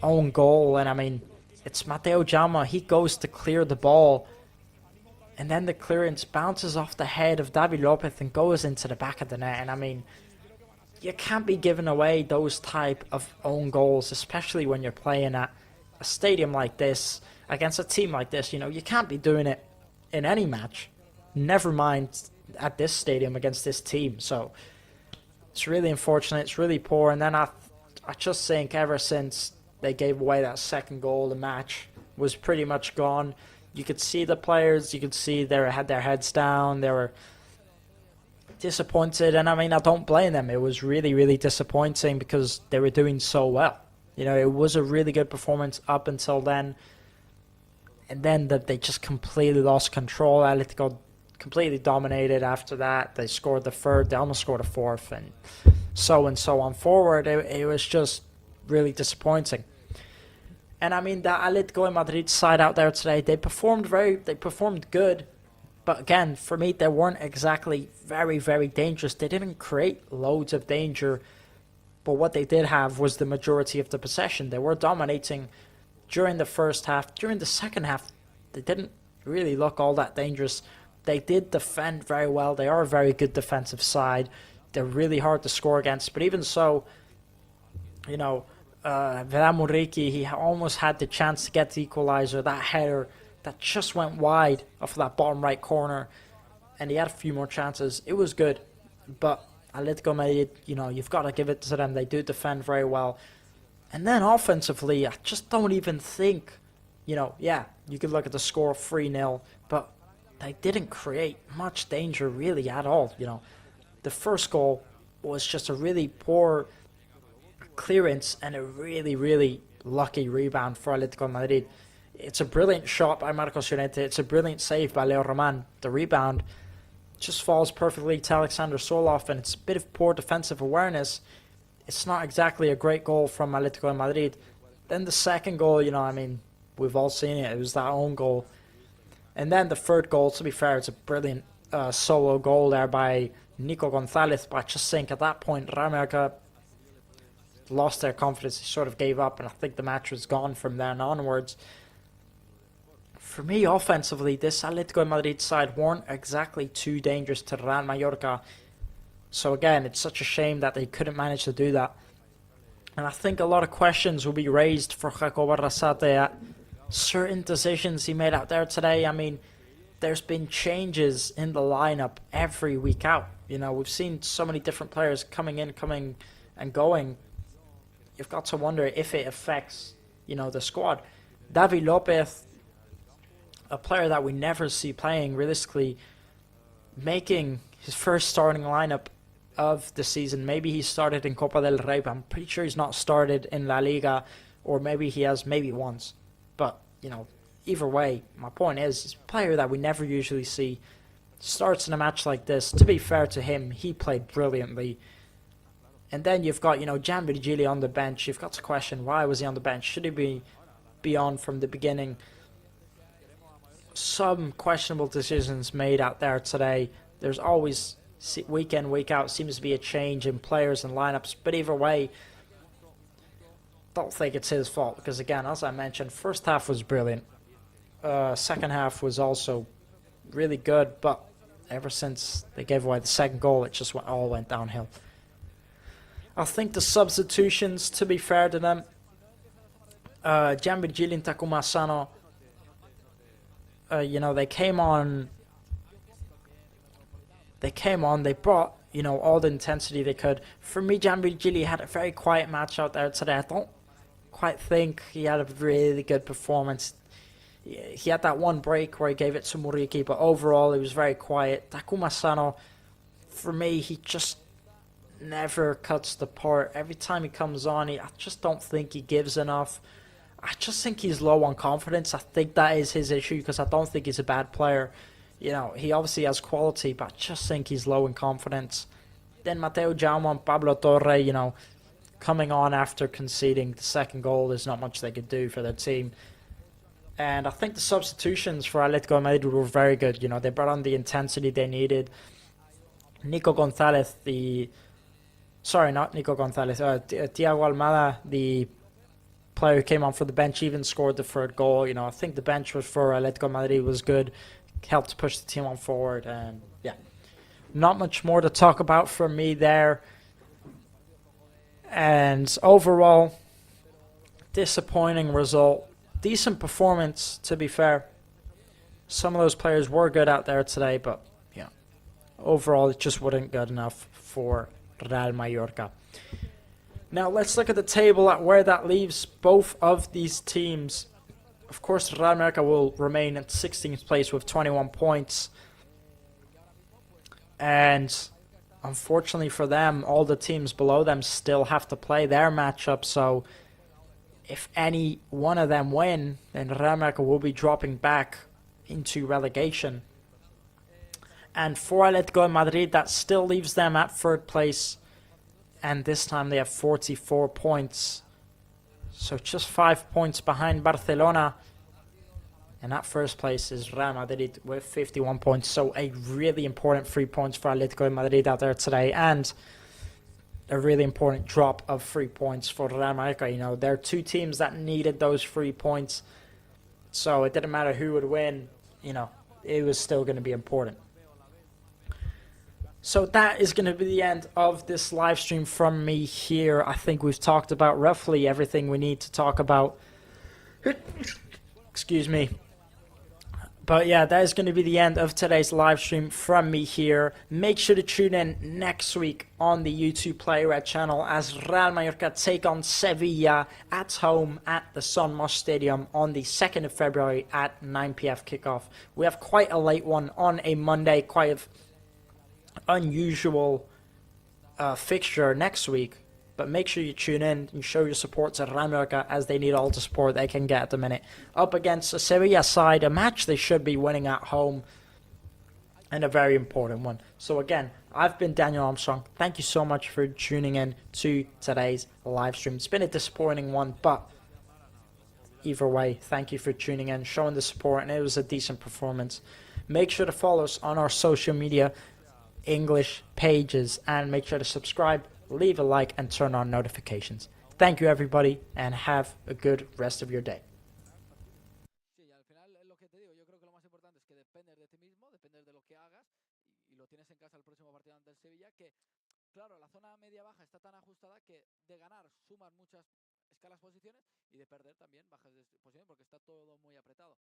own goal. And I mean, it's Mateo Jama. He goes to clear the ball, and then the clearance bounces off the head of David Lopez and goes into the back of the net. And I mean, you can't be giving away those type of own goals, especially when you're playing at a stadium like this, against a team like this. You know, you can't be doing it in any match, never mind at this stadium against this team. So it's really unfortunate, it's really poor. And then I just think ever since they gave away that second goal, the match was pretty much gone. You could see the players, you could see they had their heads down, they were disappointed. And I mean, I don't blame them. It was really, really disappointing because they were doing so well. You know, it was a really good performance up until then. And then that they just completely lost control. Atletico completely dominated after that. They scored the third, they almost scored a fourth, and so on forward. It was just really disappointing. And I mean, the Atlético de Madrid side out there today, they performed good. But again, for me, they weren't exactly very, very dangerous. They didn't create loads of danger. But what they did have was the majority of the possession. They were dominating during the first half. During the second half, they didn't really look all that dangerous. They did defend very well. They are a very good defensive side. They're really hard to score against. But even so, you know, Muriqi, he almost had the chance to get the equalizer. That header that just went wide off that bottom right corner. And he had a few more chances. It was good. But Atletico Madrid, you know, you've got to give it to them. They do defend very well. And then offensively, I just don't even think, you know, yeah, you could look at the score 3-0, but they didn't create much danger really at all. You know, the first goal was just a really poor clearance and a really, really lucky rebound for Atletico Madrid. It's a brilliant shot by Marcos Llorente. It's a brilliant save by Leo Roman. The rebound just falls perfectly to Alexander Soloff, and it's a bit of poor defensive awareness. It's not exactly a great goal from Atlético de Madrid. Then the second goal, you know, I mean, we've all seen it. It was that own goal. And then the third goal, to be fair, it's a brilliant solo goal there by Nico Gonzalez. But I just think at that point, Real Mallorca lost their confidence. They sort of gave up, and I think the match was gone from then onwards. For me, offensively, this Atlético de Madrid side weren't exactly too dangerous to Real Mallorca. So again, it's such a shame that they couldn't manage to do that. And I think a lot of questions will be raised for Jacob Arrasate at certain decisions he made out there today. I mean, there's been changes in the lineup every week out. You know, we've seen so many different players coming and going. You've got to wonder if it affects, you know, the squad. David Lopez, a player that we never see playing realistically, making his first starting lineup of the season. Maybe he started in Copa del Rey, but I'm pretty sure he's not started in LaLiga, or maybe he has, maybe once. But, you know, either way, my point is, he's a player that we never usually see starts in a match like this. To be fair to him, he played brilliantly. And then you've got, you know, Jan Virgili on the bench. You've got to question, why was he on the bench? Should he be on from the beginning? Some questionable decisions made out there today. There's always, week in, week out, seems to be a change in players and lineups. But either way, don't think it's his fault. Because again, as I mentioned, first half was brilliant. Second half was also really good. But ever since they gave away the second goal, it just all went downhill. I think the substitutions, to be fair to them, Jan Virgili and Takuma Asano, you know, they came on, they brought, you know, all the intensity they could. For me, Jan Virgili had a very quiet match out there today. I don't quite think he had a really good performance. He had that one break where he gave it to Muriqi, but overall, he was very quiet. Takuma Asano, for me, he just never cuts the part. Every time he comes on, I just don't think he gives enough. I just think he's low on confidence. I think that is his issue, because I don't think he's a bad player. You know, he obviously has quality, but I just think he's low in confidence. Then Mateo Jaume and Pablo Torre, you know, coming on after conceding the second goal, there's not much they could do for their team. And I think the substitutions for Atletico de Madrid were very good. You know, they brought on the intensity they needed. Nico Gonzalez, not Nico Gonzalez, Thiago Almada, the player who came on for the bench, even scored the third goal. You know, I think the bench was for Atletico Madrid was good, helped push the team on forward, and yeah, not much more to talk about from me there. And overall, disappointing result. Decent performance, to be fair. Some of those players were good out there today, but yeah, overall it just wasn't good enough for Real Mallorca. Now let's look at the table at where that leaves both of these teams. Of course, Real Mallorca will remain at 16th place with 21 points. And unfortunately for them, all the teams below them still have to play their matchup. So if any one of them win, then Real Mallorca will be dropping back into relegation. And for Atlético de Madrid, that still leaves them at third place. And this time they have 44 points. So just 5 points behind Barcelona. And at first place is Real Madrid with 51 points. So a really important 3 points for Atlético de Madrid out there today. And a really important drop of 3 points for Real Mallorca. You know, there are two teams that needed those 3 points. So it didn't matter who would win. You know, it was still going to be important. So that is going to be the end of this live stream from me here. I think we've talked about roughly everything we need to talk about. Excuse me. But yeah, that is going to be the end of today's live stream from me here. Make sure to tune in next week on the YouTube Play Red channel as Real Mallorca take on Sevilla at home at the Son Moss Stadium on the 2nd of February at 9 p.m. kickoff. We have quite a late one on a Monday, quite an unusual fixture next week. But make sure you tune in and show your support to Real Mallorca as they need all the support they can get at the minute. Up against a Sevilla side, a match they should be winning at home, and a very important one. So again, I've been Daniel Armstrong. Thank you so much for tuning in to today's live stream. It's been a disappointing one, but either way, thank you for tuning in, showing the support, and it was a decent performance. Make sure to follow us on our social media English pages, and make sure to subscribe, leave a like, and turn on notifications. Thank you, everybody, and have a good rest of your day. Sí, y al final es lo que te digo. Yo creo que lo más importante es que dependes de ti mismo, dependes de lo que hagas y lo tienes en casa el próximo partido ante el Sevilla. Que, claro, la zona media-baja está tan ajustada que de ganar sumas muchas escalas posiciones y de perder también bajas de posiciones porque está todo muy apretado.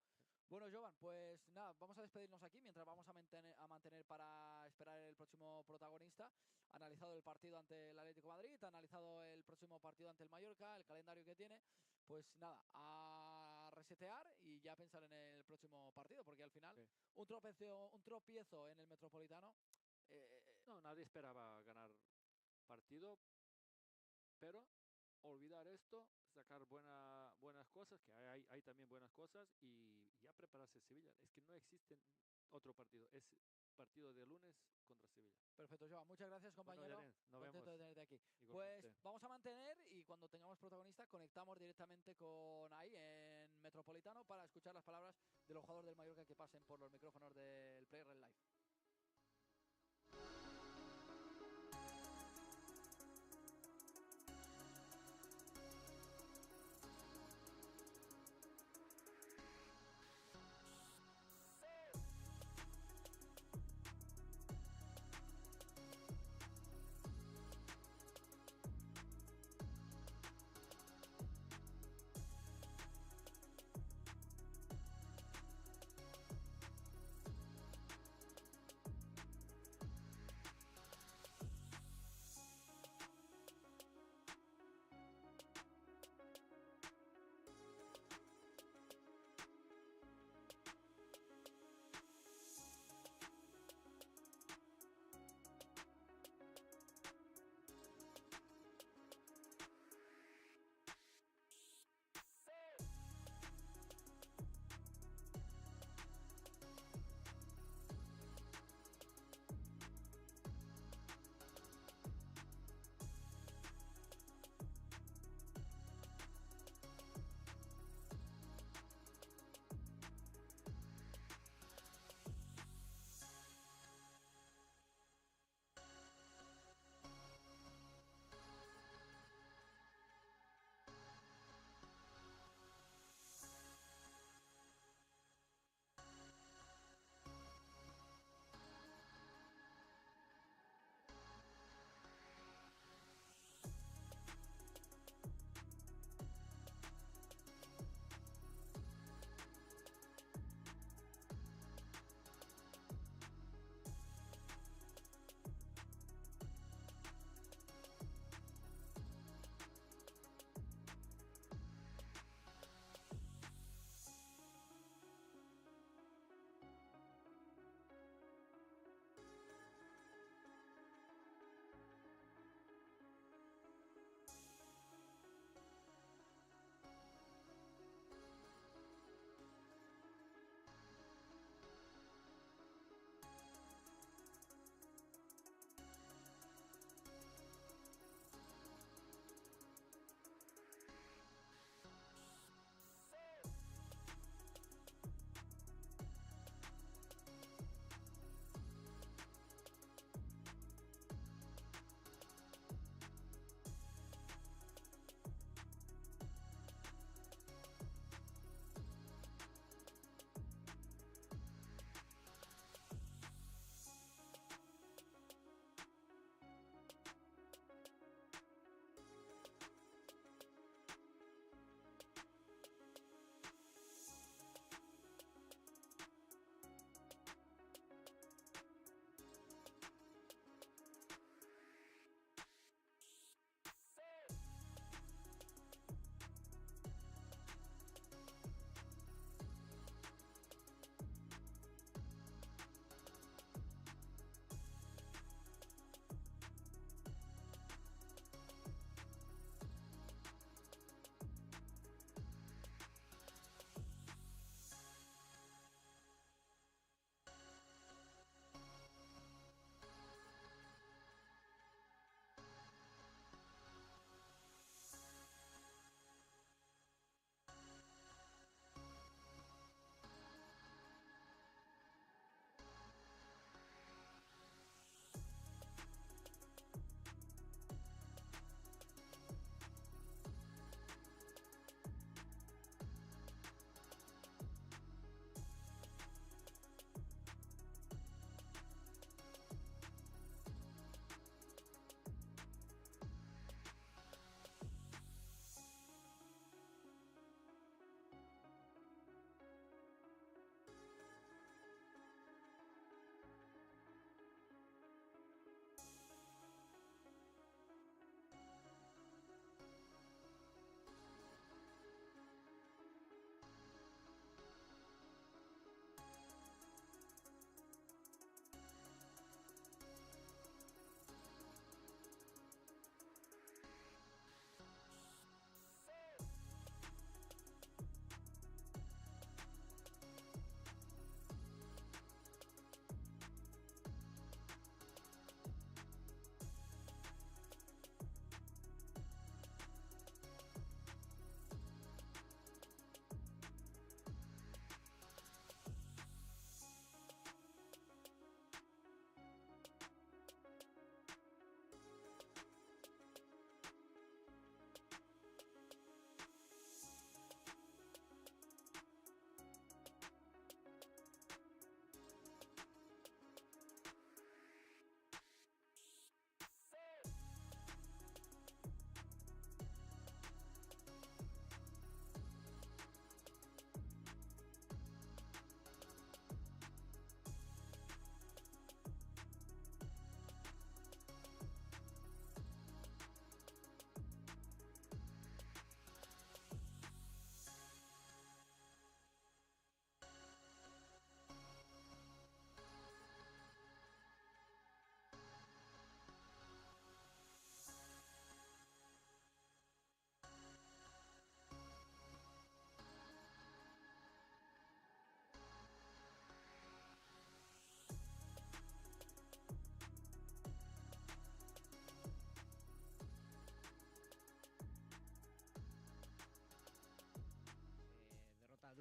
Bueno, Jovan, pues nada, vamos a despedirnos aquí mientras vamos a mantener para esperar el próximo protagonista. Ha analizado el partido ante el Atlético de Madrid, ha analizado el próximo partido ante el Mallorca, el calendario que tiene. Pues nada, a resetear y ya pensar en el próximo partido, porque al final un tropiezo en el Metropolitano. No, nadie esperaba ganar partido, pero olvidar esto, sacar buenas cosas, que hay también buenas cosas, y ya prepararse Sevilla. Es que no existe otro partido, es partido de lunes contra Sevilla. Perfecto, Joan, muchas gracias, compañero. Bueno, nos vemos. De tenerte aquí. Pues vamos a mantener y cuando tengamos protagonista conectamos directamente con ahí en Metropolitano para escuchar las palabras de los jugadores del Mallorca que pasen por los micrófonos del Play Red Live.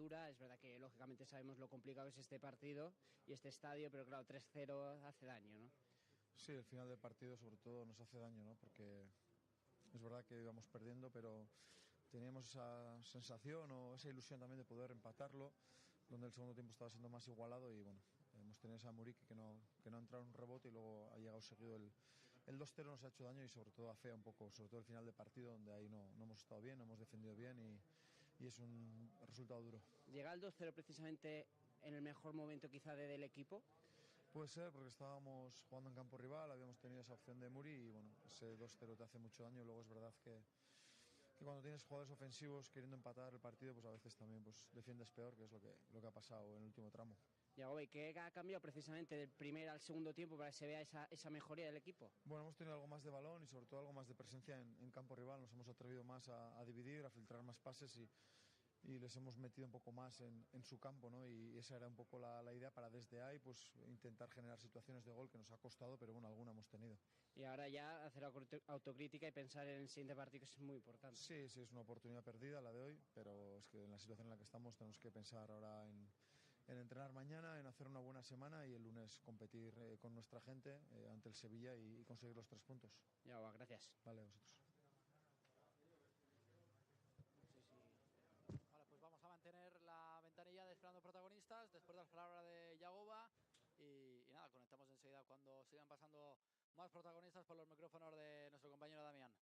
dura. Es verdad que lógicamente sabemos lo complicado que es este partido y este estadio, pero claro, 3-0 hace daño, ¿no? Sí, el final del partido sobre todo nos hace daño, ¿no? Porque es verdad que íbamos perdiendo, pero teníamos esa sensación o esa ilusión también de poder empatarlo, donde el segundo tiempo estaba siendo más igualado y bueno, hemos tenido esa Muriqui que no ha entrado en un rebote y luego ha llegado seguido el 2-0, nos ha hecho daño y sobre todo afea un poco, sobre todo el final del partido donde ahí no hemos estado bien, no hemos defendido bien y es un resultado duro. Llega el 2-0 precisamente en el mejor momento quizá del equipo. Puede ser, porque estábamos jugando en campo rival, habíamos tenido esa opción de Muri y bueno, ese 2-0 te hace mucho daño. Luego es verdad que cuando tienes jugadores ofensivos queriendo empatar el partido, pues a veces también pues defiendes peor, que es lo que ha pasado en el último tramo. ¿Y qué ha cambiado precisamente del primer al segundo tiempo para que se vea esa mejoría del equipo? Bueno, hemos tenido algo más de balón y sobre todo algo más de presencia en campo rival. Nos hemos atrevido más a dividir, a filtrar más pases y les hemos metido un poco más en su campo, ¿no? Y esa era un poco la idea para desde ahí pues intentar generar situaciones de gol que nos ha costado, pero bueno, alguna hemos tenido. Y ahora ya hacer autocrítica y pensar en el siguiente partido, que es muy importante. Sí, es una oportunidad perdida la de hoy, pero es que en la situación en la que estamos tenemos que pensar ahora en entrenar mañana, en hacer una buena semana y el lunes competir con nuestra gente ante el Sevilla y conseguir los 3 puntos. Gracias. Vale, a vosotros. Vale, pues vamos a mantener la ventanilla de esperando protagonistas después de las palabras de Yagoba y nada, conectamos enseguida cuando sigan pasando más protagonistas por los micrófonos de nuestro compañero Damián.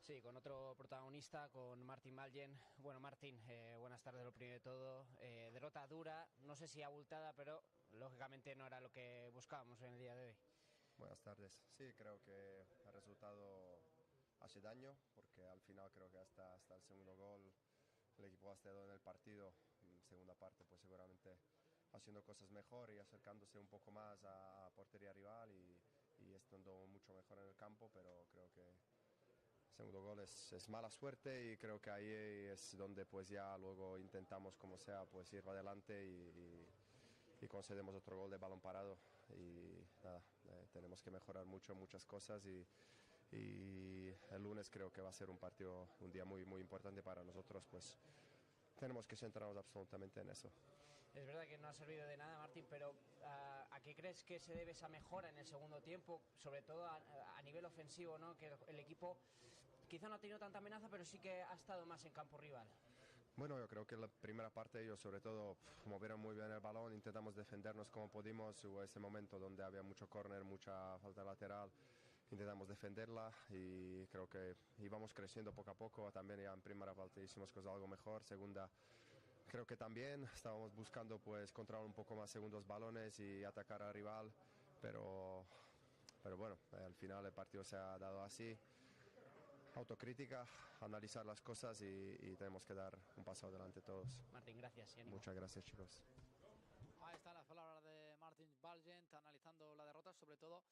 Sí, con otro protagonista, con Martín Baljen. Bueno, Martín, buenas tardes, lo primero de todo. Derrota dura, no sé si abultada, pero lógicamente no era lo que buscábamos en el día de hoy. Buenas tardes. Sí, creo que el resultado hace daño, porque al final creo que hasta el segundo gol el equipo ha estado en el partido. En segunda parte, pues seguramente haciendo cosas mejor y acercándose un poco más a portería rival y estando mucho mejor en el campo, pero creo que el segundo gol es mala suerte y creo que ahí es donde pues ya luego intentamos como sea pues ir adelante y concedemos otro gol de balón parado y nada, tenemos que mejorar muchas cosas y el lunes creo que va a ser un día muy importante para nosotros, pues tenemos que centrarnos absolutamente en eso. Es verdad que no ha servido de nada, Martín, pero ¿a qué crees que se debe esa mejora en el segundo tiempo? Sobre todo a nivel ofensivo, ¿no? Que el equipo quizá no ha tenido tanta amenaza, pero sí que ha estado más en campo rival. Bueno, yo creo que en la primera parte ellos sobre todo movieron muy bien el balón, intentamos defendernos como pudimos, hubo ese momento donde había mucho córner, mucha falta lateral, intentamos defenderla y creo que íbamos creciendo poco a poco, también ya en primera parte hicimos cosas algo mejor, segunda creo que también estábamos buscando pues controlar un poco más segundos balones y atacar al rival, pero bueno, al final el partido se ha dado así. Autocrítica, analizar las cosas y tenemos que dar un paso adelante todos. Martín, gracias. Y ánimo. Muchas gracias, chicos. Ahí están las palabras de Martin Baljen, analizando la derrota, sobre todo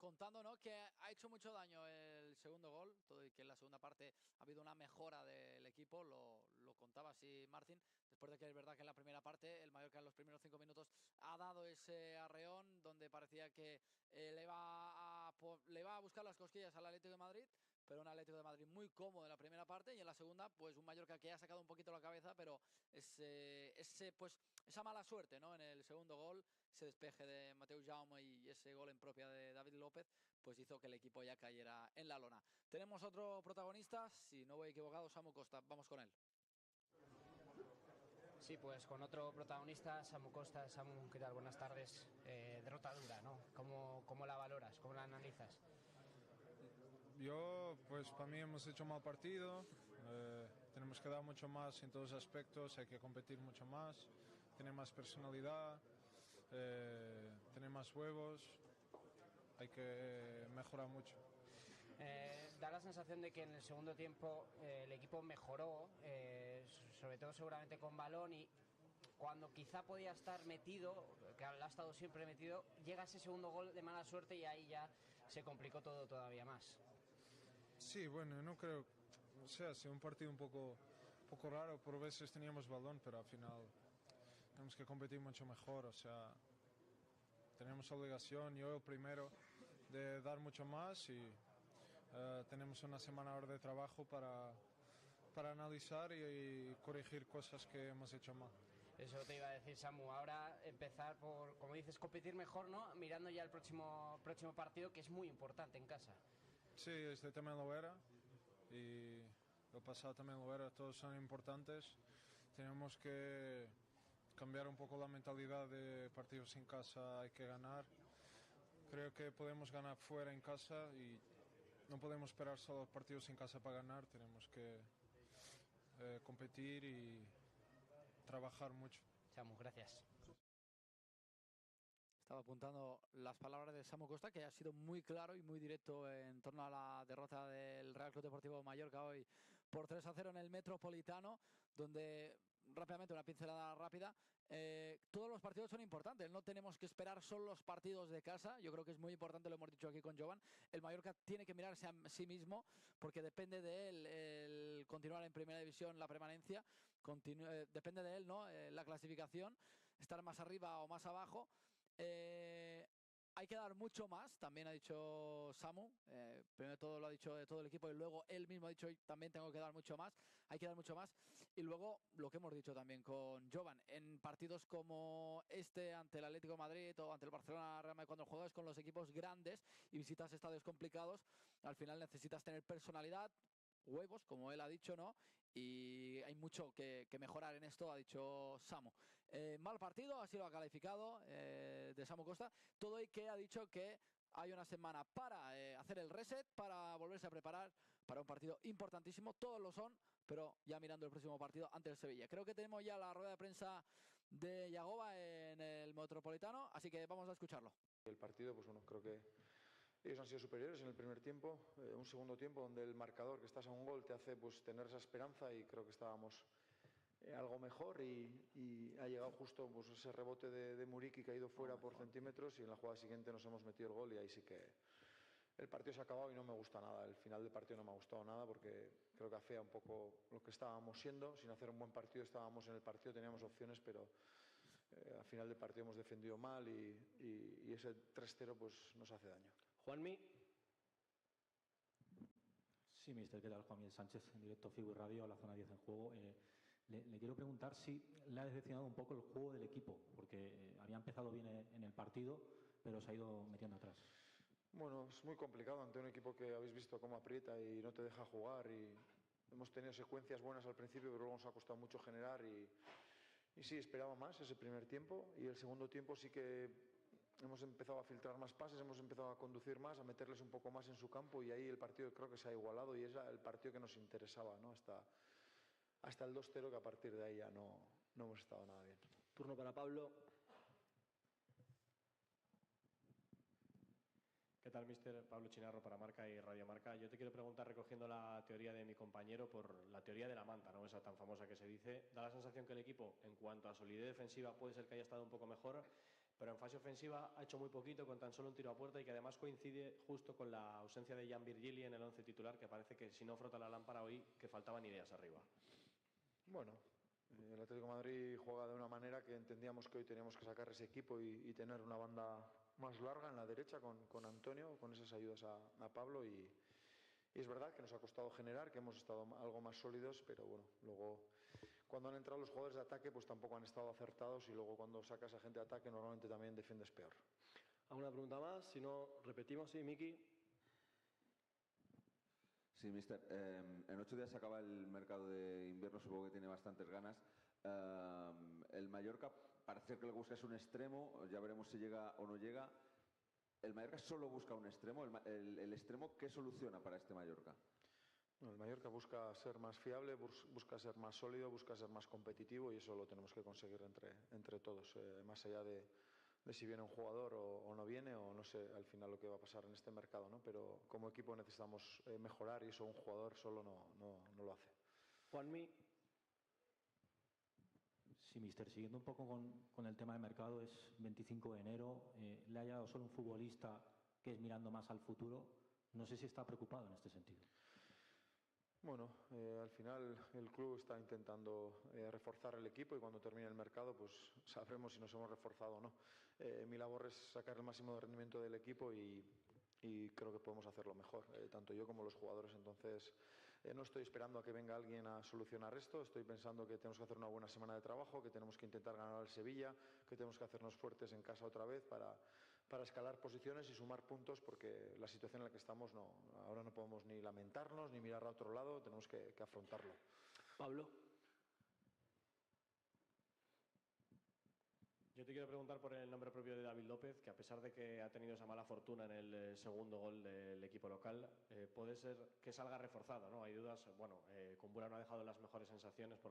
contando, ¿no?, que ha hecho mucho daño el segundo gol, todo y que en la segunda parte ha habido una mejora del equipo, lo contaba así Martin, después de que es verdad que en la primera parte el Mallorca en los primeros 5 minutos ha dado ese arreón donde parecía que le va a buscar las cosquillas al Atlético de Madrid, pero un Atlético de Madrid muy cómodo en la primera parte y en la segunda pues un Mallorca que ha sacado un poquito la cabeza, pero esa mala suerte, ¿no?, en el segundo gol, ese despeje de Mateu Jaume y ese gol en propia de David López, pues hizo que el equipo ya cayera en la lona. Tenemos otro protagonista, si no voy equivocado, Samu Costa, vamos con él. Sí, pues con otro protagonista, Samu Costa. Samu, ¿qué tal? Buenas tardes. Derrota dura, ¿no? ¿Cómo la valoras? ¿Cómo la analizas? Yo, pues para mí hemos hecho mal partido, tenemos que dar mucho más en todos los aspectos, hay que competir mucho más, tener más personalidad, tener más huevos, hay que mejorar mucho. Da la sensación de que en el segundo tiempo el equipo mejoró, sobre todo seguramente con balón, y cuando quizá podía estar metido, que ha estado siempre metido, llega ese segundo gol de mala suerte y ahí ya se complicó todo todavía más. Sí, bueno, no creo, o sea, ha sido un partido un poco raro, por veces teníamos balón, pero al final tenemos que competir mucho mejor, o sea, tenemos obligación, yo el primero, de dar mucho más y tenemos una semana ahora de trabajo para analizar y corregir cosas que hemos hecho mal. Eso te iba a decir, Samu. Ahora empezar por, como dices, competir mejor, ¿no? Mirando ya el próximo partido, que es muy importante en casa. Sí, este también lo era y el pasado también lo era, todos son importantes. Tenemos que cambiar un poco la mentalidad de partidos en casa, hay que ganar. Creo que podemos ganar fuera en casa y no podemos esperar solo partidos en casa para ganar, tenemos que competir y trabajar mucho. Samu, gracias. Estaba apuntando las palabras de Samu Costa, que ha sido muy claro y muy directo en torno a la derrota del Real Club Deportivo Mallorca hoy por 3-0 en el Metropolitano, donde rápidamente una pincelada rápida. Todos los partidos son importantes, no tenemos que esperar solo los partidos de casa. Yo creo que es muy importante, lo hemos dicho aquí con Jovan. El Mallorca tiene que mirarse a sí mismo porque depende de él el continuar en primera división, la permanencia, depende de él, ¿no? La clasificación, estar más arriba o más abajo. Hay que dar mucho más, también ha dicho Samu, primero de todo lo ha dicho de todo el equipo y luego él mismo ha dicho también tengo que dar mucho más, hay que dar mucho más. Y luego lo que hemos dicho también con Jovan, en partidos como este ante el Atlético de Madrid o ante el Barcelona Real Madrid, cuando juegas con los equipos grandes y visitas estadios complicados, al final necesitas tener personalidad, huevos, como él ha dicho, ¿no? Y hay mucho que mejorar en esto, ha dicho Samu. Mal partido, así lo ha calificado de Samu Costa. Todo y que ha dicho que hay una semana para hacer el reset, para volverse a preparar para un partido importantísimo. Todos lo son, pero ya mirando el próximo partido ante el Sevilla. Creo que tenemos ya la rueda de prensa de Yagoba en el Metropolitano, así que vamos a escucharlo. El partido, pues bueno, creo que ellos han sido superiores en el primer tiempo, un segundo tiempo donde el marcador que estás a un gol te hace pues tener esa esperanza y creo que estábamos algo mejor y ha llegado justo pues ese rebote de Muriqui que ha ido fuera por centímetros y en la jugada siguiente nos hemos metido el gol y ahí sí que el partido se ha acabado y no me gusta nada. El final del partido no me ha gustado nada porque creo que afea un poco lo que estábamos siendo. Sin hacer un buen partido estábamos en el partido, teníamos opciones, pero al final del partido hemos defendido mal y ese 3-0 pues nos hace daño. Juanmi. Sí, mister, ¿qué tal? Juan Miguel Sánchez, en directo Figu Radio, a la zona 10 en juego. Le quiero preguntar si le ha decepcionado un poco el juego del equipo, porque había empezado bien en el partido, pero se ha ido metiendo atrás. Bueno, es muy complicado ante un equipo que habéis visto cómo aprieta y no te deja jugar y hemos tenido secuencias buenas al principio, pero luego nos ha costado mucho generar y sí, esperaba más ese primer tiempo y el segundo tiempo sí que hemos empezado a filtrar más pases, hemos empezado a conducir más, a meterles un poco más en su campo y ahí el partido creo que se ha igualado y es el partido que nos interesaba, ¿no? Hasta el 2-0, que a partir de ahí ya no hemos estado nada bien. Turno para Pablo. ¿Qué tal, mister? Pablo Chinarro para Marca y Radio Marca. Yo te quiero preguntar, recogiendo la teoría de mi compañero, por la teoría de la manta, ¿no? Esa tan famosa que se dice. Da la sensación que el equipo, en cuanto a solidez defensiva, puede ser que haya estado un poco mejor, pero en fase ofensiva ha hecho muy poquito, con tan solo un tiro a puerta, y que además coincide justo con la ausencia de Jan Virgili en el 11 titular, que parece que si no frota la lámpara hoy, que faltaban ideas arriba. Bueno, el Atlético de Madrid juega de una manera que entendíamos que hoy teníamos que sacar ese equipo y tener una banda más larga en la derecha con Antonio, con esas ayudas a Pablo y es verdad que nos ha costado generar, que hemos estado algo más sólidos, pero bueno, luego cuando han entrado los jugadores de ataque pues tampoco han estado acertados y luego cuando sacas a gente de ataque normalmente también defiendes peor. ¿Alguna pregunta más? Si no, repetimos. Sí, Miki. Sí, mister. En 8 días se acaba el mercado de invierno, supongo que tiene bastantes ganas. El Mallorca parece que lo que busca es un extremo, ya veremos si llega o no llega. ¿El Mallorca solo busca un extremo? ¿El extremo qué soluciona para este Mallorca? No, el Mallorca busca ser más fiable, busca ser más sólido, busca ser más competitivo y eso lo tenemos que conseguir entre todos, más allá de si viene un jugador o no viene, o no sé al final lo que va a pasar en este mercado, ¿no? Pero como equipo necesitamos mejorar y eso un jugador solo no lo hace. Juanmi. Sí, mister, siguiendo un poco con el tema de mercado, es 25 de enero, le ha llegado solo un futbolista que es mirando más al futuro. No sé si está preocupado en este sentido. Bueno, al final el club está intentando reforzar el equipo y cuando termine el mercado pues sabremos si nos hemos reforzado o no. Mi labor es sacar el máximo de rendimiento del equipo y creo que podemos hacerlo mejor, tanto yo como los jugadores. Entonces no estoy esperando a que venga alguien a solucionar esto, estoy pensando que tenemos que hacer una buena semana de trabajo, que tenemos que intentar ganar al Sevilla, que tenemos que hacernos fuertes en casa otra vez para escalar posiciones y sumar puntos, porque la situación en la que estamos ahora no podemos ni lamentarnos ni mirar a otro lado, tenemos que afrontarlo. Pablo. Yo te quiero preguntar por el nombre propio de David López, que a pesar de que ha tenido esa mala fortuna en el segundo gol del equipo local, puede ser que salga reforzado, ¿no? Hay dudas, bueno, Kumbula no ha dejado las mejores sensaciones por